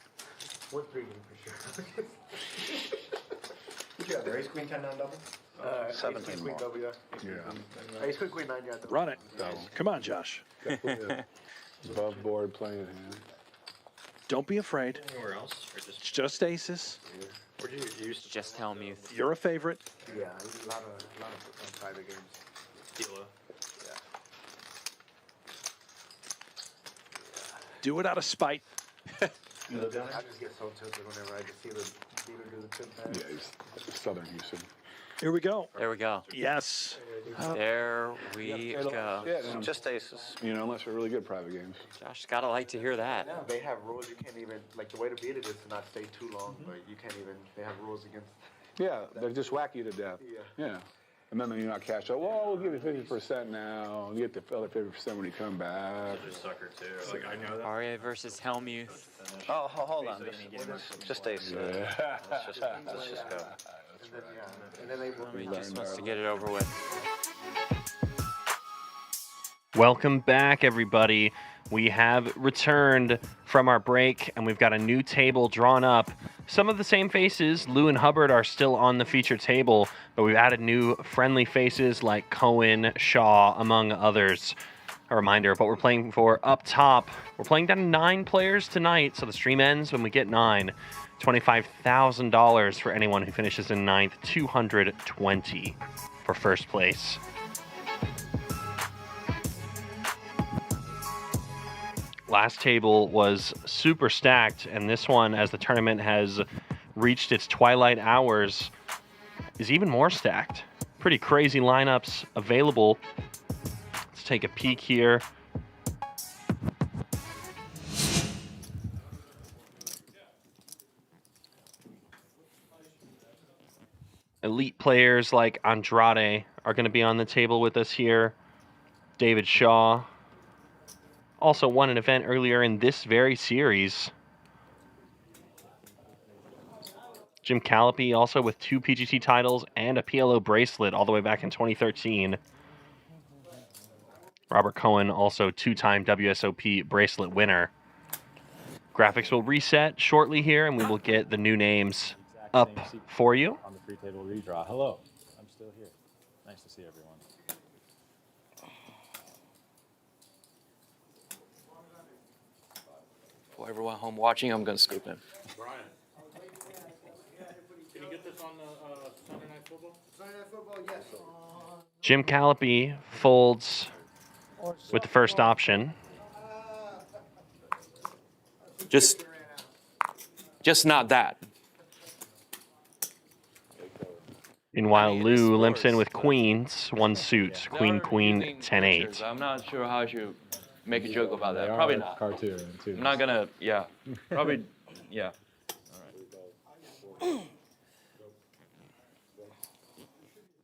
We're pregame for sure. What you got there? Ace queen 10 9 double? 17 Ace queen more. double, yeah. Ace queen 9 yeah. Run it. Come on, Josh. Above board playing hand. Don't be afraid. Anywhere else? Or Just aces. Where do you use just Hellmuth? You're a favorite. Yeah, a lot of private games. PLO. Yeah. Do it out of spite. I just get so tilted whenever I just see the dealer do the tip pass. Yeah, he's Southern Houston. Here we go. There we go. Yes. There we go. Yeah, Just aces. You know, unless we're really good private games. Josh gotta like to hear that. Yeah, they have rules. You can't even, like, the way to beat it is to not stay too long, but you can't even, they have rules against. Yeah, they just whack you to death. Yeah. And then you're not cashed out. Well, we'll give you 50% now. And you get the other 50% when you come back. Sucker too. Like I know that. RA versus Hellmuth. Oh, hold on. Just aces. Yeah. Let's just go. And then they He just wants to get it over with. Welcome back, everybody. We have returned from our break, and we've got a new table drawn up. Some of the same faces, Lou and Hubbard, are still on the feature table, but we've added new friendly faces like Cowen, Shaw, among others. A reminder, what we're playing for up top, we're playing down to 9 players tonight, so the stream ends when we get 9. $25,000 for anyone who finishes in 9th, $220 for first place. Last table was super stacked, and this one, as the tournament has reached its twilight hours, is even more stacked. Pretty crazy lineups available. Let's take a peek here. elite players like Andrade are going to be on the table with us here. David Shaw also won an event earlier in this very series. Jim Collopy also with 2 PGT titles and a PLO bracelet all the way back in 2013. Robert Cowen, also 2-time WSOP bracelet winner. Graphics will reset shortly here, and we will get the new names up for you. On the free table redraw. Hello, I'm still here. Nice to see everyone. For everyone home watching, I'm going to scoop in. Brian, can you get this on Sunday Night Football? Sunday Night Football, yes. Jim Collopy folds with the first option. Just not that. Meanwhile, Lou limps in with queens, 1 suit, queen, queen, 10-8. I'm not sure how I should make a joke about that. They Probably are not. cartoon too. I'm not gonna. Yeah. Probably. Yeah.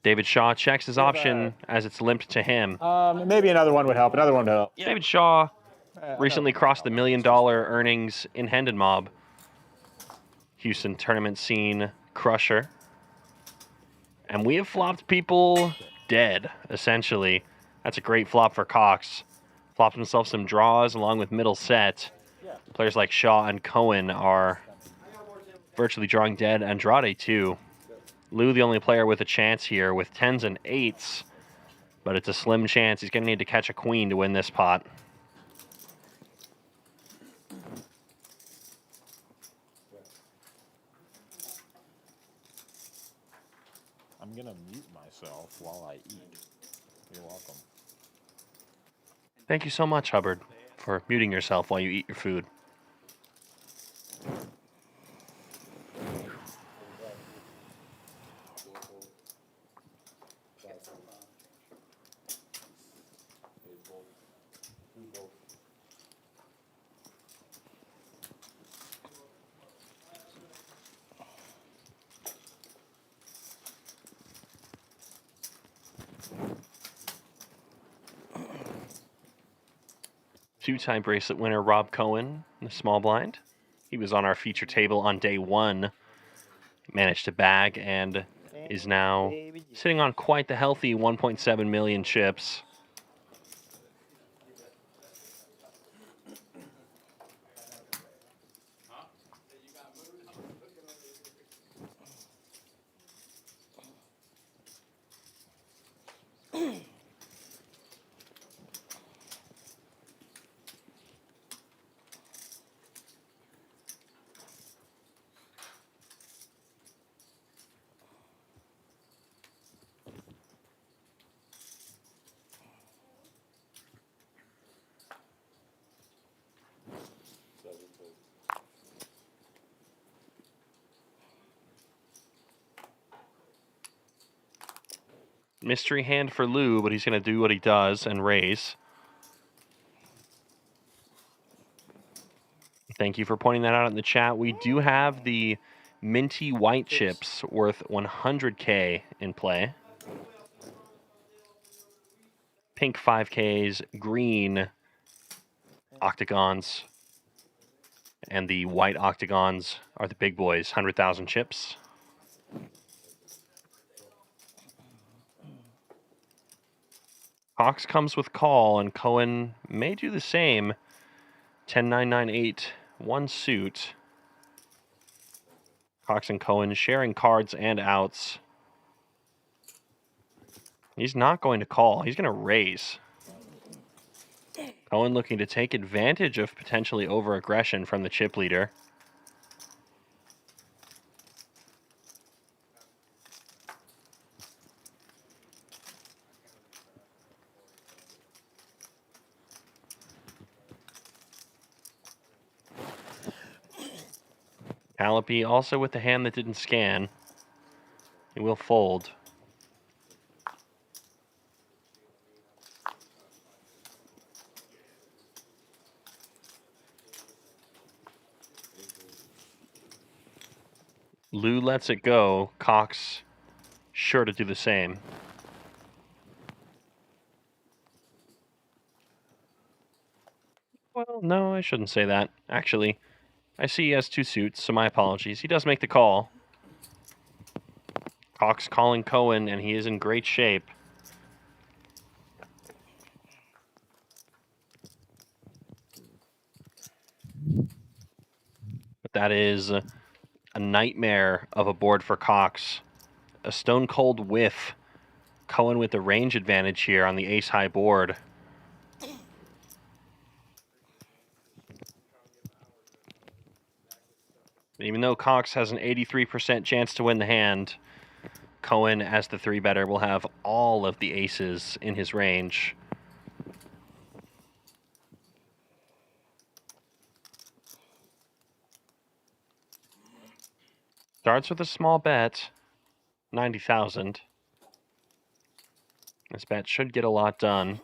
David Shaw checks his option as it's limped to him. Maybe another one would help. Another one would help. David Shaw recently crossed the $1 million earnings in Hendon Mob. Houston tournament scene crusher. And we have flopped people dead, essentially. That's a great flop for Cox. Flopped himself some draws along with middle set. Players like Shaw and Cowen are virtually drawing dead. Andrade, too. Lou, the only player with a chance here with 10s and 8s. But it's a slim chance. He's going to need to catch a queen to win this pot. I'm going to mute myself while I eat. You're welcome. Thank you so much, Hubbard, for muting yourself while you eat your food. Two-time bracelet winner Rob Cowen in the small blind. He was on our feature table on day 1. Managed to bag and is now sitting on quite the healthy 1.7 million chips. Mystery hand for Lou, but he's going to do what he does and raise. Thank you for pointing that out in the chat. We do have the minty white chips worth 100K in play. Pink 5Ks, green octagons, and the white octagons are the big boys, 100,000 chips. Cox comes with call, and Cohen may do the same. 10-9-9-8, 1 suit. Cox and Cohen sharing cards and outs. He's not going to call. He's going to raise. Cohen looking to take advantage of potentially over-aggression from the chip leader. Collopy also with the hand that didn't scan. He will fold. Lou lets it go. Cox sure to do the same. Well, no, I shouldn't say that. Actually, I see he has 2 suits, so my apologies. He does make the call. Cox calling Cowen, and he is in great shape. But that is a nightmare of a board for Cox. A stone cold whiff. Cowen with the range advantage here on the ace-high board. Even though Cox has an 83% chance to win the hand, Cowen, as the 3-better, will have all of the aces in his range. Starts with a small bet, 90,000. This bet should get a lot done.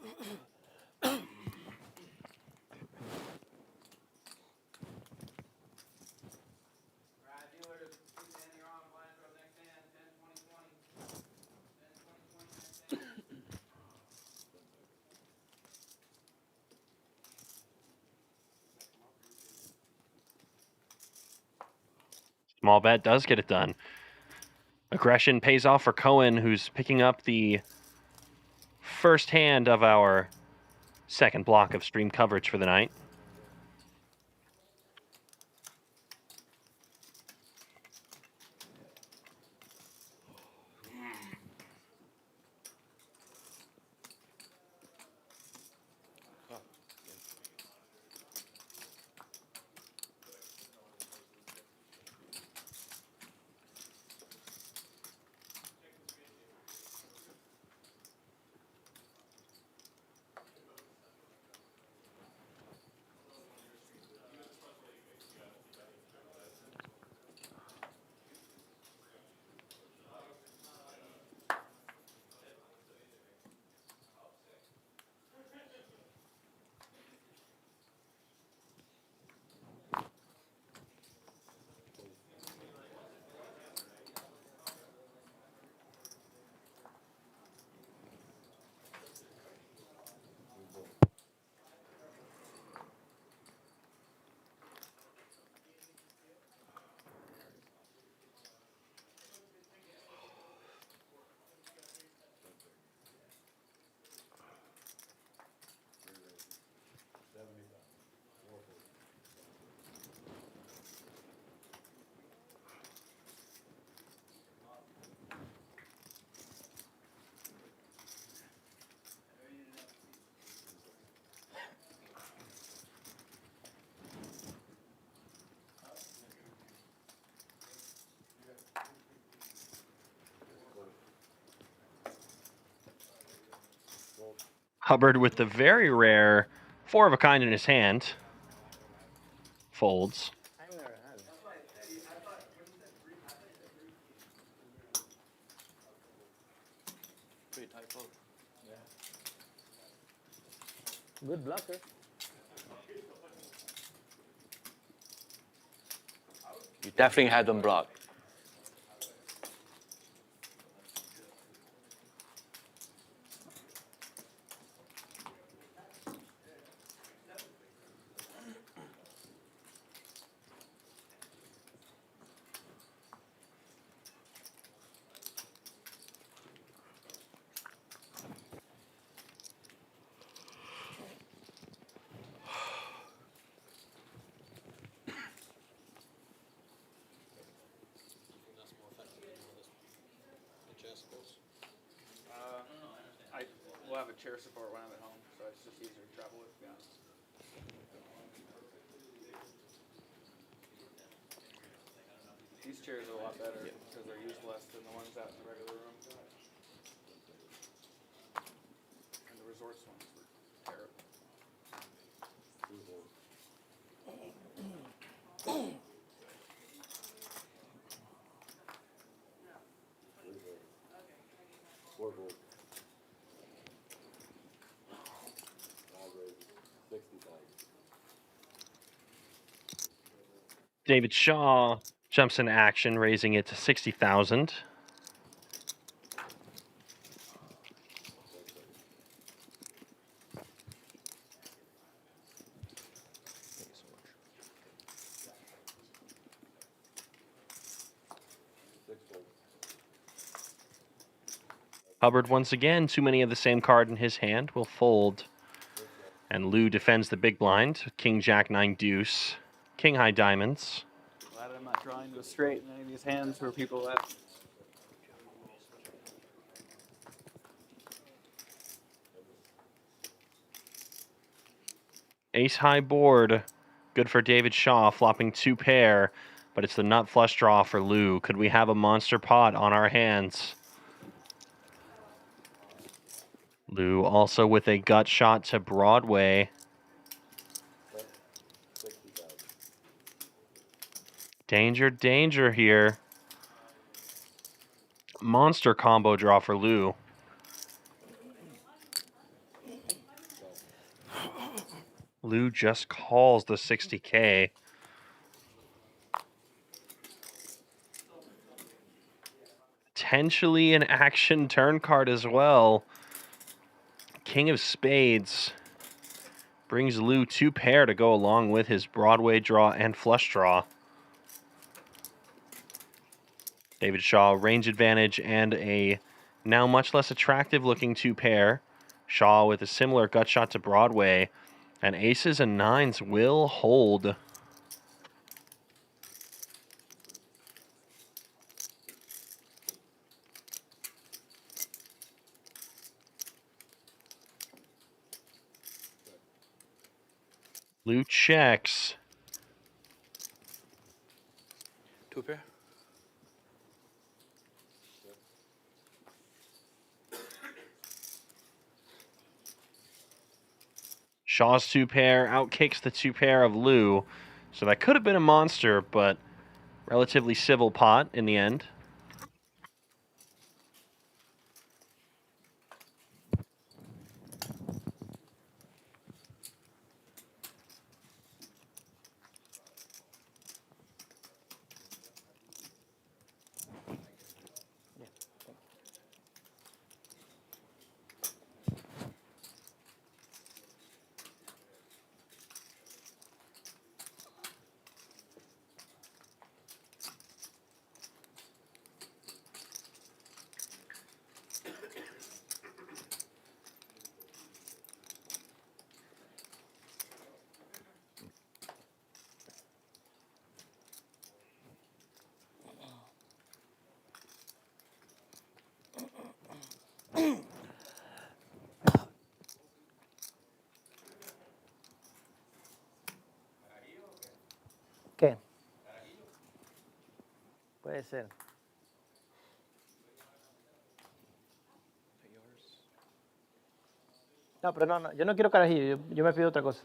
Small bet does get it done. Aggression pays off for Cowen, who's picking up the first hand of our second block of stream coverage for the night. Hubbard with the very rare 4 of a kind in his hand. Folds. Pretty tight fold. Yeah. Good blocker. You definitely had them blocked. We'll have a chair support when I'm at home, so it's just easier to travel with, to be honest. These chairs are a lot better because they're used less than the ones out in the regular room. And the resorts ones were terrible. David Shaw jumps into action, raising it to 60,000. Hubbard once again, too many of the same card in his hand, will fold. And Lou defends the big blind. King, Jack, 9 deuce. King high diamonds. Glad I'm not drawing to a straight in any of these hands where people at. Ace high board. Good for David Shaw, flopping 2 pair. But it's the nut flush draw for Lou. Could we have a monster pot on our hands? Lou also with a gut shot to Broadway. Danger, danger here. Monster combo draw for Lou. Lou just calls the 60K. Potentially an action turn card as well. King of Spades brings Lou 2 pair to go along with his Broadway draw and flush draw. David Shaw, range advantage and a now much less attractive looking 2 pair. Shaw with a similar gut shot to Broadway. And aces and 9s will hold. Lou checks. 2 pair. Shaw's 2 pair outkicks the 2 pair of Lou. So that could have been a monster, but relatively civil pot in the end. ¿Qué? Puede ser. No, pero no, yo no quiero carajillo, yo me pido otra cosa.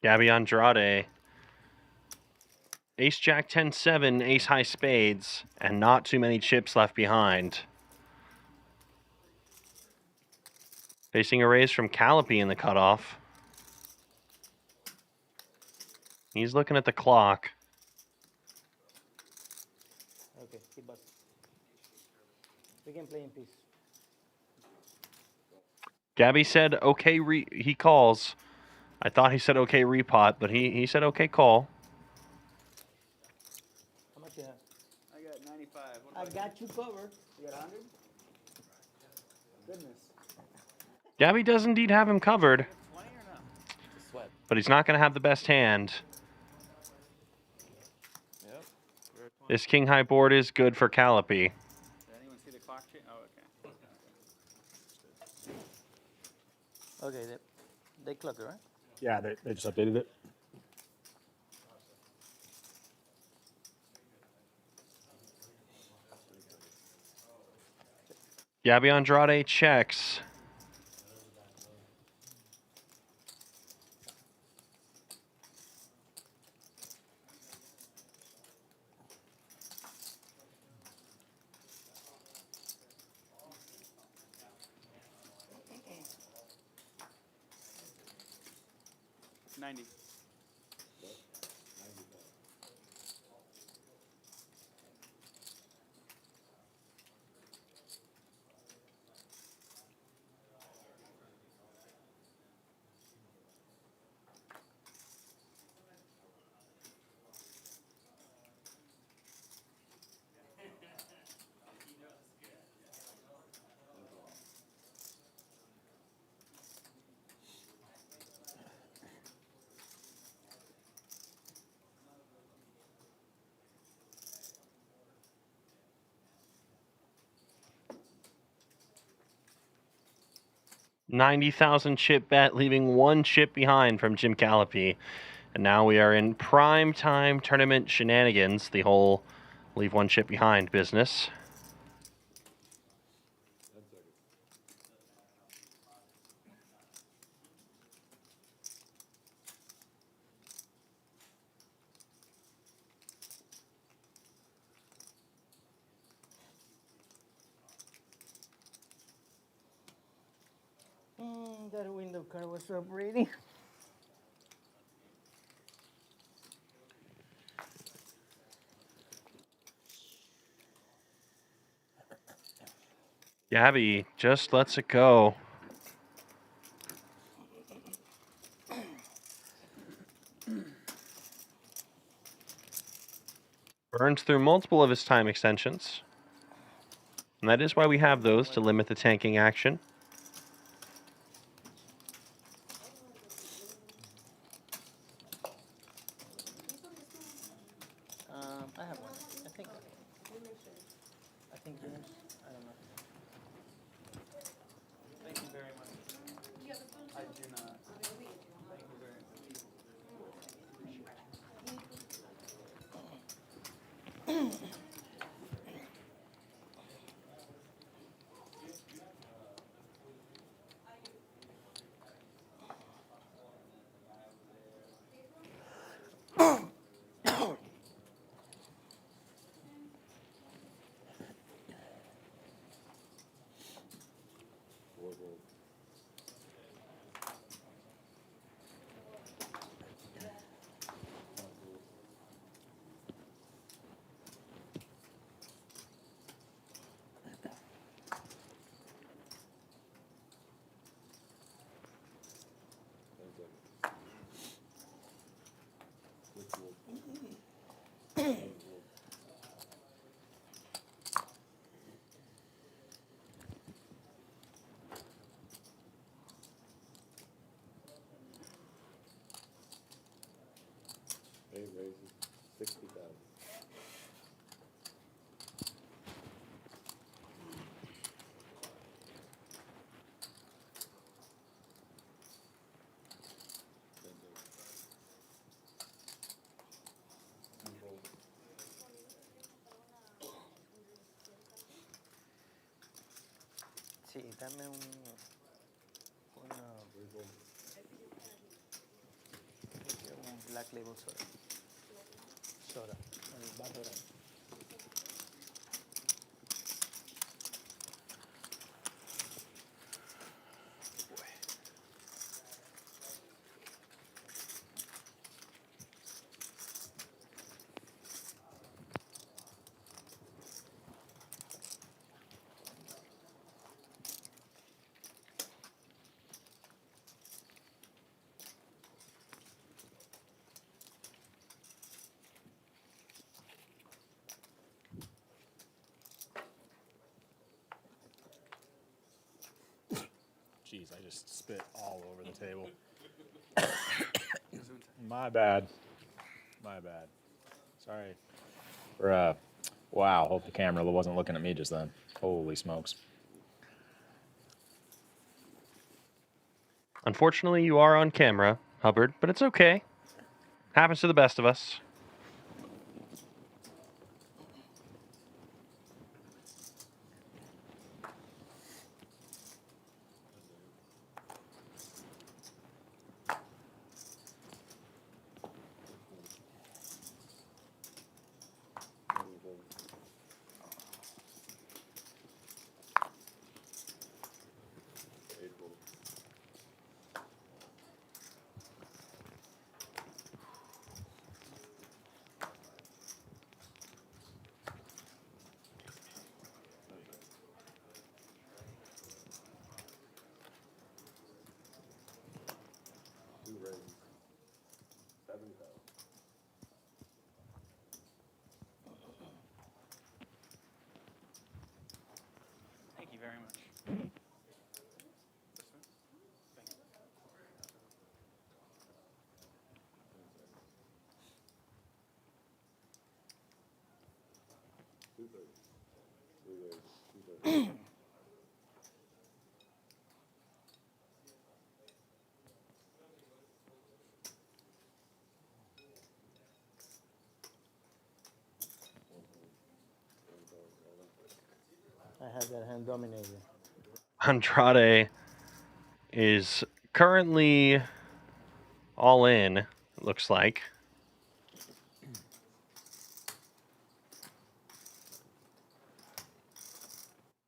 Gabriel Andrade. Ace Jack 10-7, Ace High Spades, and not too many chips left behind. Facing a raise from Collopy in the cutoff. He's looking at the clock. Okay, keep us. We can play in peace. Gabby said, okay, he calls. I thought he said, okay, repot, but he said, okay, call. How much you have? I got 95. I got you covered. You got 100? Goodness. Gabby does indeed have him covered. 20 or no? But he's not going to have the best hand. Yep. This king high board is good for Collopy. Did anyone see the clock change? Oh, okay. Okay, then. They clocked it, right? Yeah, they just updated it. Gabriel Andrade checks. $90,000 chip bet, leaving one chip behind from Jim Collopy. And now we are in prime time tournament shenanigans, the whole leave one chip behind business. That window card was up, Brady. Gabby just lets it go. Burns through multiple of his time extensions. And that is why we have those, to limit the tanking action. I have one. I think yours. I don't know. Thank you very much. I do not. Thank you very much. Raises 60,000. Sí, dame un Black Label soda. Soda. El vaso grande. Jeez, I just spit all over the table. My bad. My bad. Sorry. Wow, hope the camera wasn't looking at me just then. Holy smokes. Unfortunately, you are on camera, Hubbard, but it's okay. Happens to the best of us. Thank you very much. I have that hand dominated. Andrade is currently all in, it looks like.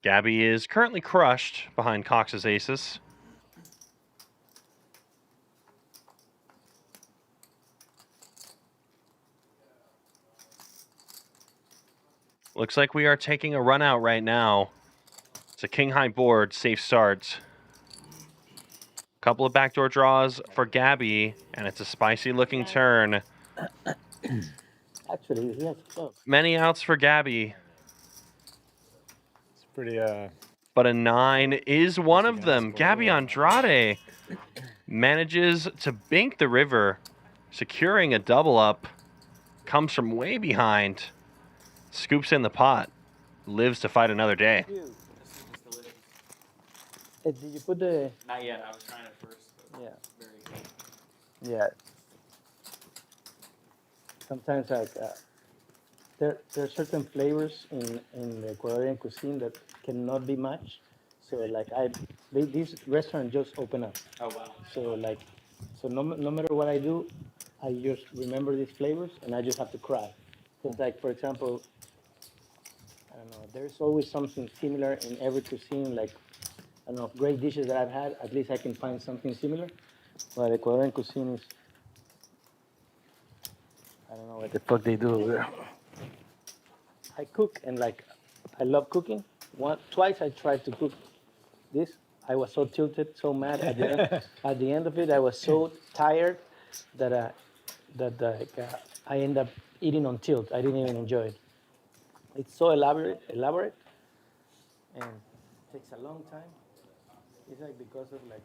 Gabby is currently crushed behind Cox's aces. Looks like we are taking a run out right now. It's a king high board, safe start. Couple of backdoor draws for Gabby, and it's a spicy looking turn. Actually, he has clubs. Many outs for Gabby. It's pretty, But a 9 is one of them. Gabby Andrade manages to bink the river, securing a double up. Comes from way behind. Scoops in the pot. Lives to fight another day. Did you put the... Not yet. I was trying it first. But Yeah. Very faint. Yeah. Sometimes like there are certain flavors in the Ecuadorian cuisine that cannot be matched. So like this restaurant just opened up. Oh wow. So no matter what I do, I just remember these flavors and I just have to cry. Because like for example, I don't know, there's always something similar in every cuisine. Like I don't know, great dishes that I've had, at least I can find something similar. But Ecuadorian cuisine is, I don't know what the fuck they do over there. I cook and like, I love cooking. Twice I tried to cook this. I was so tilted, so mad at the end. At the end of it, I was so tired that I ended up eating on tilt. I didn't even enjoy it. It's so elaborate, and takes a long time. It's like because of like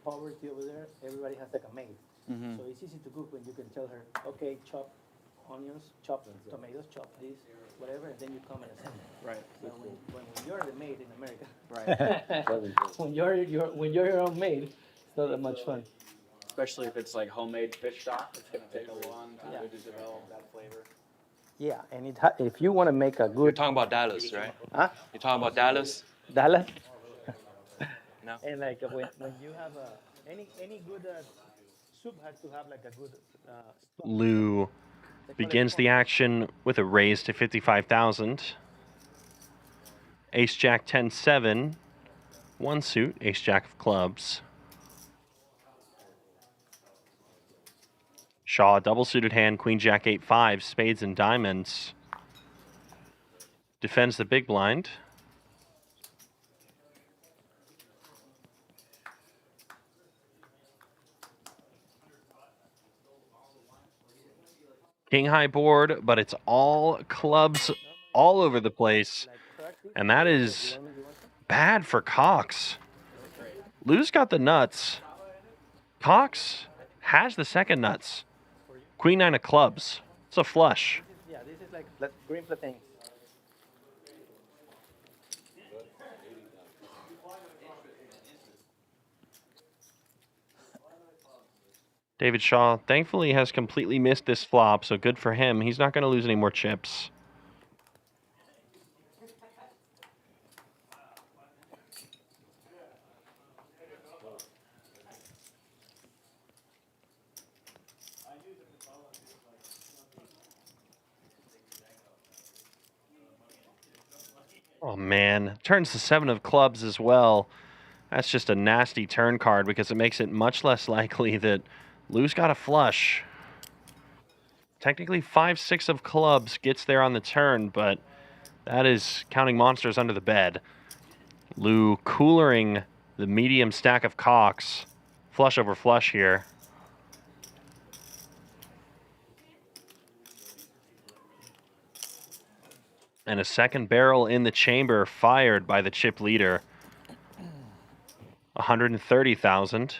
poverty over there, everybody has like a maid. So it's easy to cook when you can tell her, okay, chop onions, chop tomatoes, chop this, whatever, and then you come and assemble. Right. So when you're the maid in America, Right. when you're your own maid, it's not that much fun. Especially if it's like homemade fish stock, it's gonna take a long time to develop that flavor. Yeah, and if you want to make a good. You're talking about Dallas, right? Huh? You're talking about Dallas? Dallas. No. And like when you have any good soup has to have like a good. Lou begins the action with a raise to 55,000. Ace Jack 10-7. One suit, Ace Jack of clubs. Shaw, double suited hand, Queen Jack 8-5, spades and diamonds. Defends the big blind. King high board, but it's all clubs all over the place. And that is bad for Cox. Lou's got the nuts. Cox has the second nuts. Queen 9 of clubs. It's a flush. Yeah, this is like green plantain. David Shaw, thankfully, has completely missed this flop, so good for him. He's not going to lose any more chips. Oh, man. Turns to 7 of clubs as well. That's just a nasty turn card because it makes it much less likely that Lou's got a flush. Technically, 5-6 of clubs gets there on the turn, but that is counting monsters under the bed. Lou coolering the medium stack of cocks. Flush over flush here. And a second barrel in the chamber fired by the chip leader. 130,000.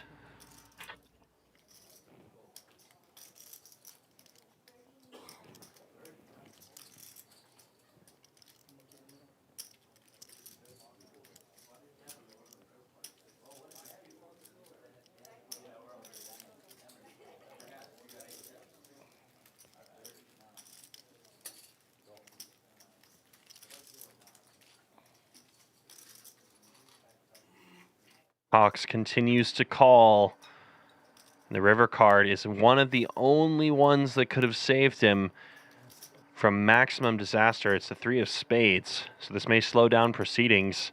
Cox continues to call. The river card is one of the only ones that could have saved him from maximum disaster. It's the 3 of spades, so this may slow down proceedings.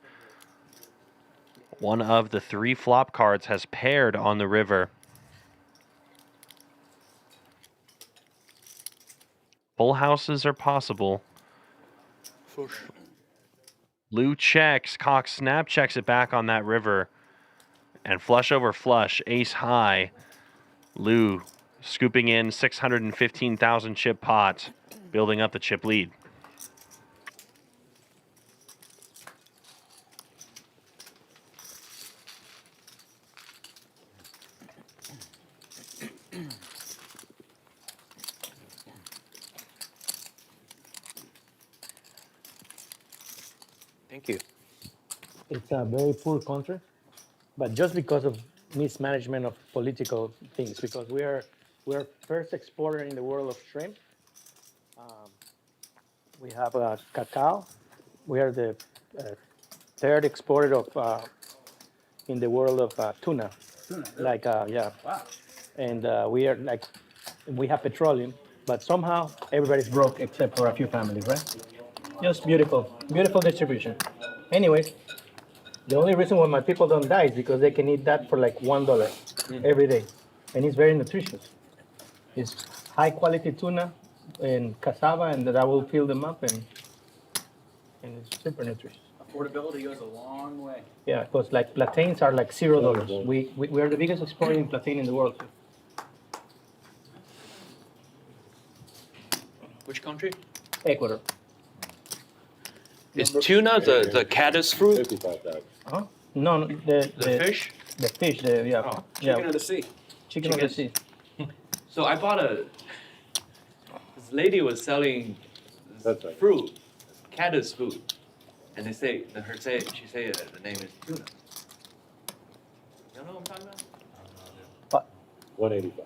One of the 3 flop cards has paired on the river. Full houses are possible. Lou checks. Cox snap checks it back on that river. And flush over flush, ace high. Lou scooping in 615,000 chip pot, building up the chip lead. Thank you. It's a very poor country, but just because of mismanagement of political things, because we're first exporter in the world of shrimp. We have cacao. We are the third exporter of in the world of tuna. Like yeah. Wow. And we are like we have petroleum, but somehow everybody's broke except for a few families, right? Just beautiful, beautiful distribution. Anyways, the only reason why my people don't die is because they can eat that for like $1 every day, and it's very nutritious. It's high quality tuna and cassava, and that will fill them up, and it's super nutritious. Affordability goes a long way. Yeah, because like plantains are like $0. We are the biggest exporter in plantain in the world. Which country? Ecuador. Is tuna the caddis fruit? 55,000. Huh? No, the fish? The fish, yeah. Oh, yeah. chicken of the sea. Chicken of the sea. So I bought this lady was selling fruit, caddis fruit, and they say she say the name is tuna. You know what I'm talking about? 185.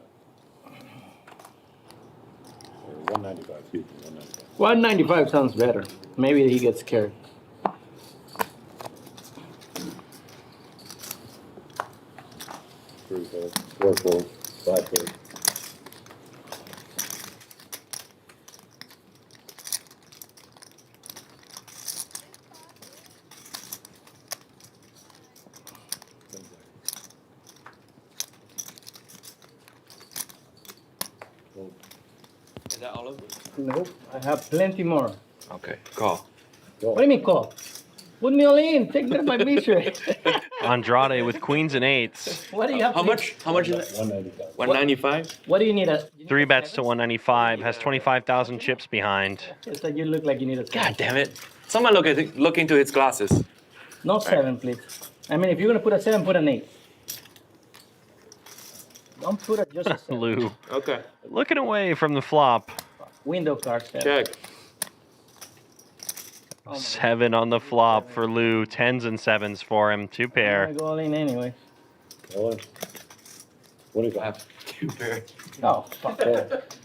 195, excuse me, 195. 195 sounds better. Maybe he gets scared. Three fold, 4 fold, 5 fold. Is that all of it? Nope, I have plenty more. Okay, call. What do you mean call? Put me all in. Take that my misery. Andrade with queens and eights. What do you have? How much? How much is it? 195. 195. What do you need? 3 bets to 195. Has 25,000 chips behind. It's like you look like you need a. God damn it! Someone look into his glasses. No 7, please. I mean, if you're gonna put a 7, put an 8. Don't put just a 7. Lou. Okay. Looking away from the flop. Window cards. Check. 7 on the flop for Lou. 10s and 7s for him. 2 pair. I go all in anyway. What do you have? 2 pair. Oh, fuck that.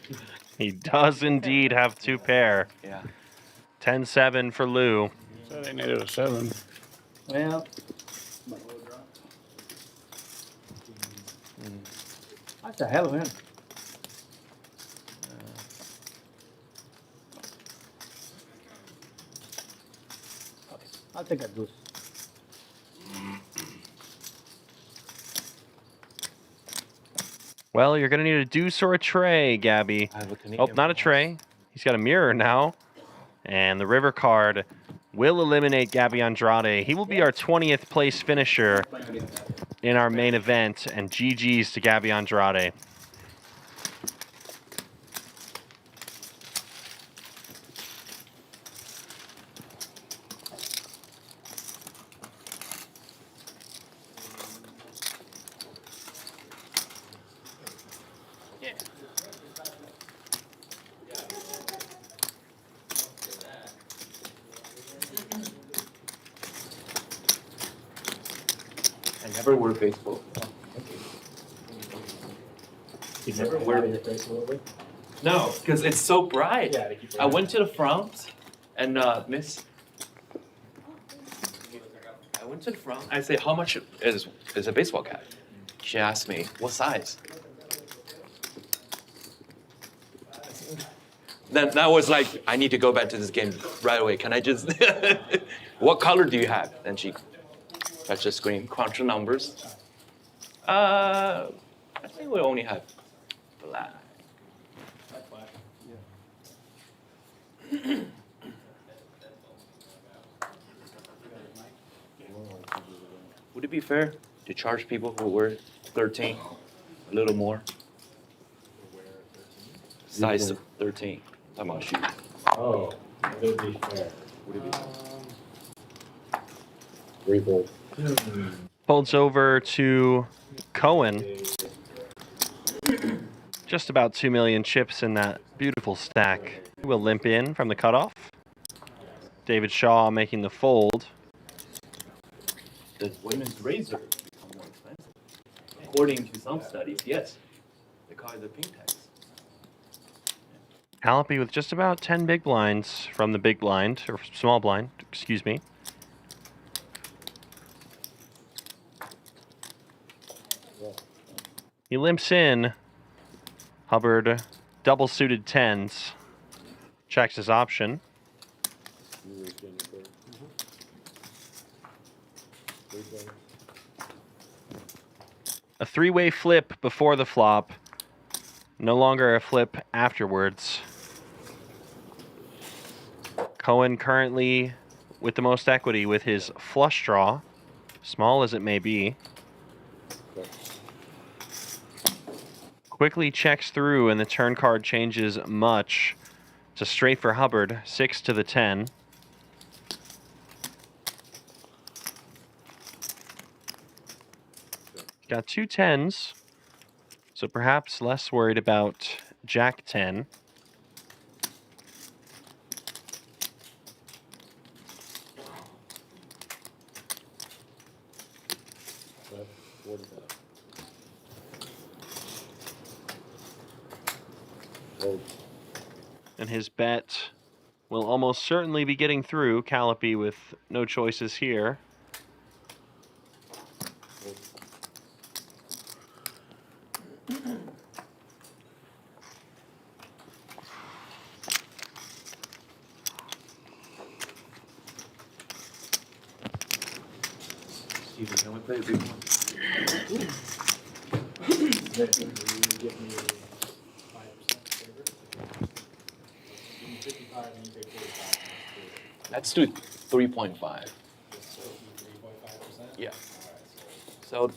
He does indeed have 2 pair. Yeah. 10-7 for Lou. So they needed a 7. Well, that's a hell of a hand. Okay, I'll take a deuce. Well, you're going to need a deuce or a tray, Gabby. I have a Oh, Canadian not a bronze. tray. He's got a mirror now. And the river card will eliminate Gabriel Andrade. He will be our 20th place finisher in our main event. And GG's to Gabriel Andrade. I never wear baseball. You never wear your face a little bit? No, because it's so bright. Yeah, to keep it I went to the front and Miss. I went to the front. I say, how much is a baseball cap? She asked me, what size? Then I was like, I need to go back to this game right away. Can I just? What color do you have? Then she touched the screen, crunch the numbers. I think we only have black. Would it be fair to charge people who wear 13 a little more? Size 13. Talking about shoes. Oh, would it be fair? Would it be fair? Revolt. Folds over to Cowen. Just about 2 million chips in that beautiful stack. He will limp in from the cutoff. David Shaw making the fold. Does women's razor become more expensive? According to some studies, yes. The car is a pink tax. Collopy with just about 10 big blinds from the big blind, or small blind, excuse me. He limps in. Hubbard double suited 10s. Checks his option. A 3-way flip before the flop. No longer a flip afterwards. Cowen currently with the most equity with his flush draw, small as it may be. Quickly checks through and the turn card changes much. It's a straight for Hubbard, 6 to the 10. Got 2 10s, so perhaps less worried about Jack 10. And his bet will almost certainly be getting through. Collopy with no choices here. Steven, can we play a big one? Let's do 3.5. Yeah. So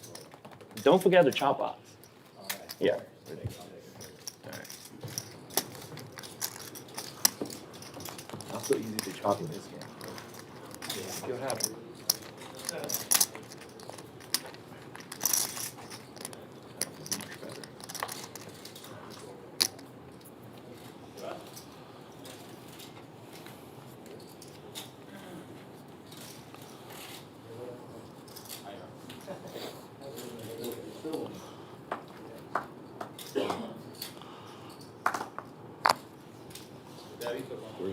don't forget the chop box. Yeah. All right. Not so easy to chop in this game. Yeah. See what happens.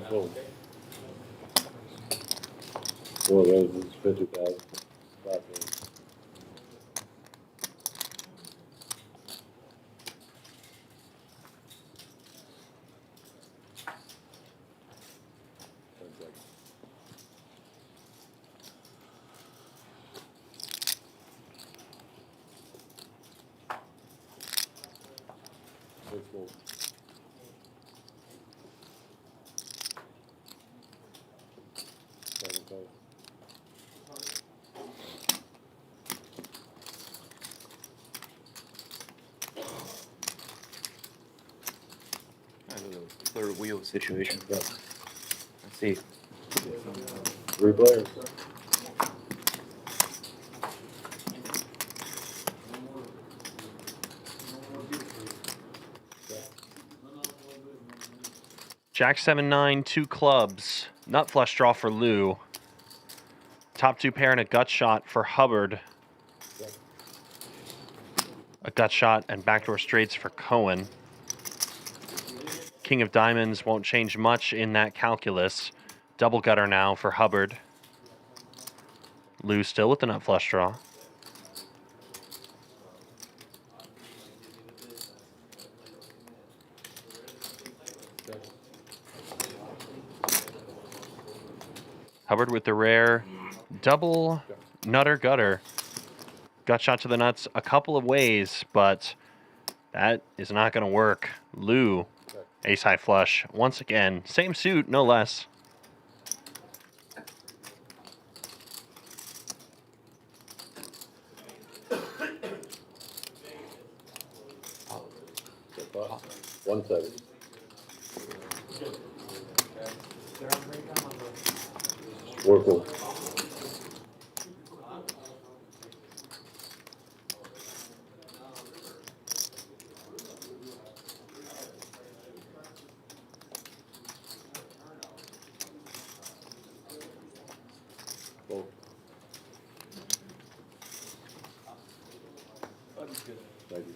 Four roses, 50,000. I have a little third wheel situation, but let's see. 3 players. Jack 7-9, 2 clubs. Nut flush draw for Lou. Top 2 pair and a gut shot for Hubbard. A gut shot and backdoor straights for Cowen. King of diamonds won't change much in that calculus. Double gutter now for Hubbard. Lou still with the nut flush draw. Hubbard with the rare double nutter gutter. Gut shot to the nuts a couple of ways, but that is not going to work. Lou, ace high flush once again. Same suit, no less. One seven. Workable. Thank you.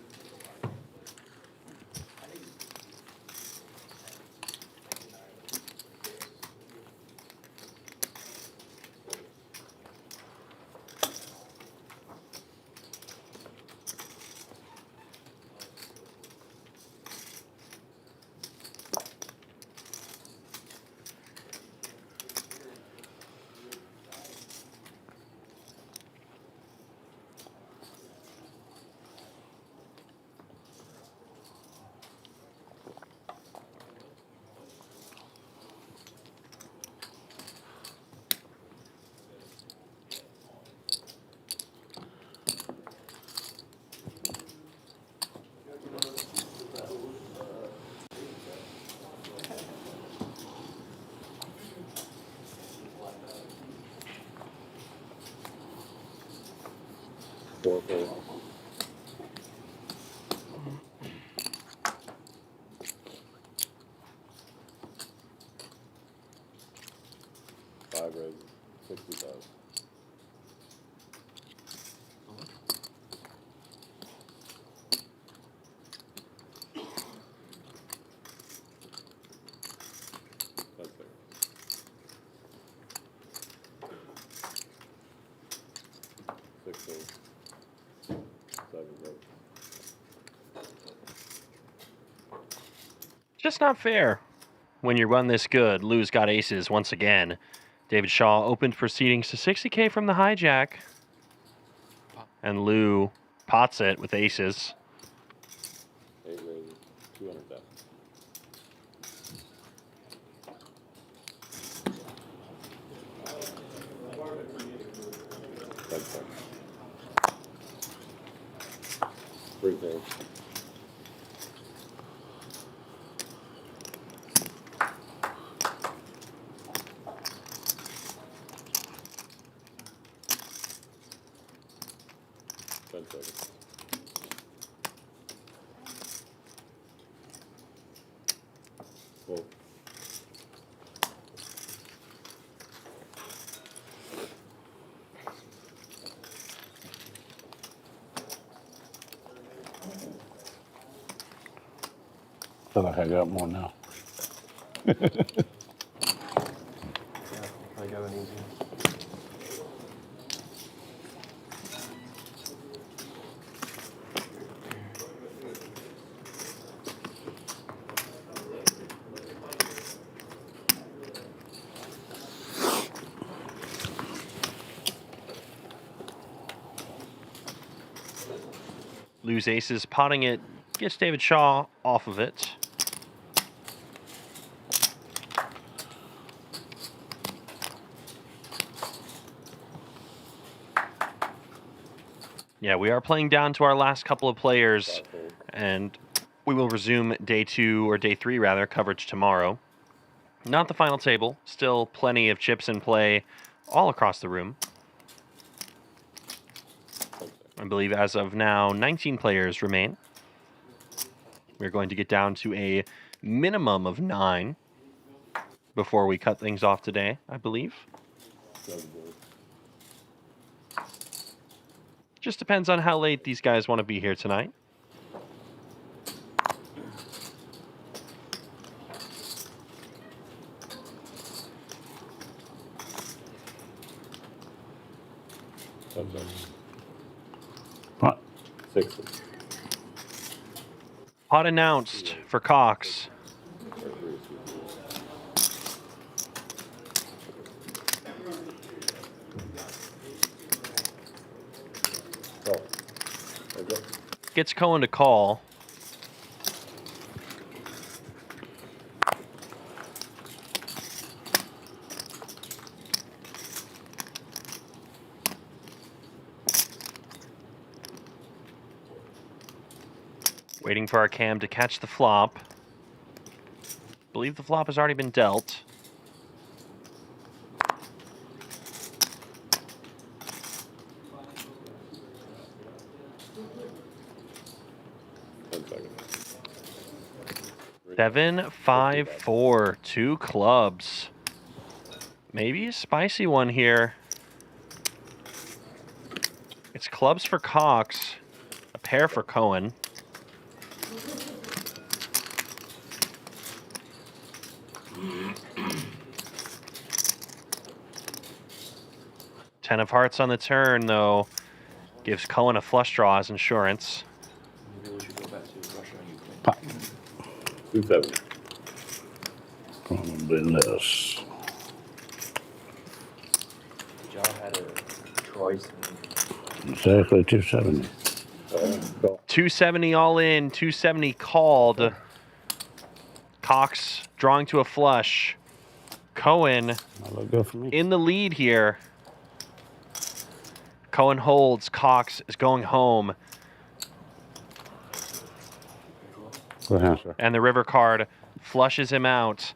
Four. 5 raises, 60,000. That's it. 6 raises, 7 raises. Just not fair. When you run this good, Lou's got aces once again. David Shaw opened proceedings to 60K from the hijack. And Lou pots it with aces. 8 raises, 200,000. That's it. 3 pairs. Well, feel like I got more now. Cowen easier. Lose aces, potting it, gets David Shaw off of it. Yeah, we are playing down to our last couple of players, and we will resume day 2, or day 3 rather, coverage tomorrow. Not the final table, still plenty of chips in play all across the room. I believe as of now, 19 players remain. We're going to get down to a minimum of 9 before we cut things off today, I believe. Just depends on how late these guys want to be here tonight. Pot. 6. Pot announced for Cox. Gets Cowen to call. Waiting for our cam to catch the flop. Believe the flop has already been dealt. Seven, 5, 4, 2 clubs. Maybe a spicy one here. It's clubs for Cox, a pair for Cowen. Ten of hearts on the turn, though, gives Cowen a flush draw as insurance. Maybe we should go back to Russia and Ukraine. Pot. 270. Probably less. John had a choice. Exactly 270. 270 all in, 270 called. Cox drawing to a flush. Cowen in the lead here. Cowen holds. Cox is going home. Go ahead, sir. And the river card flushes him out.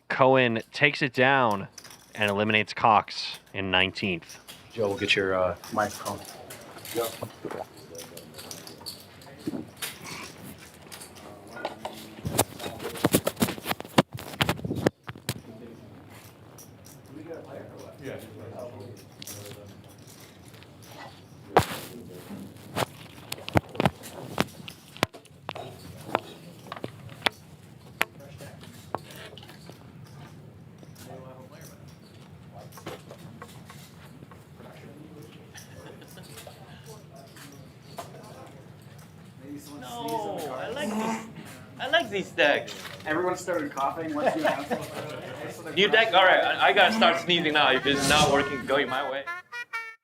Cowen takes it down and eliminates Cox in 19th. Joe, we'll get your microphone. Yep. No, I like these decks. Everyone started coughing once you announced it. New deck? All right, I gotta start sneezing now if it's not working, going my way.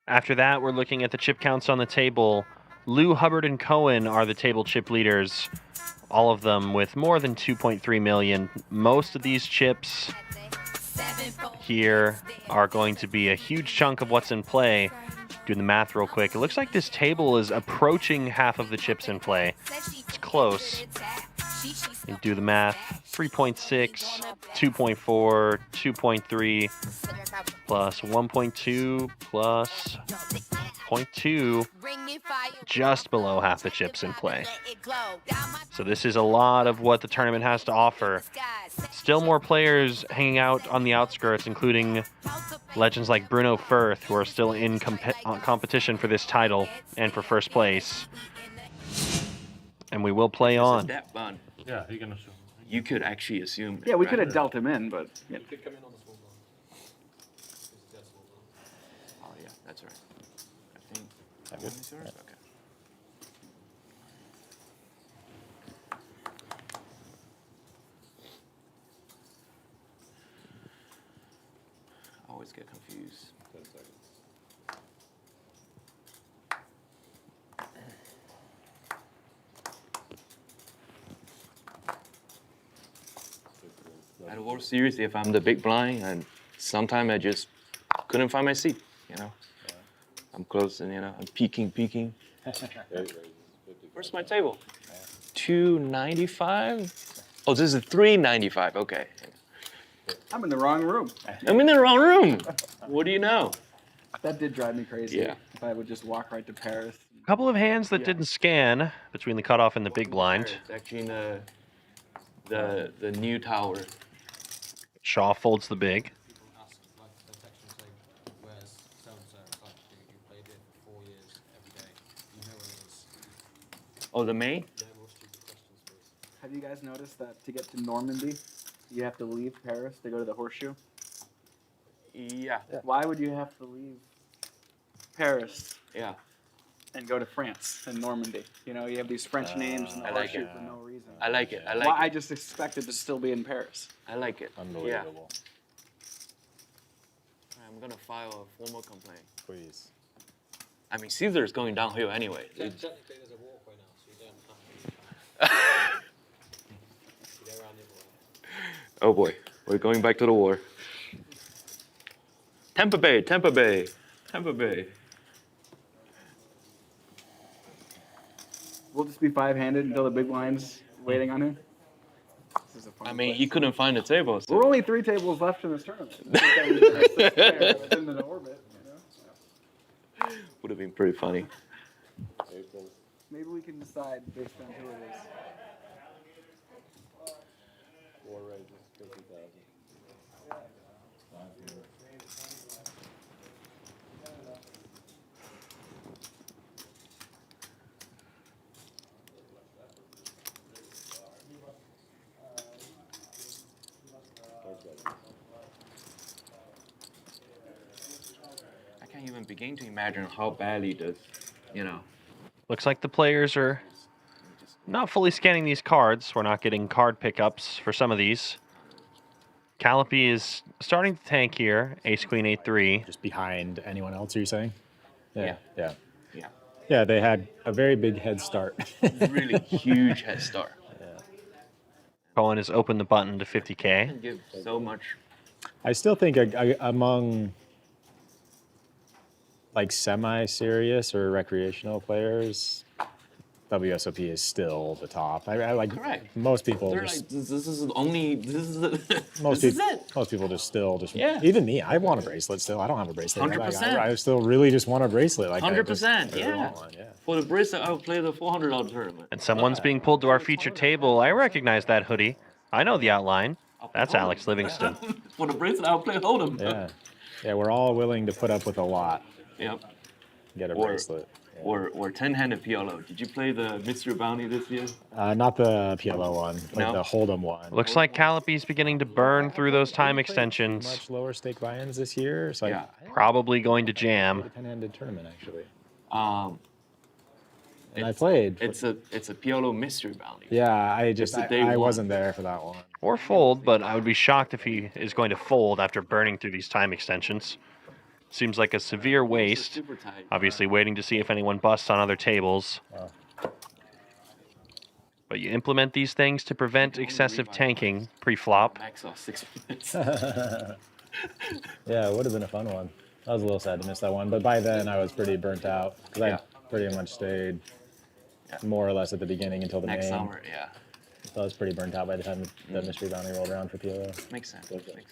After that, we're looking at the chip counts on the table. Lou, Hubbard, and Cowen are the table chip leaders. All of them with more than 2.3 million. Most of these chips here are going to be a huge chunk of what's in play. Doing the math real quick. It looks like this table is approaching half of the chips in play. It's close. You do the math. 3.6, 2.4, 2.3, plus 1.2, plus 0.2, just below half the chips in play. So this is a lot of what the tournament has to offer. Still more players hanging out on the outskirts, including legends like Bruno Furth, who are still in competition for this title and for first place. And we will play on. That bun. Yeah, you can assume. You could actually assume. Yeah, we could have dealt him in, but. Yeah. That's right. I think. That one is yours? Okay. I always get confused. 10 seconds. At a World Series, if I'm the big blind, and sometimes I just couldn't find my seat, you know. Yeah. I'm close and, you know, I'm peeking. Where's my table? 295? Oh, this is 395, okay. I'm in the wrong room. I'm in the wrong room. What do you know? That did drive me crazy. Yeah. If I would just walk right to Paris. A couple of hands that didn't scan between the cutoff and the big blind. It's actually in the new tower. Shaw folds the big. Oh, the main? Have you guys noticed that to get to Normandy, you have to leave Paris to go to the horseshoe? Yeah. Why would you have to leave Paris? Yeah. And go to France and Normandy. You know, you have these French names in the I like horseshoe it. for no reason. I like it. I like Well, it. I just expected to still be in Paris. I like it. Unbelievable. Yeah. I'm gonna file a formal complaint. Please. I mean, Caesar is going downhill anyway. Technically, there's a walkway now, so you don't have to. You go around the other way. Oh boy, we're going back to the war. Tampa Bay. We'll just be five-handed until the big line's waiting on him. This is a fun I mean, he couldn't find a table. So. We're only 3 tables left in this tournament. Within the orbit, you know? Would have been pretty funny. Maybe we can decide based on who it is. 4 raises, 50,000. I can't even begin to imagine how badly does, you know. Looks like the players are not fully scanning these cards. We're not getting card pickups for some of these. Collopy is starting to tank here. Ace, Queen, 8-3. Just behind anyone else, are you saying? Yeah. Yeah. Yeah. Yeah, they had a very big head start. Really huge head start. Cowen has opened the button to 50K. Can give so much. I still think among like semi-serious or recreational players, WSOP is still the top. I like Correct. most people. They're Just, like, this is only, this is the, most this people, is it. most people just Yeah. Even me, I want a bracelet still. I don't have a bracelet. 100%. I still really just want a bracelet. Like 100%, I really yeah. want one, yeah. For the bracelet, I'll play the $400 tournament. And someone's being pulled to our featured table. I recognize that hoodie. I know the outline. That's Alex Livingston. For the bracelet, I'll play Hold'em. Yeah. Yeah, we're all willing to put up with a lot. Yep. Get a Or- bracelet. Or 10-handed PLO. Did you play the Mystery Bounty this year? Not the PLO one, like No? the Hold'em one. Looks like Collopy's beginning to burn through those time extensions. Much lower stake buy-ins this year, so Yeah. Probably going to jam. 10-handed tournament actually. And I played. It's a PLO Mystery Bounty. Yeah, I It's the day I one. wasn't there for that one. Or fold, but I would be shocked if he is going to fold after burning through these time extensions. Seems like a severe waste. Super tight. Obviously waiting to see if anyone busts on other tables. But you implement these things to prevent excessive tanking pre-flop. Max off 6 minutes. Yeah, it would have been a fun one. I was a little sad to miss that one, but by then I was pretty burnt out because I pretty much stayed more or less at the beginning until the Next main. summer, yeah. So I was pretty burnt out by the time the Mystery Bounty rolled around for PLO. Makes sense. Makes sense.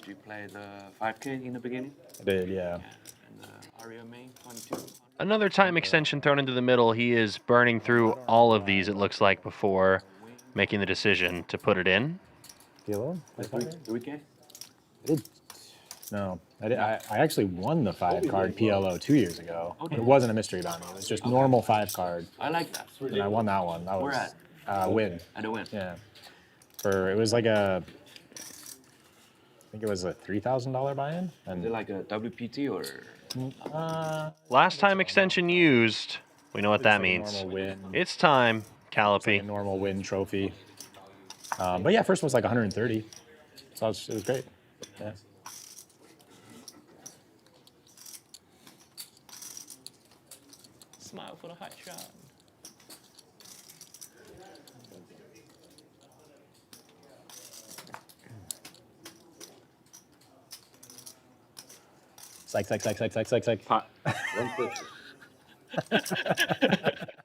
Did you play the 5K in the beginning? I did, yeah. And the Aria main, 22? Another time extension thrown into the middle. He is burning through all of these, it looks like, before making the decision to put it in. PLO? The weekend? No, I actually won the 5-card PLO 2 years ago. It wasn't a Mystery Bounty. It was just normal 5-card. I like that. And I won that one. That Where was at? Win. At a win. Yeah. It was like a think it was a $3,000 buy-in. And Is it like a WPT or? Last time extension used. We know what that means. Normal win. It's time, Collopy. It's like a normal win trophy. But yeah, first one was like 130. So it was great. Yeah. Smile for the hot shot. Psych. Pot.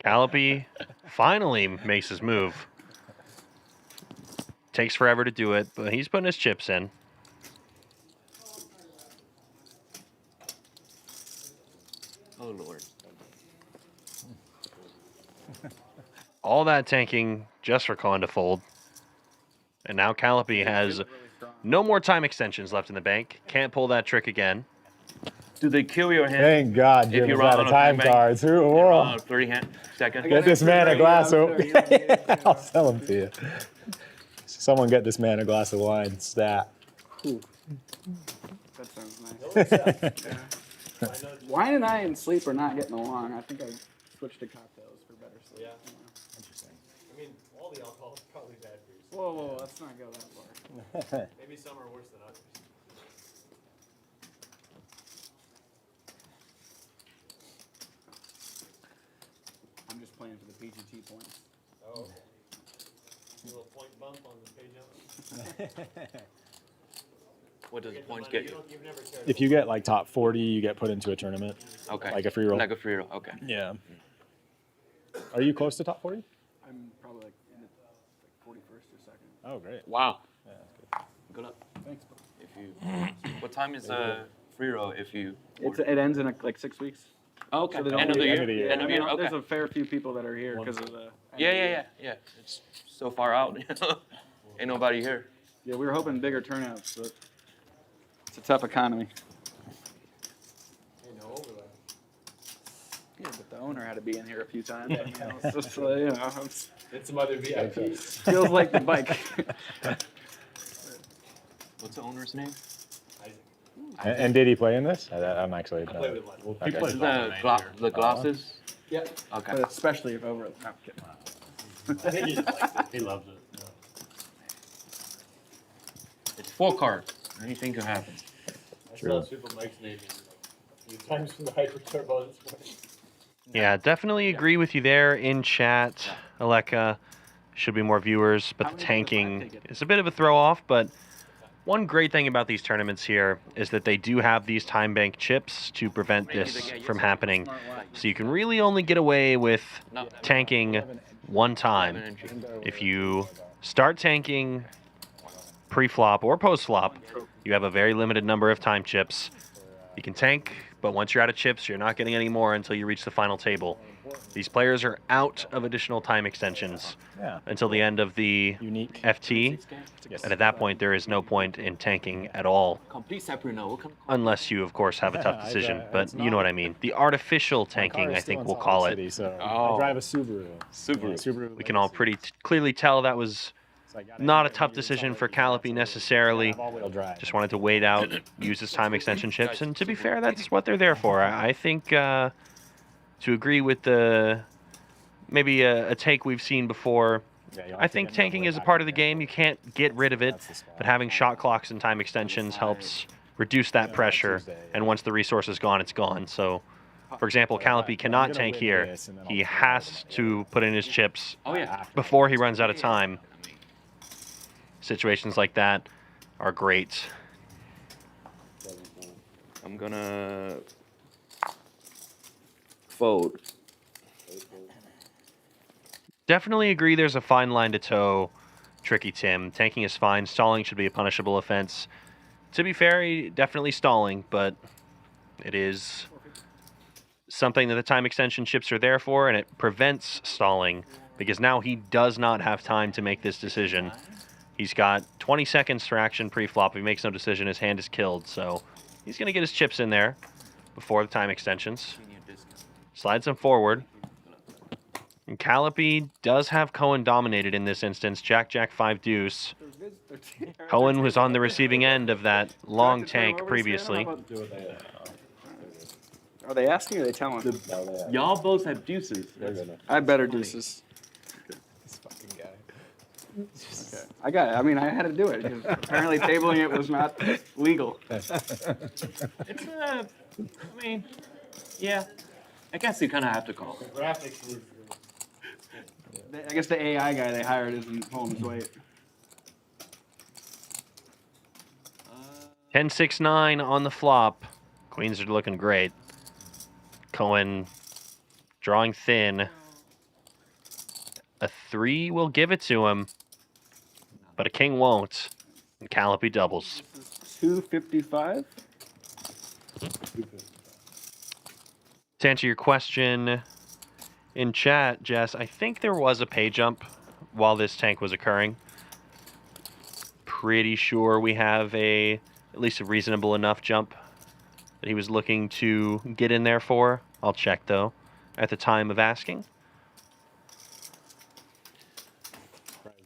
Collopy finally makes his move. Takes forever to do it, but he's putting his chips in. Oh Lord. All that tanking just for Cowen to fold. And now Collopy has no more time extensions left in the bank. Can't pull that trick again. Do they kill your hand? Thank God, if Jim you was run out on of a time bank? cards. Who in the You world? run on 30 seconds. Get this man a glass of. I'll sell him to you. Someone get this man a glass of wine. Stat. That sounds nice. Yeah. Wine and I and sleep are not getting along. I think I switched to cocktails for better sleep. Yeah. Interesting. I mean, all the alcohol is probably bad for you. Whoa, let's not go that far. Maybe some are worse than others. I'm just playing for the PGT points. Oh. A little point bump on the page up. What does the points get you? If you get like top 40, you get put into a tournament. Okay. Like a free roll. Like a free roll. Okay. Yeah. Are you close to top 40? I'm probably like in the 41st or second. Oh, great. Wow. Yeah, that's good. Good luck. Thanks, bro. If you, what time is free roll? If you. It ends in like 6 weeks. Oh, okay. So they don't End of the really- year. End of the year. Yeah, End of the year. Okay. There's a fair few people that are here because of the. Yeah. It's so far out. Ain't nobody here. Yeah, we were hoping bigger turnouts, but it's a tough economy. Yeah, but the owner had to be in here a few times. I mean, it's just, it's, And some other VIPs. feels like the bike. What's the owner's name? And did he play in this? I'm actually. I played with one. Okay. This is the glasses. Yep. Okay. But especially if over. No, I'm kidding. I think he just likes it. He loves it. Yeah. It's 4 cards. Anything can happen. I saw Super Mike's name a few times from the Hyper Turbo this morning. Yeah, definitely agree with you there in chat, Aleka. Should be more viewers, but the tanking is a bit of a throw off. But one great thing about these tournaments here is that they do have these time bank chips to prevent this from happening. So you can really only get away with tanking one time. If you start tanking pre-flop or post-flop, you have a very limited number of time chips. You can tank, but once you're out of chips, you're not getting any more until you reach the final table. These players are out of additional time extensions until the end of the FT, and at that point, there is no point in tanking at all, Complete separate now. unless you, of course, have a tough decision. But you know what I mean. The artificial tanking, I think we'll call it. I drive a Subaru. Subaru. We can all pretty clearly tell that was not a tough decision for Collopy necessarily. Just wanted to wait out, use his time extension chips, and to be fair, that's what they're there for. I think to agree with the maybe a take we've seen before, I think tanking is a part of the game. You can't get rid of it, but having shot clocks and time extensions helps reduce that pressure. And once the resource is gone, it's gone. So, for example, Collopy cannot tank here. He has to put in his chips before he runs out of time. Situations like that are great. I'm gonna fold. Definitely agree there's a fine line to toe. Tricky Tim. Tanking is fine. Stalling should be a punishable offense. To be fair, he definitely stalling, but it is something that the time extension chips are there for, and it prevents stalling because now he does not have time to make this decision. He's got 20 seconds for action pre-flop. If he makes no decision, his hand is killed. So he's going to get his chips in there before the time extensions. Slides him forward. And Collopy does have Cowen dominated in this instance. Jack, Jack, 5 deuce. Cowen was on the receiving end of that long tank previously. Are they asking or are they telling? Y'all both have deuces. I have better deuces. This fucking guy. Okay. I got it. I mean, I had to do it because apparently tabling it was not legal. It's I mean, yeah. I guess you kind of have to call. Graphics. I guess the AI guy they hired isn't pulling his weight. 10-6-9 on the flop. Queens are looking great. Cowen drawing thin. A 3 will give it to him, but a king won't. And Collopy doubles. 255. To answer your question in chat, Jess, I think there was a pay jump while this tank was occurring. Pretty sure we have at least a reasonable enough jump that he was looking to get in there for. I'll check, though, at the time of asking.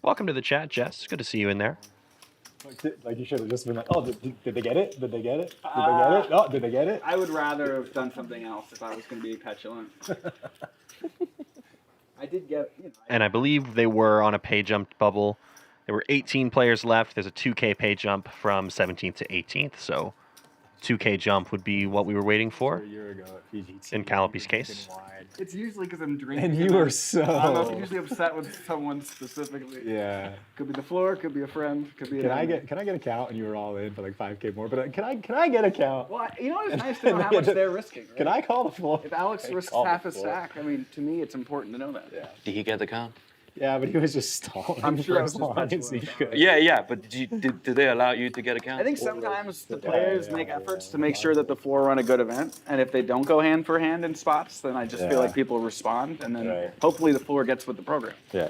Welcome to the chat, Jess. Good to see you in there. Like you should have just been like, oh, did they get it? Did they get it? Did they get it? Oh, did they get it? I would rather have done something else if I was going to be petulant. I did get, And I believe they were on a pay jump bubble. There were 18 players left. There's a 2K pay jump from 17th to 18th, so 2K jump would be what we were waiting for. A year ago at PGT, in Collopy's case. It's usually because I'm drinking. And you were so. I'm usually upset with someone specifically. Yeah. Could be the floor. Could be a friend. Could be. Can I get a count? And you were all in for like 5K more. But can I get a count? Well, you know, it's nice to know how much they're risking. Right? Can I call the floor? If Alex risks half a stack, I mean, to me, it's important to know that. Yeah. Did he get the count? Yeah, but he was just stalling. I'm sure for I was as just long as he could. Yeah, but did they allow you to get a count? I think sometimes the players make efforts to make sure that the floor run a good event, and if they don't go hand for hand in spots, then I just feel like people respond, and then hopefully the floor gets with the program. Yeah.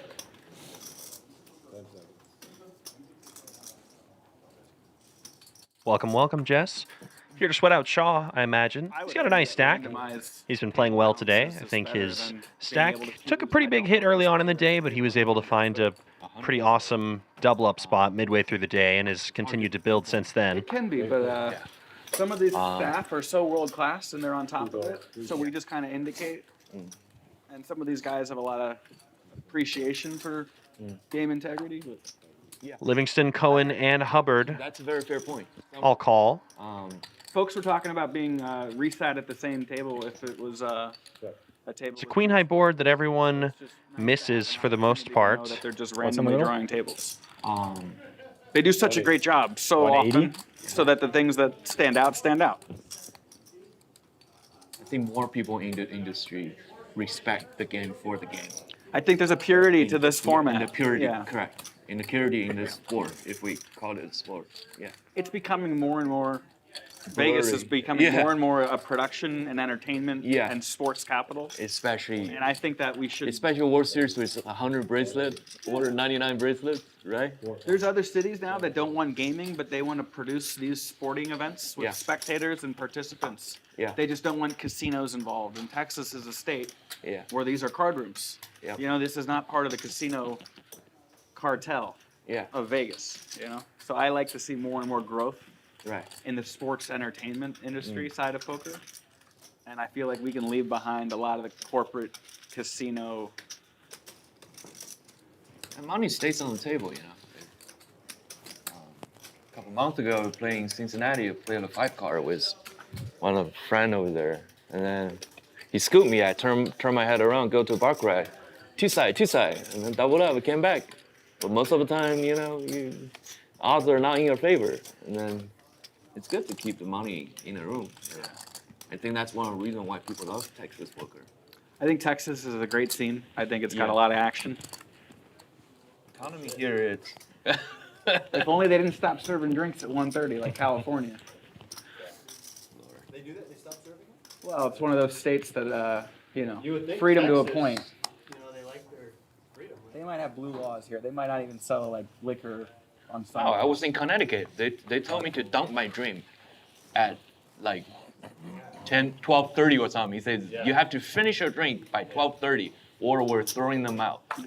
Welcome, Jess. Here to sweat out Shaw, I imagine. He's got a nice stack. He's been playing well today. I think his stack took a pretty big hit early on in the day, but he was able to find a pretty awesome double-up spot midway through the day and has continued to build since then. It can be, but some of these staff are so world-class and they're on top of it, so we just kind of indicate. And some of these guys have a lot of appreciation for game integrity. Yeah. Livingston, Cowen, and Hubbard. That's a very fair point. I'll call. Folks were talking about being resat at the same table if it was a table. It's a queen high board that everyone misses for the most part. That they're just randomly drawing tables. They do such a great job so often, so that the things that stand out stand out. I think more people in the industry respect the game for the game. I think there's a purity to this format. In the purity, correct. In the purity in this sport, if we call it a sport. Yeah. It's becoming more and more. Vegas is becoming more and more a production and entertainment and sports capital. Especially. And I think that we should. Especially World Series with 100 bracelets or 99 bracelets, right? There's other cities now that don't want gaming, but they want to produce these sporting events with spectators and participants. Yeah. They just don't want casinos involved. And Texas is a state where these are card rooms. Yeah. You know, this is not part of the casino cartel of Vegas, you know? So I like to see more and more growth in the sports entertainment industry side of poker. And I feel like we can leave behind a lot of the corporate casino. And money stays on the table, you know. A couple months ago, we were playing Cincinnati. I played a 5-card with one of a friend over there. And then he scooped me. I turned my head around, go to a baccarat. Two side. And then doubled up. We came back. But most of the time, you know, odds are not in your favor. And then it's good to keep the money in a room. Yeah. I think that's one of the reasons why people love Texas poker. I think Texas is a great scene. I think it's got a lot of action. Economy here, it's... If only they didn't stop serving drinks at 1:30 like California. They do that? They stop serving it? Well, it's one of those states that, you know, You would think freedom to a Texas, point. You know, they like their freedom. They might have blue laws here. They might not even sell, like, liquor on Oh, Sunday. I was in Connecticut. They told me to dump my drink at like 12:30 or something. He says, you have to finish your drink by 12:30 or we're throwing them out. Yeah.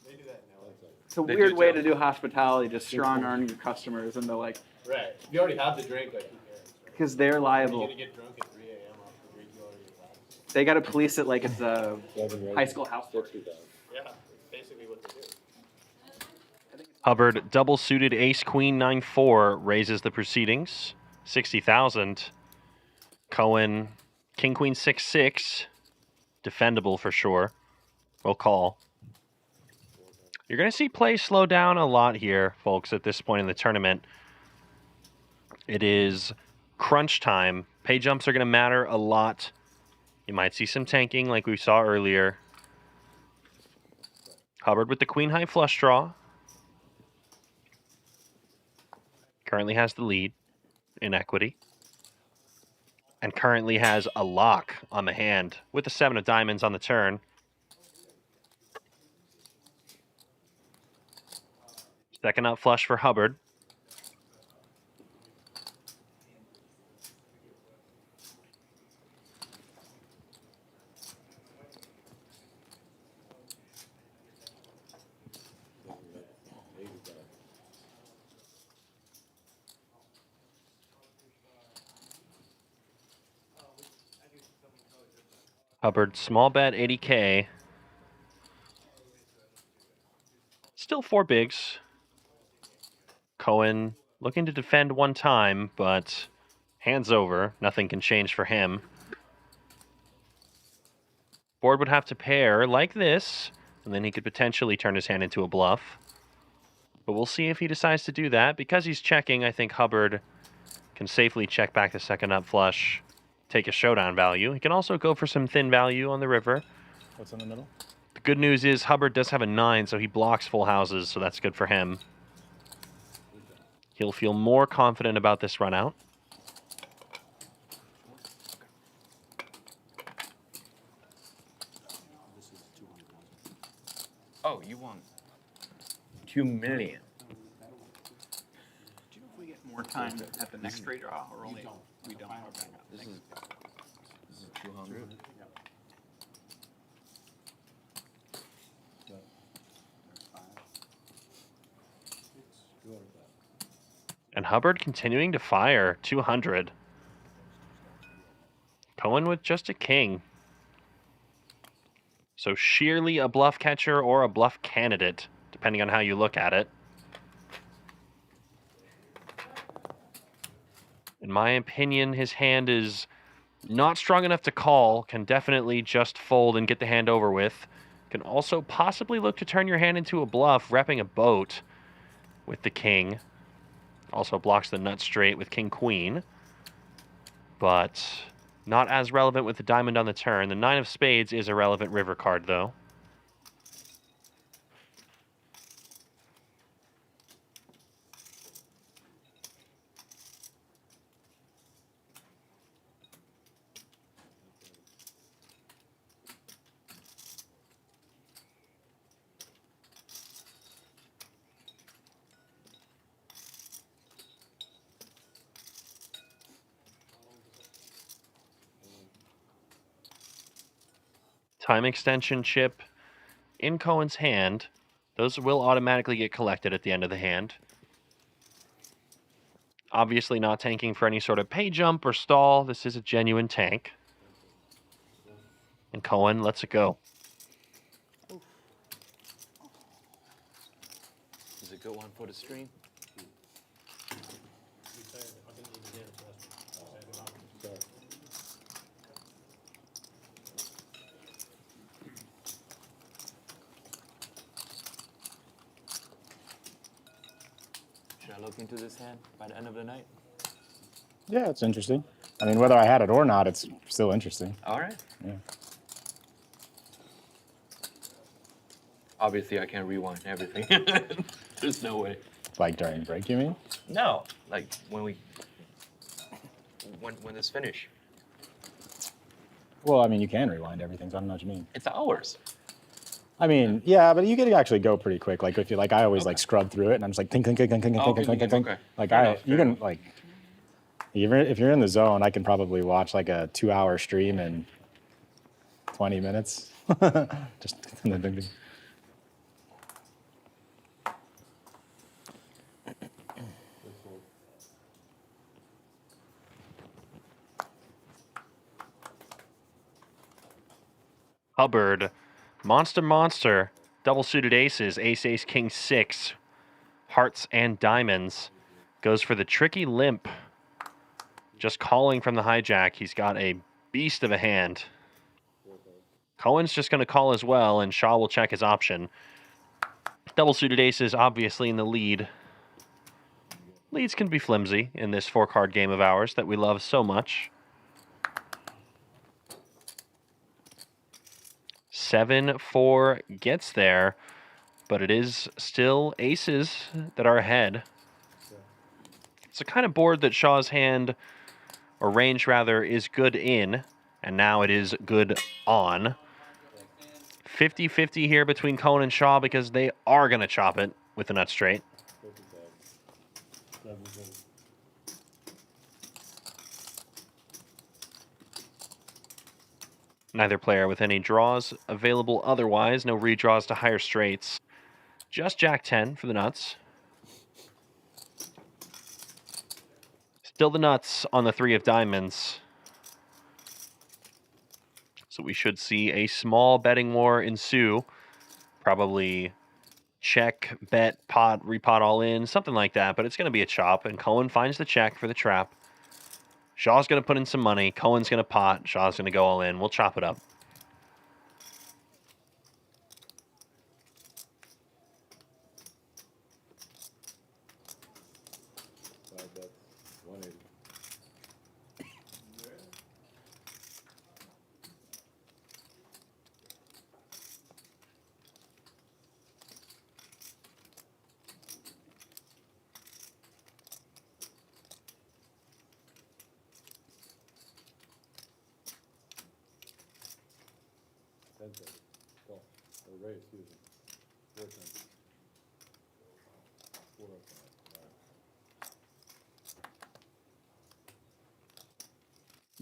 They do that It's a They weird do way too. to do hospitality, just strong arming your customers into like, Right. You already have the drink, like, who cares? because they're You're liable. gonna get drunk at 3 a.m. off the drink you already had. They got to police it like it's a high school house party. Yeah, that's basically what they do. Hubbard double suited ace queen 9-4 raises the proceedings 60,000. Cowen king queen 6-6 defendable for sure. We'll call. You're going to see play slow down a lot here, folks, at this point in the tournament. It is crunch time. Pay jumps are going to matter a lot. You might see some tanking like we saw earlier. Hubbard with the queen high flush draw. Currently has the lead in equity. And currently has a lock on the hand with the 7 of diamonds on the turn. Second up flush for Hubbard. Hubbard, small bet, 80K. Still 4 bigs. Cowen looking to defend one time, but hands over. Nothing can change for him. Board would have to pair like this, and then he could potentially turn his hand into a bluff. But we'll see if he decides to do that. Because he's checking, I think Hubbard can safely check back the second up flush, take a showdown value. He can also go for some thin value on the river. What's in the middle? The good news is Hubbard does have a 9, so he blocks full houses, so that's good for him. He'll feel more confident about this run out. Oh, you want 2 million. Do you know if we get more time at the next straight draw or only we don't? Okay. This is 200. And Hubbard continuing to fire, 200. Cowen with just a king. So sheerly a bluff catcher or a bluff candidate, depending on how you look at it. In my opinion, his hand is not strong enough to call, can definitely just fold and get the hand over with. Can also possibly look to turn your hand into a bluff, repping a boat with the king. Also blocks the nut straight with king-queen. But not as relevant with the diamond on the turn. The 9 of spades is a relevant river card, though. Time extension chip in Cowen's hand. Those will automatically get collected at the end of the hand. Obviously not tanking for any sort of pay jump or stall. This is a genuine tank. And Cowen lets it go. Is it a good one for the stream? Should I look into this hand by the end of the night? Yeah, it's interesting. I mean, whether I had it or not, it's still interesting. All right. Yeah. Obviously, I can't rewind everything. There's no way. Like during break, you mean? No, like when it's finished. Well, I mean, you can rewind everything, so I don't know what you mean. It's hours. I mean, yeah, but you can actually go pretty quick. Like if you like, I always like scrub through it, and I'm just like think. Okay. Like Fair enough, you can like, even if you're in the zone, I can probably watch like a 2-hour stream in 20 minutes. Just. Hubbard, monster, double suited aces, ace, king 6, hearts and diamonds. Goes for the tricky limp. Just calling from the hijack. He's got a beast of a hand. Cowen's just going to call as well, and Shaw will check his option. Double suited aces obviously in the lead. Leads can be flimsy in this 4-card game of ours that we love so much. 7-4 gets there, but it is still aces that are ahead. It's a kind of board that Shaw's hand, or range rather, is good in, and now it is good on. 50-50 here between Cowen and Shaw because they are going to chop it with the nut straight. Neither player with any draws available otherwise. No redraws to higher straights. Just Jack 10 for the nuts. Still the nuts on the 3 of diamonds. So we should see a small betting war ensue. Probably check, bet, pot, repot all in, something like that. But it's going to be a chop, and Cowen finds the check for the trap. Shaw's going to put in some money. Cohen's going to pot. Shaw's going to go all in. We'll chop it up.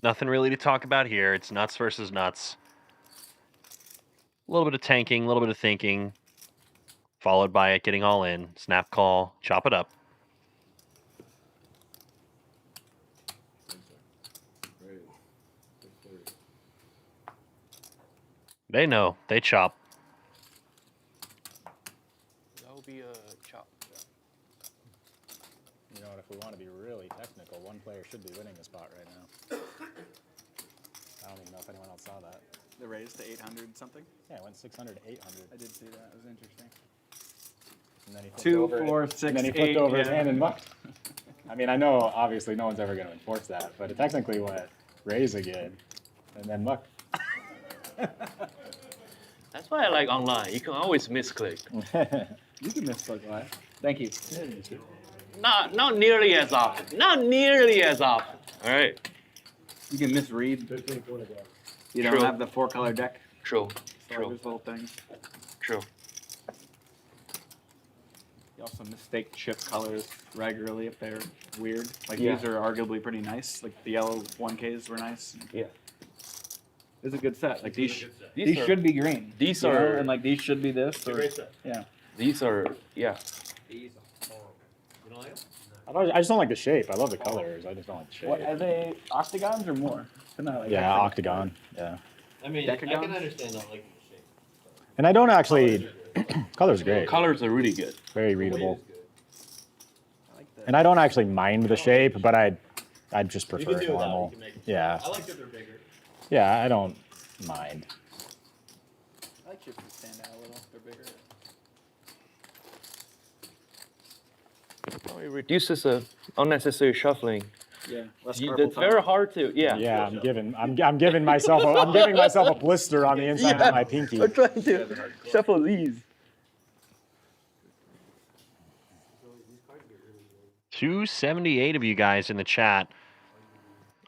Nothing really to talk about here. It's nuts versus nuts. A little bit of tanking, a little bit of thinking, followed by it getting all in. Snap call, chop it up. They know. They chop. That would be a chop. You know what, if we want to be really technical, one player should be winning the spot right now. I don't even know if anyone else saw that. The raise to 800 something? Yeah, it went 600 to 800. I did see that. It was interesting. And then he flipped 2, over, 4, 6, and then he flipped 8, over his yeah. hand and mucked. I mean, I know obviously no one's ever going to enforce that, but it technically went raise again and then muck. That's why I like online. You can always misclick. You can misclick live. Thank you. Not nearly as often. Not nearly as often. All right. You can misread. You don't True. have the 4-color deck. True. So True. Those little things. True. You also mistake chip colors regularly if they're weird. Like Yeah. these are arguably pretty nice. Like the yellow 1Ks were nice. Yeah. It's a good set. Like these These are- should be green. these you know? are- and like these should be this. It's a Or, great set. yeah. These are, yeah. I just don't like the shape. I love the colors. I just don't like the shape. What are they? Octagons or more? They're not like Yeah, hexagons. octagon. Yeah. I mean, I can Decagons? understand not liking the shape. And I don't actually. Color's great. Colors are really good. Very readable. And I don't actually mind the shape, but I'd just You prefer can do it without, normal. you can make it. Yeah. I like that they're bigger. Yeah, I don't mind. I like chips that stand out a little. They're bigger. Oh, it reduces unnecessary shuffling. Yeah. Less It's very hard to, yeah. Yeah, I'm giving myself a blister on the inside of my pinky. I'm trying to shuffle these. 278 of you guys in the chat.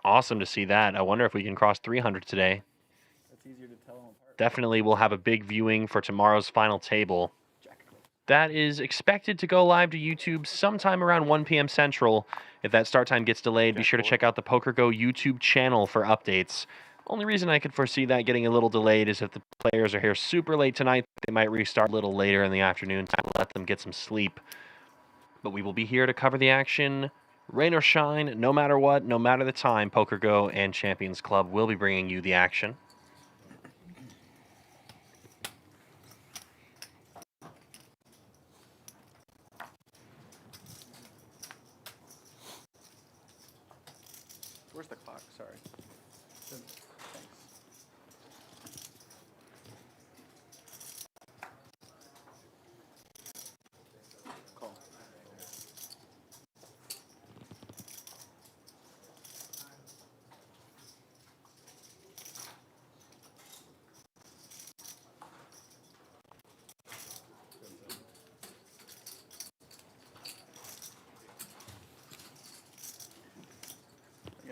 Awesome to see that. I wonder if we can cross 300 today. That's easier to tell them apart. Definitely we'll have a big viewing for tomorrow's final table. That is expected to go live to YouTube sometime around 1 p.m. Central. If that start time gets delayed, be sure to check out the PokerGo YouTube channel for updates. Only reason I could foresee that getting a little delayed is if the players are here super late tonight, they might restart a little later in the afternoon to let them get some sleep. But we will be here to cover the action, rain or shine, no matter what, no matter the time. PokerGo and Champions Club will be bringing you the action.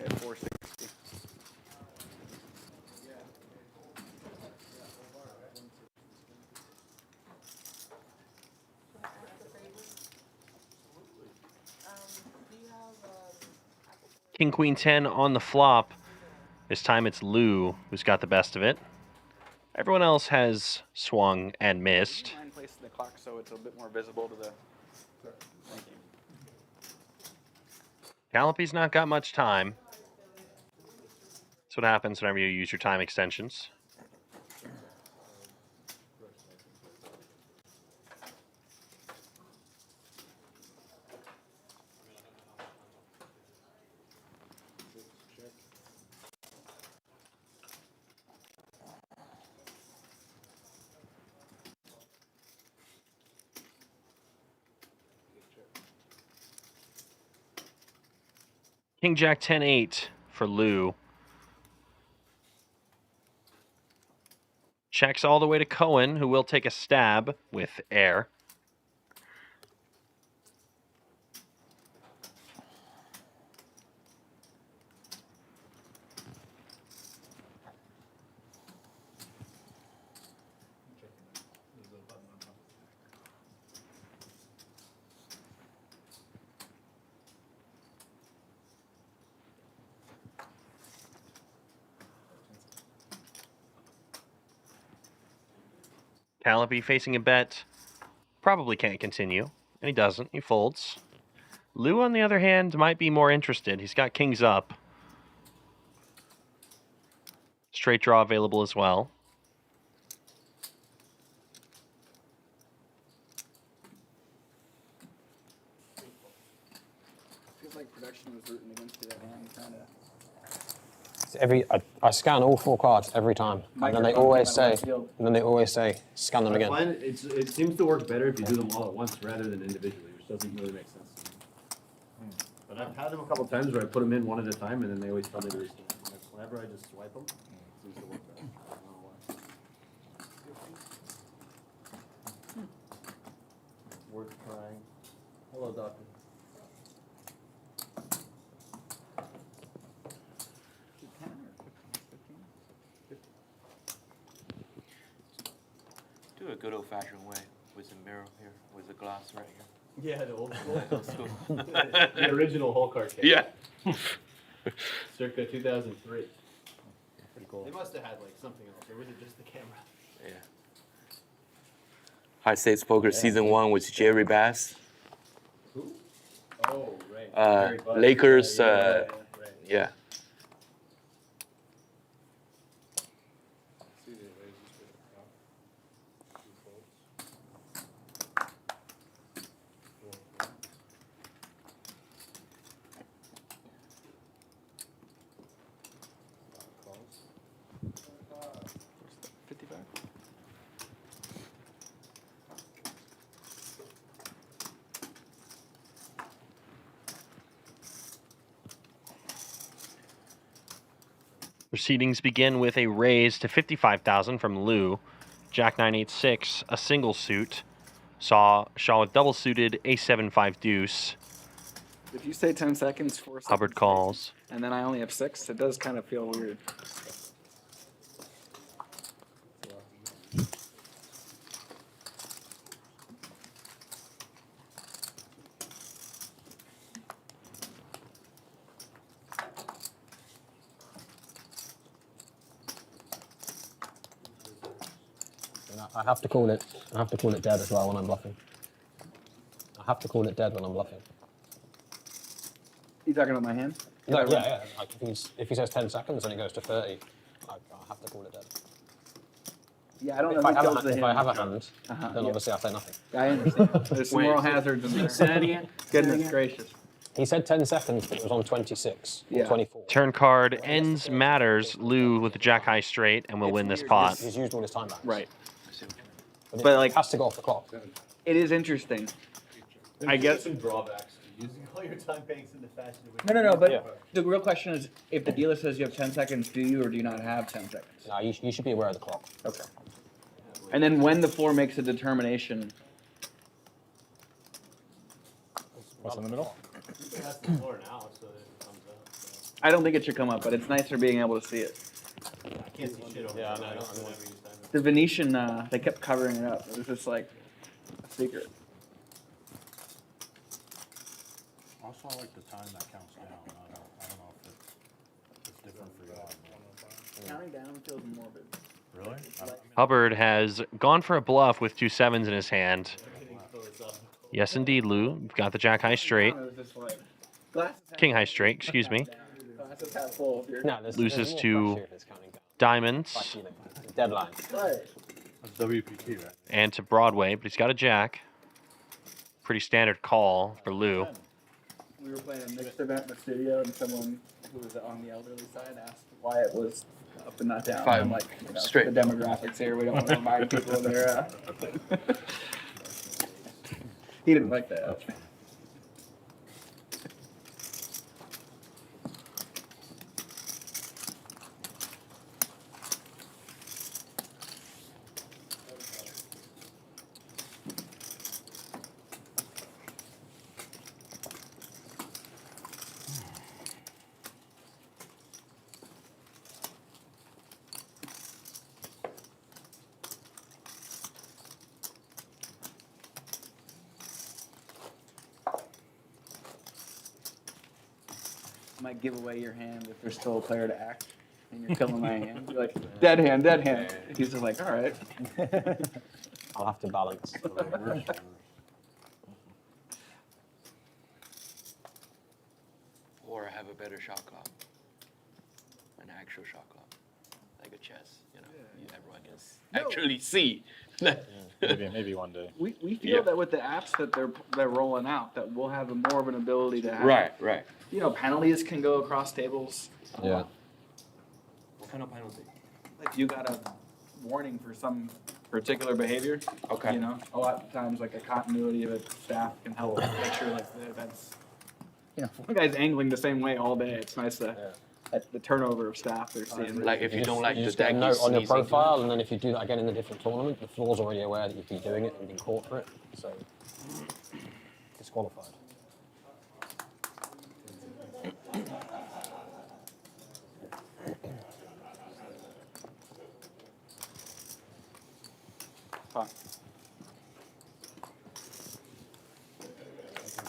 at 460. King Queen 10 on the flop. This time it's Lou who's got the best of it. Everyone else has swung and missed. Mind placing the clock so it's a bit more visible to the. Thank you. Collopy's not got much time. That's what happens whenever you use your time extensions. King Jack 10-8 for Lou. Checks all the way to Cowen, who will take a stab with air. Collopy facing a bet. Probably can't continue. And he doesn't. He folds. Lou, on the other hand, might be more interested. He's got kings up. Straight draw available as well. Feels like production was rooting against you that hand, kind of. I scan all 4 cards every time, and then they always say, scan them again. It seems to work better if you do them all at once rather than individually, which doesn't really make sense to me. But I've had them a couple times where I put them in one at a time, and then they always tell me to restart. Whenever I just swipe them, it seems to work better. I don't know why. Worth trying. Hello, doctor. Do a good old-fashioned way with a mirror here, with a glass right here. Yeah, the old school. Old school. The original hole card case. Yeah. Circa 2003. Pretty cool. They must have had like something else, or was it just the camera? Yeah. High Stakes Poker Season 1 with Jerry Bass. Who? Oh, right. Lakers. Right. Yeah. Proceedings begin with a raise to 55,000 from Lou. Jack 9-8-6, a single suit. Shaw with double suited, A7-5 deuce. If you say 10 seconds, 4 seconds. Hubbard calls. And then I only have 6, it does kind of feel weird. I have to call it. I have to call it dead as well when I'm bluffing. I have to call it dead when I'm bluffing. You talking about my hand? No, yeah. Like if he says 10 seconds and it goes to 30, I have to call it dead. Yeah, I don't know. If I have a hand, then obviously I say nothing. I understand. There's some moral hazards in there. Say that again. Goodness gracious. He said 10 seconds, but it was on 26 or 24. Turn card ends matters. Lou with the Jack high straight and will win this pot. He's used all his time back. Right. But like, it has to go off the clock. It is interesting. I guess some drawbacks to using all your time banks in the fashion. No. But the real question is, if the dealer says you have 10 seconds, do you or do you not have 10 seconds? No, you should be aware of the clock. Okay. And then when the floor makes a determination. What's in the middle? You can ask the floor now so that it comes up. So. I don't think it should come up, but it's nicer being able to see it. I can't see shit over there. The Venetian, they kept covering it up. It was just like a secret. Also, I like the time that counts down. I don't know if it's different for you. Counting down feels morbid. Really? Hubbard has gone for a bluff with 2 sevens in his hand. Yes, indeed, Lou. You've got the jack high straight. King high straight, excuse me. Loses to diamonds Deadline. That's WPT, right? and to Broadway, but he's got a jack. Pretty standard call for Lou. We were playing a mixed event in the studio, and someone who was on the elderly side asked why it was up and not down. Five I'm like, straight. the demographics here. We don't want to remind people of their. He didn't like that. Might give away your hand if there's still a player to act, and you're killing my hand. You're like, dead hand, dead hand. He's just like, all right. I'll have to balance. Or have a better shot clock. An actual shot clock. Like a chess, you know. Everyone can actually see. Maybe one day. We feel that with the apps that they're rolling out, that we'll have more of an ability to have. Right. You know, penalties can go across tables. Yeah. What kind of penalty? Like you got a warning for some particular behavior. Okay. You know, a lot of times like a continuity of a staff can help make sure like that's. You know, one guy's angling the same way all day. It's nice to. At the turnover of staff they're seeing. Like if you don't like you the just get a deck, note on your sneezing. profile, and then if you do that again in a different tournament, the floor's already aware that you've been doing it and been caught for it, so disqualified. Fine.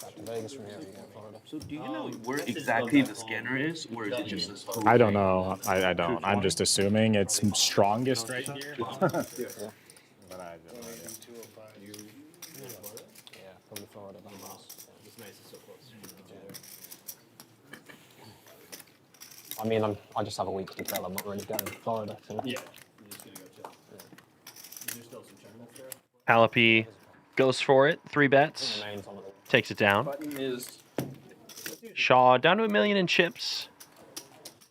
Back to Vegas from here, you go to Florida. So do you know where exactly the scanner is, or is it just this whole I don't thing? know. I don't. I'm just assuming it's strongest right here. Yeah. But I have no idea. Yeah, probably Florida, Bahamas. It's nice it's so close. I mean, I just have a week to tell. I'm not really going to Florida. So. Yeah. You're just gonna go chill. Is there still some tournaments there? Collopy goes for it. 3 bets. Takes it down. Button is Shaw down to $1 million in chips.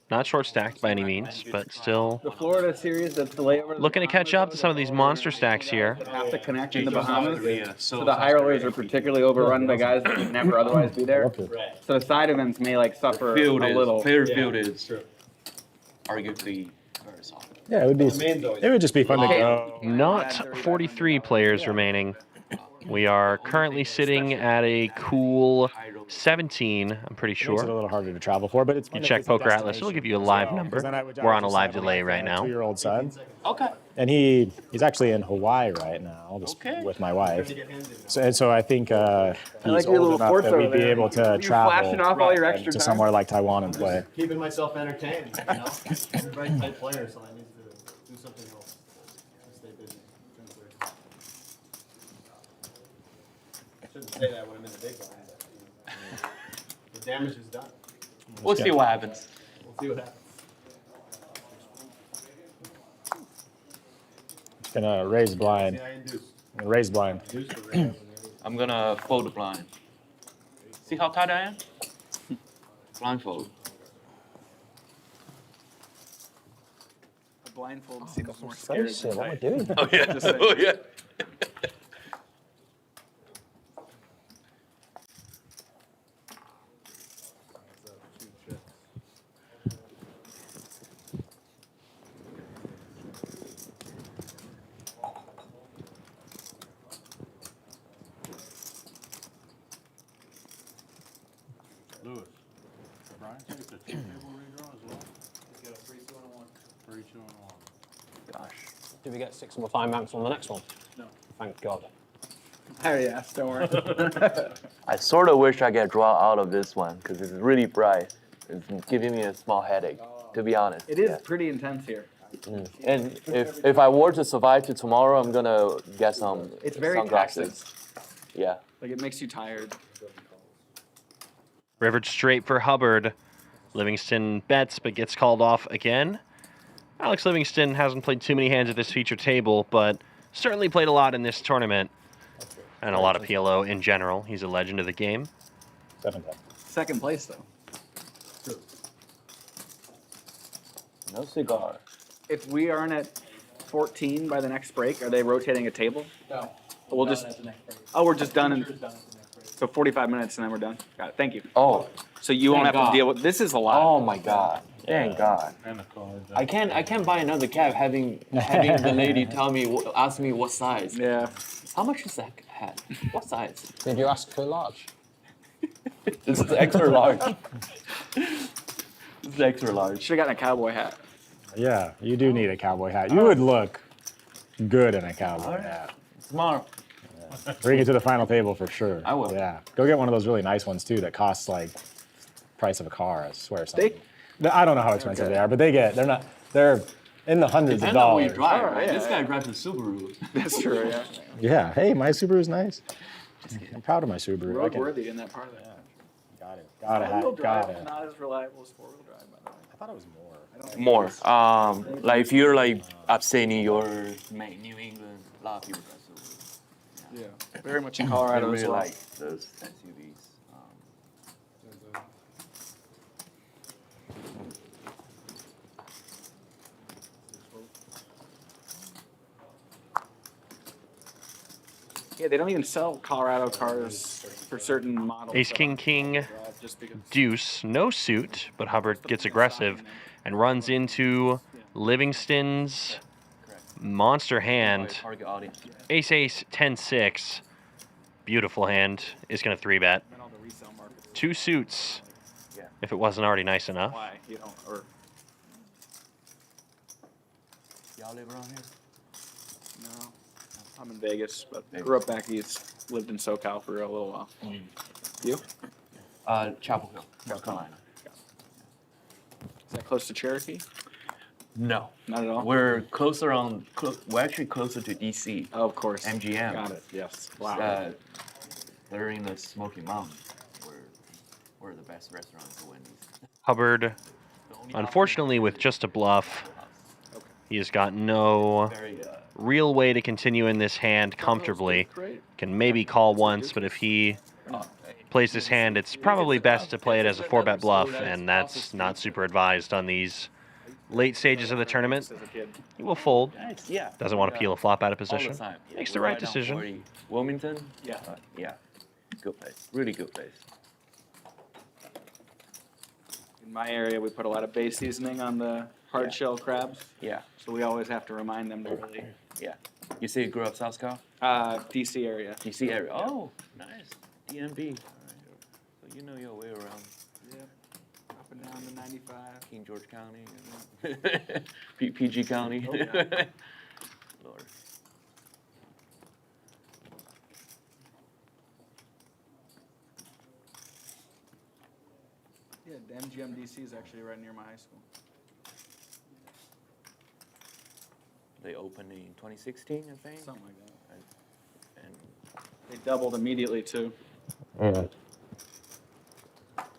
Not short stacked by any means, but still the Florida series that's the layover. looking to catch up to some of these monster stacks here. Have to connect in the Bahamas. So the high rollers are particularly overrun by guys that would never otherwise be there. So the side events may like suffer a little. Fairfield is arguably very solid. Yeah, it would be. It would just be fun to go. Not 43 players remaining. We are currently sitting at a cool 17, I'm pretty Makes it a sure. little harder to travel for, but it's. You check Poker Atlas, it'll give you a live number. We're on a live delay right now. 2-year-old son. Okay. And he's actually in Hawaii right now, just with my wife. So I think he's like your old little enough force that we'd over be there. able to You travel flashing off all your extra to time? somewhere like Taiwan and play. Keeping myself entertained, you know? I'm a very tight player, so I need to do something else to stay busy. I shouldn't say that when I'm in the big line, but you know, the damage is done. We'll see what happens. We'll see what happens. Gonna raise blind. See, I induce. Raise blind. I'm gonna fold the blind. See how tight I am? Blindfold. A blindfold seems more So scary than what am I tight. doing? Oh yeah. Just saying. Oh yeah. Lewis, Brian takes a 2-table Gosh. Did we get 6 more time banks on the next one? No. Thank God. I already asked, don't worry. I sort of wish I get draw out of this one because it's really bright. It's giving me a small headache, to be honest. It is pretty intense here. And if I were to survive to tomorrow, I'm gonna get some It's very sunglasses. taxing. Yeah. Like it makes you tired. Rivered straight for Hubbard. Livingston bets but gets called off again. Alex Livingston hasn't played too many hands at this feature table, but certainly played a lot in this tournament. And a lot of PLO in general. He's a legend of the game. 7-10. Second place, though. No cigar. If we aren't at 14 by the next break, are they rotating a table? No. We'll just. Oh, we're just done in. So 45 minutes and then we're done. Got it. Thank you. Oh. So you won't have to deal with. This is a lot. Oh my God. Thank God. I can't buy another cap having the lady tell me ask me what size. Yeah. How much is that hat? What size? Did you ask for large? This is extra large. This is extra large. Should have gotten a cowboy hat. Yeah, you do need a cowboy hat. You would look good in a cowboy hat. Tomorrow. Bring it to the final table for sure. I will. Yeah. Go get one of those really nice ones too that costs like price of a car, I swear something. I don't know how expensive they are, but they're in the hundreds Depends of on dollars. what you drive, right? yeah, This yeah. guy drives a Subaru. That's true, yeah. Yeah, hey, my Subaru's nice. I'm proud of my Subaru. Roadworthy in that part of it. Got it. Got Four-wheel it. Got drive it. is not as reliable as four-wheel drive, by the way. I thought it was more. I don't think More. Like if you're like upstate New York, New England, a lot of people drive Subaru. Yeah. Very much in Colorado I as really well. like those SUVs. Yeah, they don't even sell Colorado cars for certain models. Ace, king, king, deuce, no suit, but Hubbard gets aggressive and runs into Livingston's monster hand. Target audience. Ace, ace, 10-6. Beautiful hand. Is going to 3-bet. Two suits, if it wasn't already nice enough. Why? You don't, or Y'all live around here? no. I'm in Vegas, but grew up back east. Lived in SoCal for a little while. You? Chapel Hill, North Carolina. Is that close to Cherokee? No. Not at all? We're closer on. We're actually closer to DC. Oh, of course. MGM. Got it. Yes. Wow. They're in the Smoky Mountains. We're the best restaurants for Wendy's. Hubbard, unfortunately, with just a bluff, he has got no real way to continue in this hand comfortably. Can maybe call once, but if he plays this hand, it's probably best to play it as a 4-bet bluff, and that's not super advised on these late stages of the tournament. He will fold. Yeah. Doesn't want to peel a flop out of All position. the time. Makes the We're right right down decision. 40. Wilmington? Yeah. Yeah. Good place. Really good place. In my area, we put a lot of bay seasoning on the hard Yeah. shell crabs. Yeah. So we always have to remind them to really. Yeah. You say you grew up South Cal? DC area. DC area. Oh, nice. DMV. All right. So you know your way around. Yep. Up and down the 95. King George County. PG County. Oh, yeah. Lord. Yeah, the MGM DC is actually right near my high school. They opened in 2016, I think. Something like that. And They doubled immediately too. Yeah.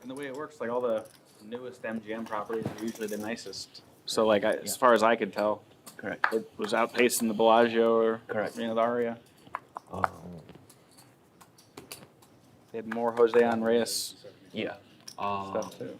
And the way it works, like all the newest MGM properties are usually the nicest. So like as far as I could tell, correct. It was outpacing the Bellagio or Correct. the Aria. They had more Jose Andres yeah. stuff too.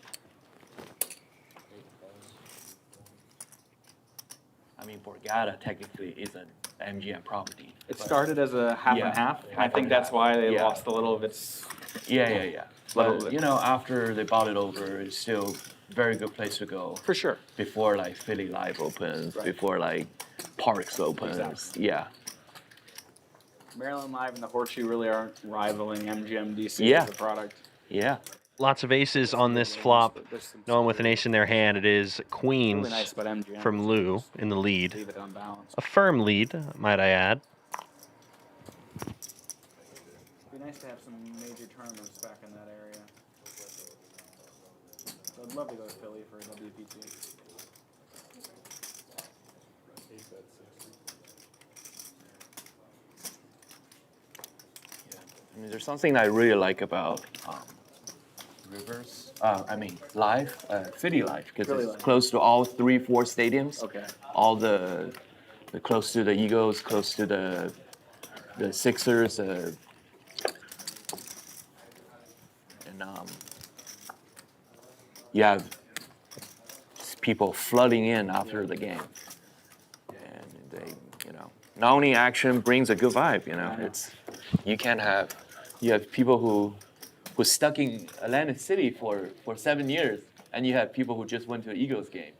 I mean, Borgata technically is an MGM property. It started as a half and half. I think that's why they lost a little of its. Yeah. But you know, after they bought it over, it's still a very good place to go. For sure. Before like Philly Live opens, before like Parks opens. Exactly. Yeah. Maryland Live and the Horseshoe really aren't rivaling MGM DC Yeah. as a product. Yeah. Lots of aces on this flop. No one with an ace in their hand. It is queens Really nice, but MGM. from Lou in the lead. Leave it unbalanced. A firm lead, might I add. It'd be nice to have some major tournaments back in that area. So I'd love to go to Philly for a WPT. I mean, there's something I really like about Rivers. Live, Philly Live, because Philly it's Live. close to all 3-4 stadiums. Okay. All the close to the Eagles, close to the Sixers, and you have people flooding in after the game, and they, not only action brings a good vibe. You have people who stuck in Atlantic City for 7 years, and you have people who just went to an Eagles game.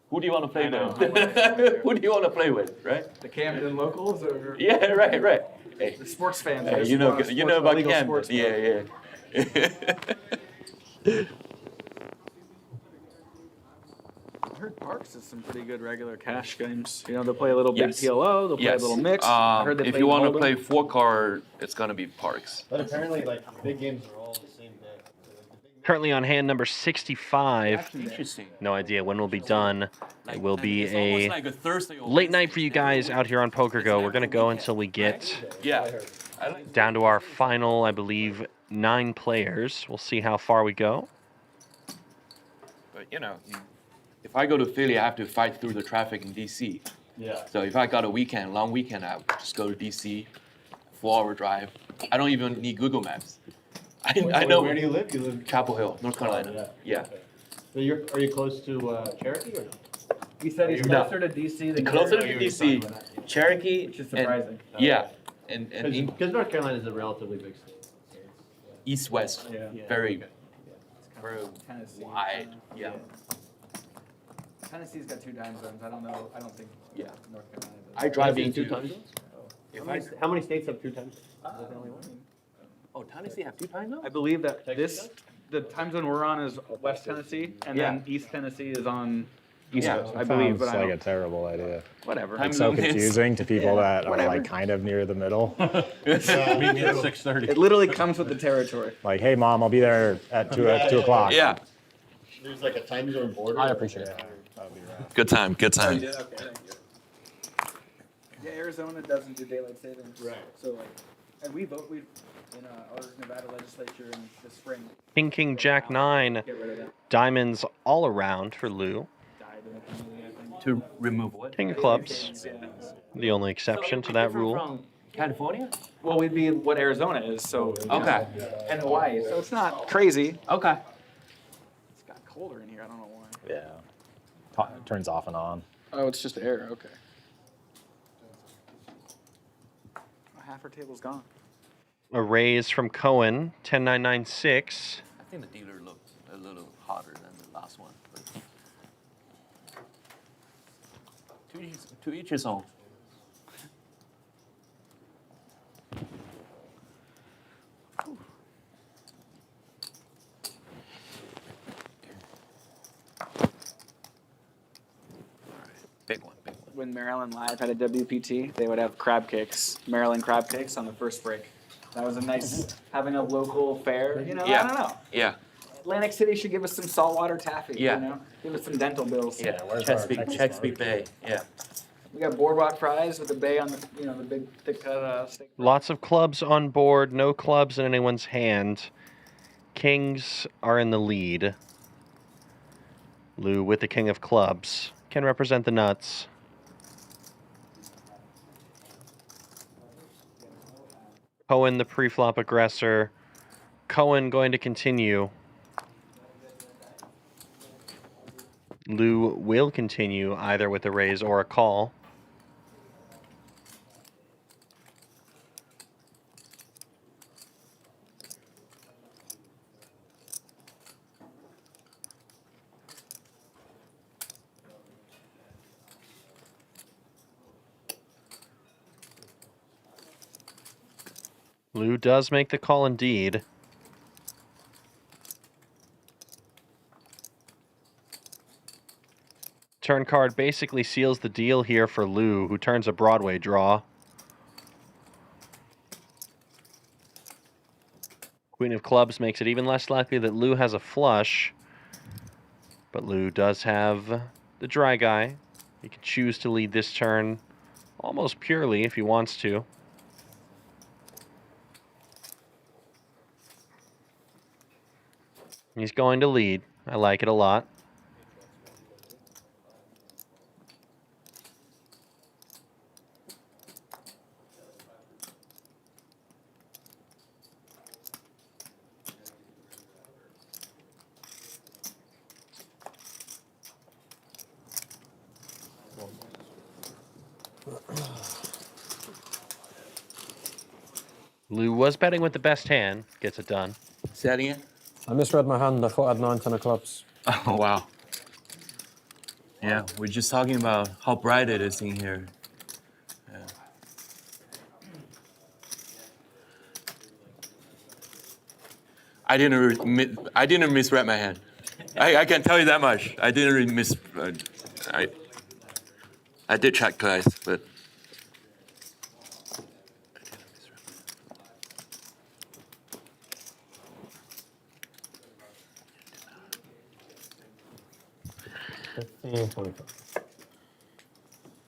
Who do you want to play with? Who do you want to play with, right? The Camden locals or? Yeah, right. Hey, The sports fans. you know about illegal Camden. sports Yeah. I heard Parks is some pretty good regular cash games. They'll play a little Yes. big PLO, they'll play a little mix. I heard they if play you want to Hold'em. play 4-card, it's gonna be Parks. But apparently, like, big games are all the same day. Currently on hand number 65. Interesting. No idea when we'll be done. It will be a like a Thursday or late night for you guys out here on Poker Go. We're going to go until we get down to our final, I believe, 9 players. We'll see how far we go. But if I go to Philly, I have to fight through the traffic in DC. Yeah. So if I got a long weekend, I would just go to DC, 4-hour drive. I don't even need Google Maps. I know. Where do you live? You live Chapel Hill, North Carolina. Yeah. So are you close to Cherokee or no? He said he's No. closer to DC than Closer Cherokee. to DC, Cherokee, Which is surprising. and Because North Carolina is a relatively big state. east-west, Yeah. very Tennessee. wide. Yeah. Tennessee's got 2 time zones. I don't think Yeah. North Carolina does. I drive Tennessee, into 2 time zones? How many states have 2 time zones? Is that the only one? Oh, Tennessee have 2 time zones? I believe that the time zone we're on is West Tennessee, and then East Tennessee is on East Yeah. Coast, I believe. But Sounds I like don't, a terrible idea. whatever. It's so confusing to people that are whatever. like kind of near the middle. Meet me at 6:30. It literally comes with the territory. Like, hey mom, I'll be there at 2 o'clock. Yeah. There's like a time zone border. I appreciate it. Good time. Okay, thank you. Yeah, Arizona doesn't do daylight savings. Right. So and we vote in our Nevada legislature in the spring. King, Jack 9. Get rid of that. Diamonds all around for Lou. Died in the community, I think. To remove what? King of clubs, the only exception to that rule. From California? Well, we'd be what Arizona is, so Okay. and Hawaii, so it's not crazy. Okay. It's got colder in here. I don't know why. Yeah. It turns off and on. Oh, it's just air. Okay. Half our table's gone. A raise from Cowen, 10-9-9-6. I think the dealer looked a little hotter than the last one. But to each his own. Big one. When Maryland Live had a WPT, they would have crab cakes, Maryland crab cakes on the first break. That was a nice, having a local fair, I don't know. Yeah. Atlantic City should give us some saltwater taffy, Yeah. Give us some dental bills. Yeah. Chesapeake Bay. Yeah. We got boardwalk fries with the bay on the, the big thick cut steak. Lots of clubs on board, no clubs in anyone's hand. Kings are in the lead. Lou with the king of clubs can represent the nuts. Cowen, the pre-flop aggressor. Cowen going to continue. Lou will continue either with a raise or a call. Lou does make the call indeed. turn card basically seals the deal here for Lou, who turns a Broadway draw. Queen of clubs makes it even less likely that Lou has a flush. But Lou does have the dry guy. He can choose to lead this turn almost purely if he wants to. He's going to lead. I like it a lot. Lou was betting with the best hand. Gets it done. Say that again? I misread my hand. I thought I had 9, 10 of clubs. Oh, wow. Yeah, we're just talking about how bright it is in here. Yeah. I didn't misread my hand. I can tell you that much. I didn't I did check twice, but.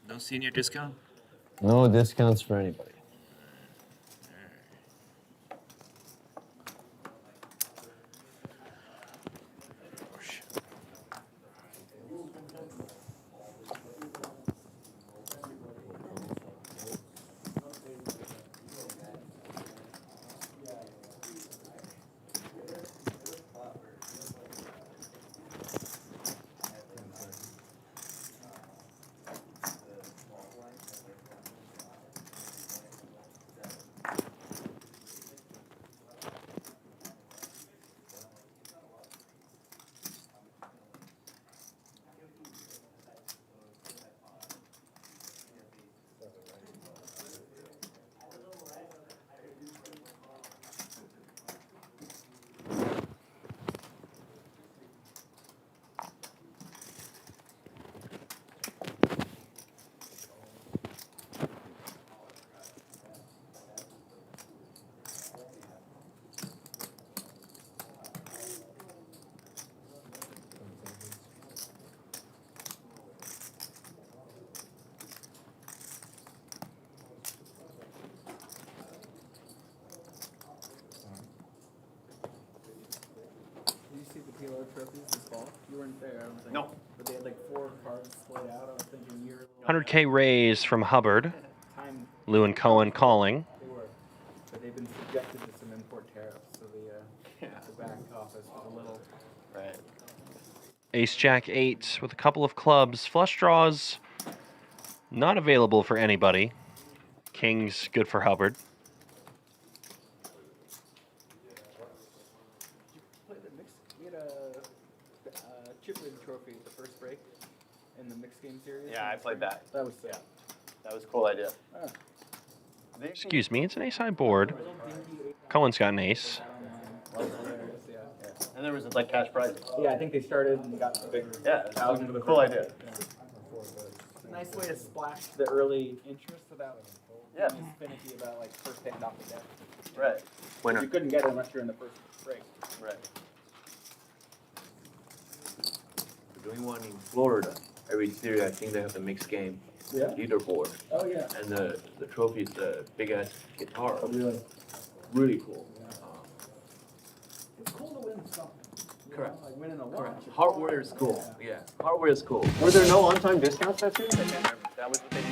No senior discount? No discounts for anybody. PLO trophies this fall? You weren't there, I don't think. No. But they had like 4 cards splayed out. I was thinking you're. 100K raise from Hubbard. Lou and Cowen calling. They were, but they've been subjected to some import tariffs, so the back office was a little. Right. Ace Jack 8 with a couple of clubs. Flush draws not available for anybody. King's good for Hubbard. Trophy at the first break in the mixed game series. Yeah, I played that. That was sick. Yeah. That was a cool idea. Excuse me, it's an ace high board. Cohen's got an ace. And there was like cash prizes. Yeah, I think they started and got the bigger. Yeah, that was a cool idea. It's a nice way to splash the early interest without being finicky about like first hand off the deck. Right. Winner. You couldn't get it unless you're in the first break. Right. Doing one in Florida. Every series, I think they have the mixed game leaderboard. Oh yeah. And the trophy is the big ass guitar. Oh, really? Really cool. It's cool to win something. Correct. Like winning a watch. Hardware is cool. Yeah. Hardware is cool. Were there no on-time discounts that year? That was what they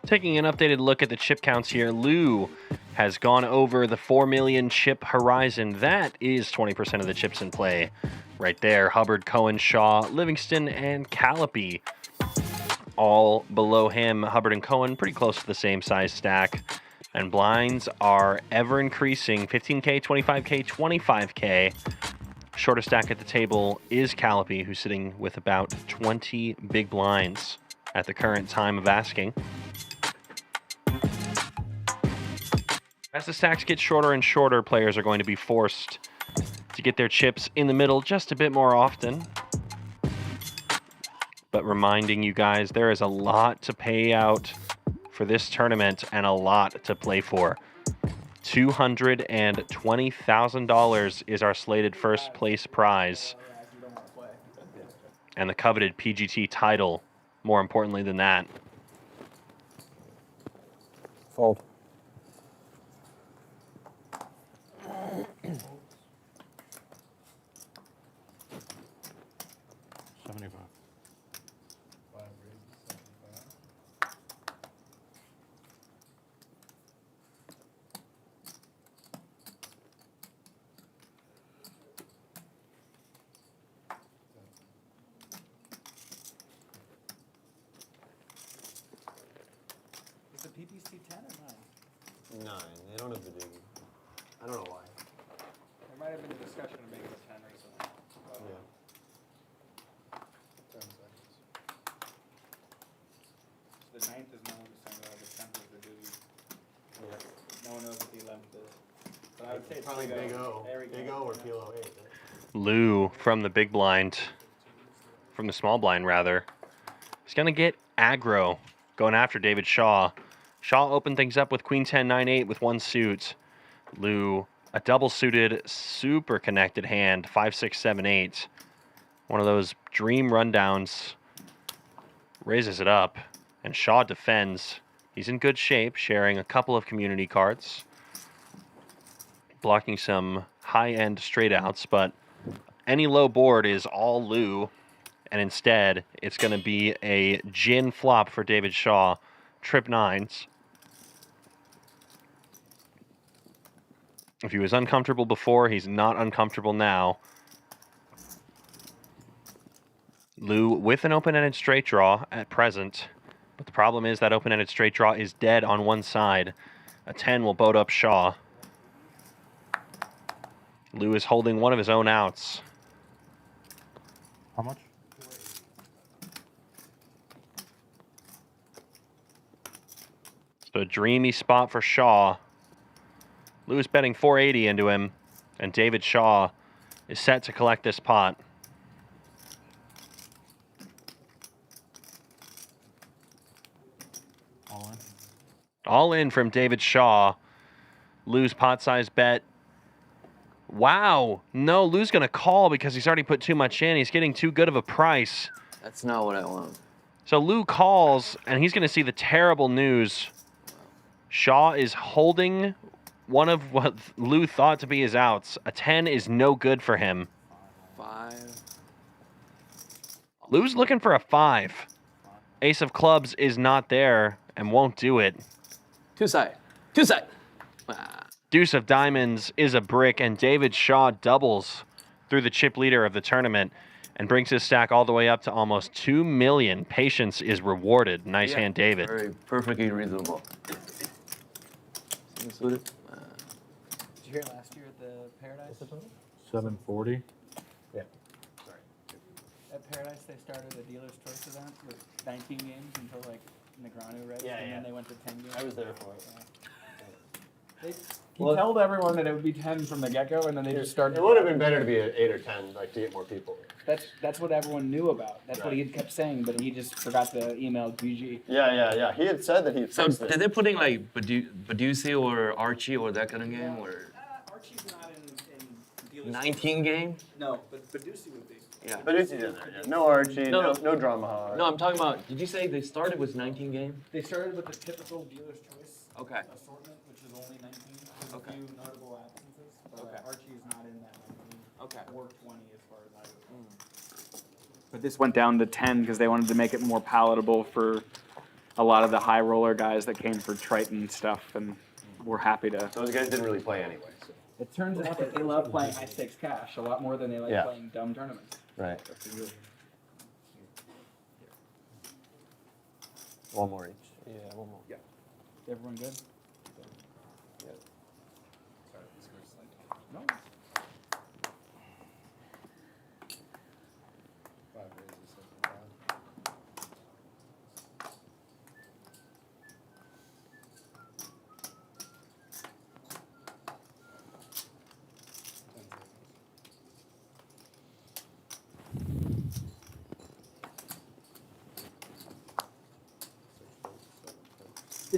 Taking an updated look at the chip counts here, Lou has gone over the 4 million chip horizon. That is 20% of the chips in play right there. Hubbard, Cowen, Shaw, Livingston, and Collopy all below him. Hubbard and Cowen pretty close to the same size stack. And blinds are ever increasing. 15K, 25K, 25K. Shortest stack at the table is Collopy, who's sitting with about 20 big blinds at the current time of asking. As the stacks get shorter and shorter, players are going to be forced to get their chips in the middle just a bit more often. But reminding you guys, there is a lot to pay out for this tournament and a lot to play for. $220,000 is our slated first place prize. And the coveted PGT title, more importantly than that. Fold. Is the PPC 10 or 9? 9. They don't have the diggy. I don't know why. There might have been a discussion of making it 10 recently. Yeah. 10 seconds. So the 9th is no one was saying about the 10th is the duty. Yeah. No one knows what the 11th is. But I would say it's Probably Big O. There we Big go. O or PLO 8. Lou from the big blind, from the small blind rather, is going to get aggro going after David Shaw. Shaw opened things up with Queen 10, 9, 8 with one suit. Lou, a double suited, super connected hand, 5, 6, 7, 8. One of those dream rundowns. Raises it up, and Shaw defends. He's in good shape, sharing a couple of community cards. Blocking some high-end straight outs, but any low board is all Lou, and instead it's going to be a gin flop for David Shaw. Trip 9s. If he was uncomfortable before, he's not uncomfortable now. Lou with an open-ended straight draw at present, but the problem is that open-ended straight draw is dead on one side. A 10 will boat up Shaw. Lou is holding one of his own outs. How much? So a dreamy spot for Shaw. Lou is betting 480 into him, and David Shaw is set to collect this pot. All in. All in from David Shaw. Lou's pot size bet. Wow. No, Lou's going to call because he's already put too much in. He's getting too good of a price. That's not what I want. So Lou calls, and he's going to see the terrible news. Shaw is holding one of what Lou thought to be his outs. A 10 is no good for him. 5. Lou's looking for a 5. Ace of clubs is not there and won't do it. Two side. Two side. Deuce of diamonds is a brick, and David Shaw doubles through the chip leader of the tournament and brings his stack all the way up to almost 2 million. Patience is rewarded. Nice hand, David. Very perfectly reasonable. Did you hear last year at the Paradise? 740. Yeah. Sorry. At Paradise, they started a dealer's choice event with 19 games until like Negreanu read, Yeah, and yeah. then they went to 10 games. I was there for it. He told everyone that it would be 10 from the get-go, and then they just started. It would have been better to be at 8 or 10, like to get more people. That's what everyone knew about. That's what he kept saying, but he just forgot to email GG. Yeah. He had said that he. So did they put in like Badusi or Archie or that kind of game? Or Archie's not in dealer's 19 game? No, but Badusi would be. Yeah. Badusi's in there, yeah. No Archie, no drama hog. No, I'm talking about, did you say they started with 19 game? They started with the typical dealer's choice Okay. assortment, which is only 19. There's Okay. a few notable absences, but Archie is not in that 19. Okay. Or 20 as far as I know. But this went down to 10 because they wanted to make it more palatable for a lot of the high roller guys that came for Triton stuff, and we're happy to. Those guys didn't really play anyway. So. It turns out that they love playing high stakes cash a lot more than they like playing dumb tournaments. Right. One more each. Yeah, one more. Yeah. Everyone good? Yeah. No.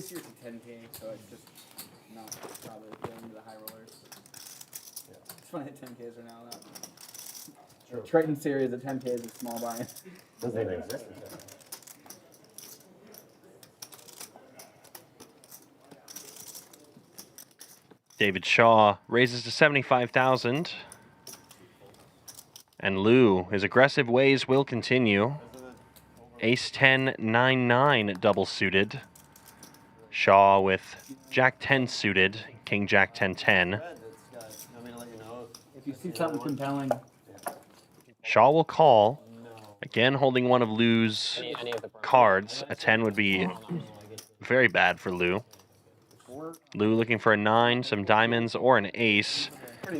this year's a 10K, so it's just not probably going to the high rollers. It's fun to hit 10Ks right now. The Triton series at 10K is a small buy. Doesn't even exist. David Shaw raises to 75,000. And Lou, his aggressive ways will continue. Ace 10, 9, 9 double suited. Shaw with Jack 10 suited, King Jack 10, 10. If you see something compelling, Shaw will call. Again, holding one of Lou's cards. A 10 would be very bad for Lou. Lou looking for a 9, some diamonds, or an ace.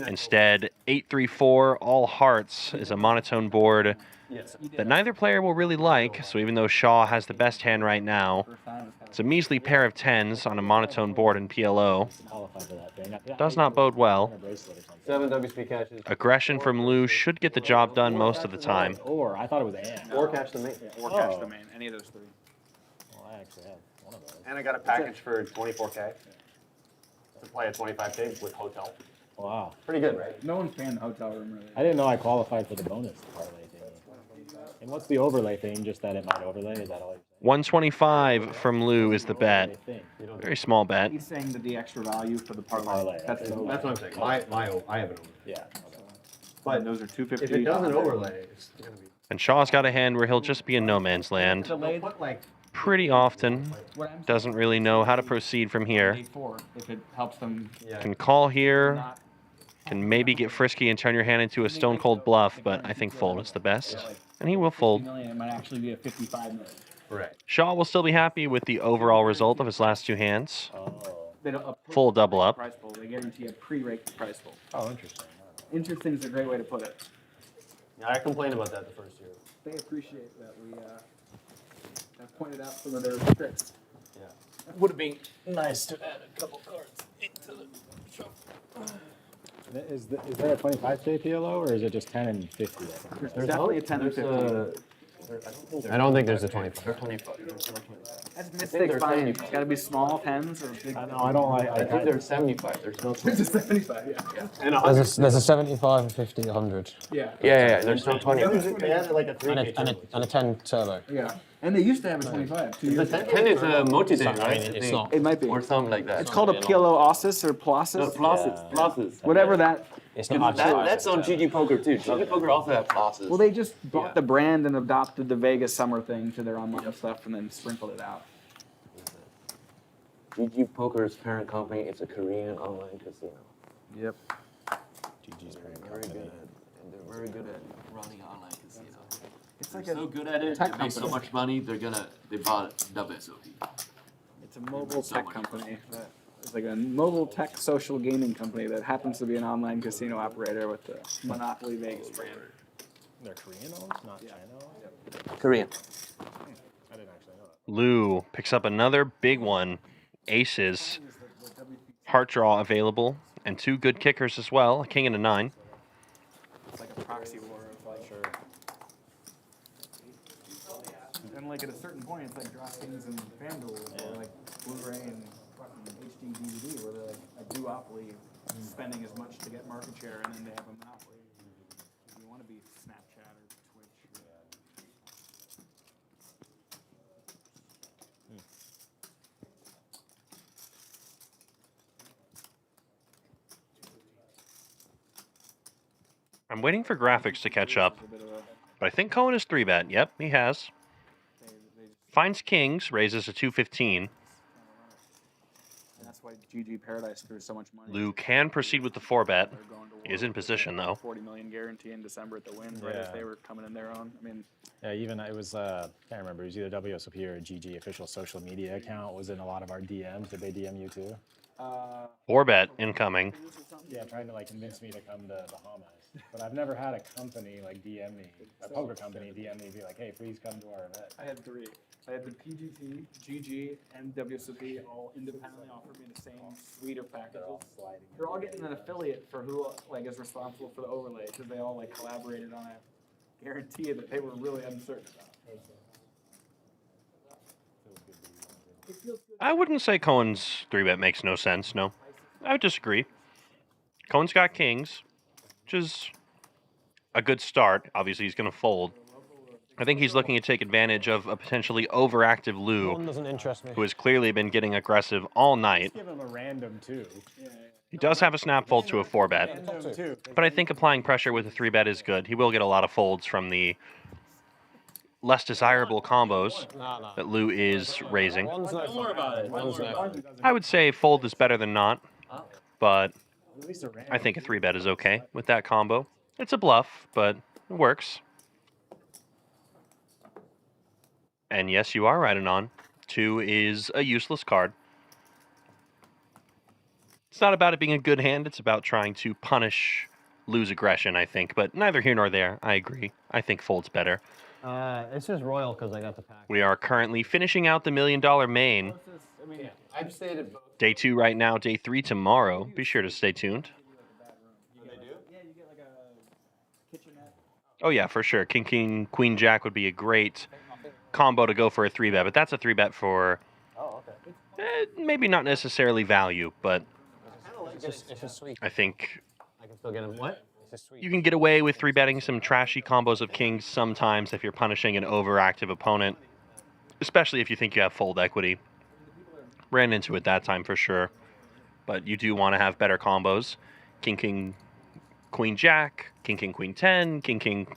Instead, 8-3-4, all hearts is a monotone board that neither player will really like. So even though Shaw has the best hand right now, it's a measly pair of 10s on a monotone board in PLO. Does not bode well. 7 WSP catches. Aggression from Lou should get the job done most of the time. Or, I thought it was and. Or catch the main. or catch the main, any of those three. Well, I actually have one of those. And I got a package for 24K to play a 25K with hotel. Wow. Pretty good, right? No one's paying the hotel room really. I didn't know I qualified for the bonus parlay thing. And what's the overlay thing? Just that it might overlay? Is that all you're saying? 125 from Lou is the bet. Very small bet. He's saying that the extra value for the parlay. That's what I'm saying. I have an overlay. Yeah. But those are 250. If it doesn't overlay, it's going to be. And Shaw's got a hand where he'll just be in no man's land pretty often. Doesn't really know how to proceed from here. If it helps them. Can call here. Can maybe get frisky and turn your hand into a stone cold bluff, but I think fold is the best. And he will fold. It might actually be a 55 million. Right. Shaw will still be happy with the overall result of his last two hands. They don't Full double up. Price pool. They guarantee a pre-raked price pool. Oh, interesting. Interesting is a great way to put it. Yeah, I complained about that the first year. They appreciate that we have pointed out some of their tricks. Yeah. It would have been nice to add a couple cards into the shuffle. Is there a 25K PLO or is it just 10 and 50? There's definitely a 10 and 50. I don't think there's a 25. That's mistake fine. It's got to be small 10s or big. I don't like. I think there's 75. There's no 20. There's a 75, yeah. And there's a 75, a 50, 100. Yeah. Yeah. There's no 20. They added like a 3K. And a 10 turbo. Yeah. And they used to have a 25. 2 years ago. 10 is a multi-day, right? I mean, it's not. It might be. Or something like that. It's called a PLO Ossis or Plossis. No, Plossis. Whatever that. It's not that's on GG Poker too. GG Poker also have Plossis. Well, they just bought the brand and adopted the Vegas summer thing to their online stuff and then sprinkled it out. GG Poker's parent company is a Korean online casino. Yep. GG's parent Very company. good and they're very good at running online casino. It's like they're so good at it. They make so much money. They bought WSOP. It's a mobile tech company. It's like a mobile tech social gaming company that happens to be an online casino operator with the Monopoly Vegas brand. They're Korean owned, not China owned? Korean. I didn't actually know that. Lou picks up another big one. Aces. Heart draw available. And two good kickers as well. A king and a 9. It's like a proxy war of like. Sure. And like at a certain point, it's like DraftKings and FanDuel, or like Blu-ray and fucking HD DVD, where they're like a duopoly, spending as much to get market share, and then they have a monopoly. If you want to be Snapchat or Twitch. I'm waiting for graphics to catch up. But I think Cowen is 3-bet. Yep, he has. Finds kings, raises to 215. And that's why GG Paradise threw so much money. Lou can proceed with the 4-bet. He is in position, though. 40 million guarantee in December at the Wynn, right as they were coming in their own. I mean, yeah, even it was, can't remember, it was either WSOP or a GG official social media account was in a lot of our DMs. Did they DM you too? 4-bet incoming. Yeah, trying to like convince me to come to Bahamas. But I've never had a company like DM me, a poker company DM me, be like, hey, please come to our event. I had 3. I had the PGT, GG, and WSOP all independently offered me the same suite of packages. They're all getting an affiliate for who like is responsible for the overlay because they all like collaborated on a guarantee that they were really uncertain about. I wouldn't say Cohen's 3-bet makes no sense, no. I would disagree. Cohen's got kings, which is a good start. Obviously, he's going to fold. I think he's looking to take advantage of a potentially overactive Lou, One doesn't interest me. who has clearly been getting aggressive all night. Give him a random too. He does have a snap fold to a 4-bet, but I think applying pressure with a 3-bet is good. He will get a lot of folds from the less desirable combos that Lou is raising. One's next. Don't worry about it. One's next. I would say fold is better than not, but I think a 3-bet is okay with that combo. It's a bluff, but it works. And yes, you are right, Anon. 2 is a useless card. It's not about it being a good hand, it's about trying to punish Lou's aggression, I think. But neither here nor there, I agree. I think fold's better. It's just royal because I got the pack. We are currently finishing out the $1 Million main. I've stated both. Day 2 right now, day 3 tomorrow. Be sure to stay tuned. Oh yeah, for sure. King, Queen, Jack would be a great combo to go for a 3-bet, but that's a 3-bet for maybe not necessarily value, but It's just sweet. I think I can still get him. What? It's just sweet. you can get away with 3-betting some trashy combos of kings sometimes if you're punishing an overactive opponent, especially if you think you have fold equity. Ran into it that time for sure, but you do want to have better combos. King, Queen, Jack, King, Queen 10, King,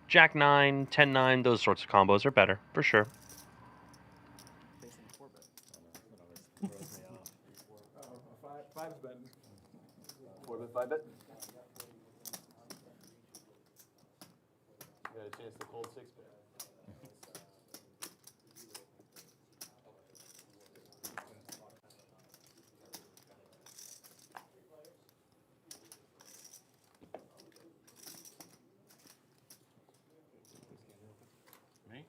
Jack 9, 10, 9, those sorts of combos are better, for sure. Five's bet. 4-bet, 5-bet. You got a chance to fold 6-bet. Me?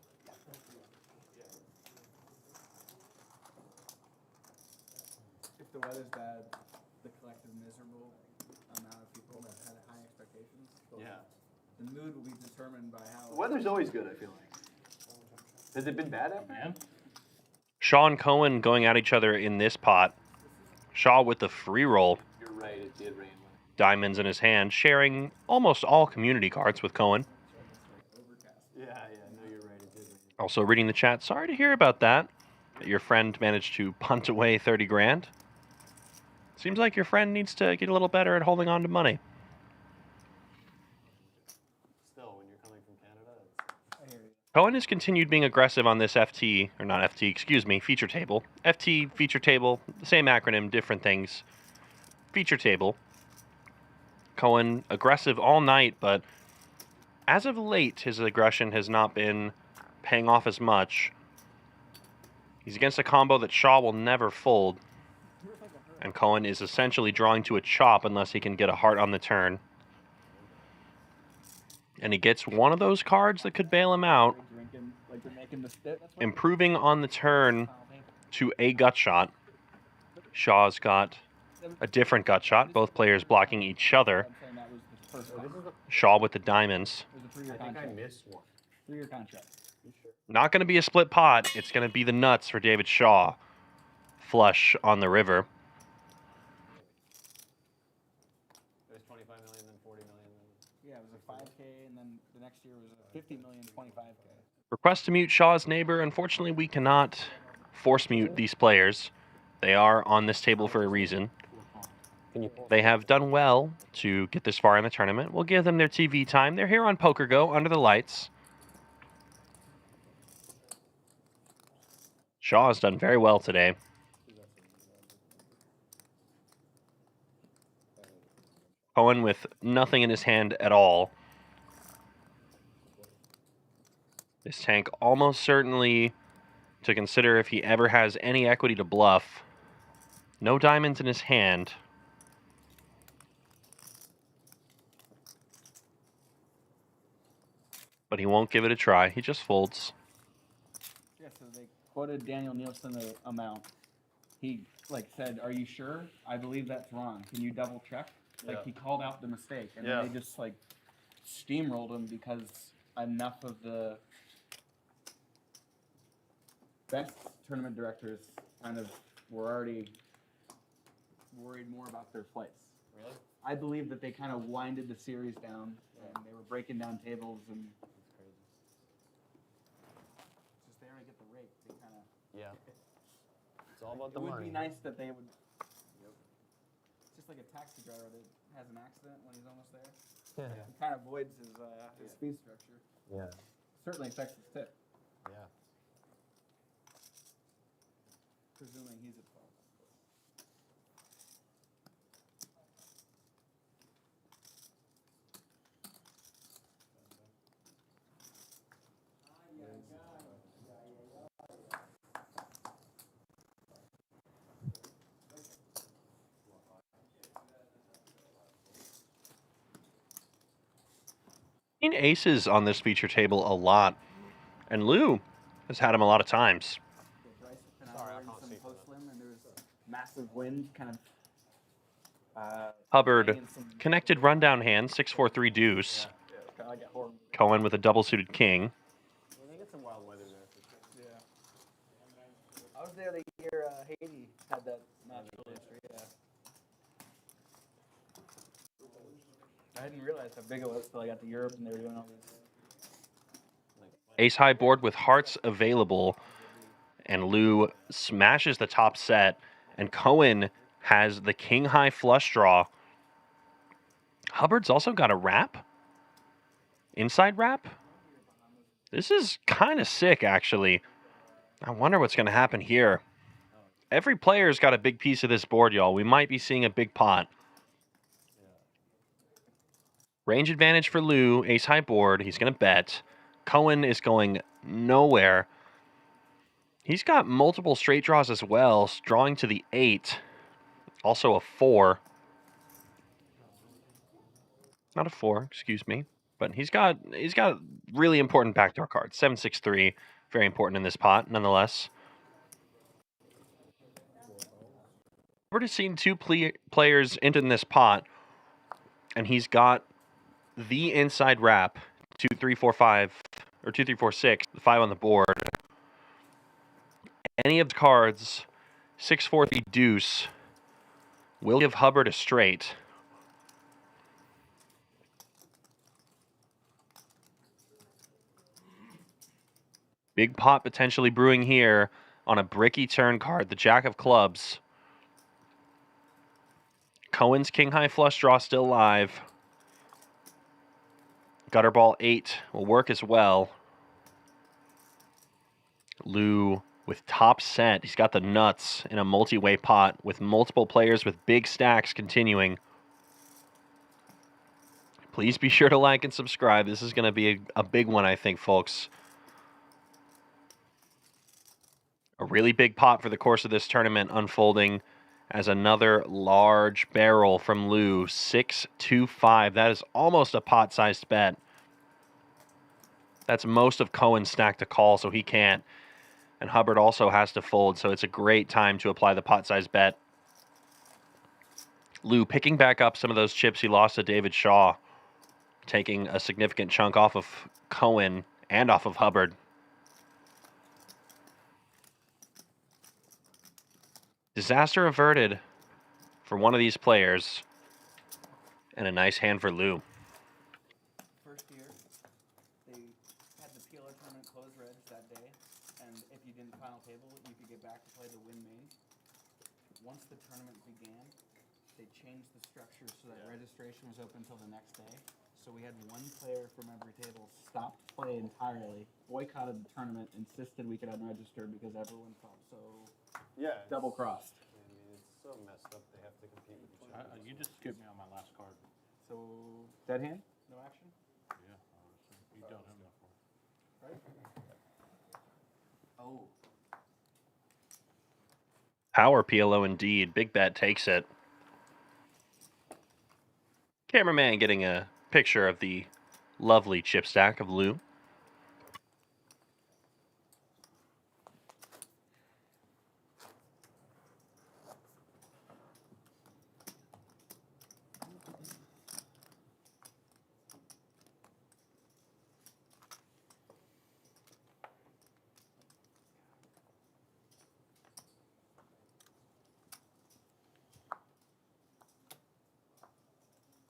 If the weather's bad, the collective miserable amount of people that had high expectations. Yeah. The mood will be determined by how. The weather's always good, I feel like. Has it been bad out there? Shaw and Cohen going at each other in this pot. Shaw with the free roll. You're right, it did rain. Diamonds in his hand, sharing almost all community cards with Cohen. Yeah, no, you're right, it did rain. Also reading the chat, sorry to hear about that. That your friend managed to punt away 30 grand. Seems like your friend needs to get a little better at holding on to money. Still, when you're coming from Canada, Cohen has continued being aggressive on this FT, or not FT, excuse me, feature table. FT, feature table, the same acronym, different things. Feature table. Cohen aggressive all night, but as of late, his aggression has not been paying off as much. He's against a combo that Shaw will never fold. And Cohen is essentially drawing to a chop unless he can get a heart on the turn. And he gets one of those cards that could bail him out. Improving on the turn to a gut shot. Shaw's got a different gut shot, both players blocking each other. Shaw with the diamonds. I think I missed one. 3-year contract. Not going to be a split pot. It's going to be the nuts for David Shaw. Flush on the river. There's 25 million, then 40 million. Yeah, it was a 5K, and then the next year was a 50 million, 25K. Request to mute Shaw's neighbor. Unfortunately, we cannot force mute these players. They are on this table for a reason. They have done well to get this far in the tournament. We'll give them their TV time. They're here on Poker Go under the lights. Shaw has done very well today. Cohen with nothing in his hand at all. This tank almost certainly to consider if he ever has any equity to bluff. No diamonds in his hand. But he won't give it a try. He just folds. Yeah, so they quoted Daniel Nielsen the amount. He said, "Are you sure? I believe that's wrong. Can you double check?" He called out the mistake, and they just steamrolled him because enough of the best tournament directors kind of were already worried more about their flights. Really? I believe that they kind of winded the series down, and they were breaking down tables, and That's crazy. just they already get the rate. They kind of. Yeah. It's all about the It would money. be nice that they would. It's just like a taxi driver that has an accident when he's almost there. Yeah. He kind of voids his speed structure. Yeah. Certainly affects his tip, Yeah. presuming he's at fault. Seen aces on this feature table a lot, and Lou has had him a lot of times. Bryce and I were in some post limb, and there was massive wind, kind of. Hubbard connected rundown hand, 6-4-3 deuce. Kind of like a horror. Cohen with a double suited king. Yeah, they get some wild weather there for sure. Yeah. I was there the year Haiti had that natural history. Yeah. I didn't realize how big it was until I got to Europe and they were doing all these. Ace high board with hearts available, and Lou smashes the top set, and Cohen has the king high flush draw. Hubbard's also got a wrap. Inside wrap. This is kind of sick, actually. I wonder what's going to happen here. Every player's got a big piece of this board, y'all. We might be seeing a big pot. Range advantage for Lou, ace high board. He's going to bet. Cohen is going nowhere. He's got multiple straight draws as well, drawing to the 8. Also a 4. Not a 4, excuse me. But he's got really important backdoor cards. 7-6-3, very important in this pot, nonetheless. We're just seeing two players into this pot, and he's got the inside wrap, 2, 3, 4, 5, or 2, 3, 4, 6, 5 on the board. Any of the cards, 6, 4, 3 deuce, will give Hubbard a straight. Big pot potentially brewing here on a bricky turn card, the Jack of Clubs. Cohen's king high flush draw still live. Gutter ball 8 will work as well. Lou with top set. He's got the nuts in a multi-way pot with multiple players with big stacks continuing. Please be sure to like and subscribe. This is going to be a big one, I think, folks. A really big pot for the course of this tournament unfolding as another large barrel from Lou. 6-2-5. That is almost a pot-sized bet. That's most of Cohen's stack to call, so he can't. And Hubbard also has to fold, so it's a great time to apply the pot-sized bet. Lou picking back up some of those chips he lost to David Shaw, taking a significant chunk off of Cohen and off of Hubbard. Disaster averted for one of these players, and a nice hand for Lou. First year, they had the PLO tournament close reg that day, and if you didn't final table, you could get back to play the win main. Once the tournament began, they changed the structure so that registration was open until the next day. So we had one player from every table stopped play entirely, boycotted the tournament, insisted we could unregister because everyone felt so double crossed. I mean, it's so messed up. They have to compete with each other. You just skipped me on my last card. So dead hand, no action. Yeah, you dealt him before. Right? Oh. Power PLO indeed. Big bet takes it. Cameraman getting a picture of the lovely chip stack of Lou.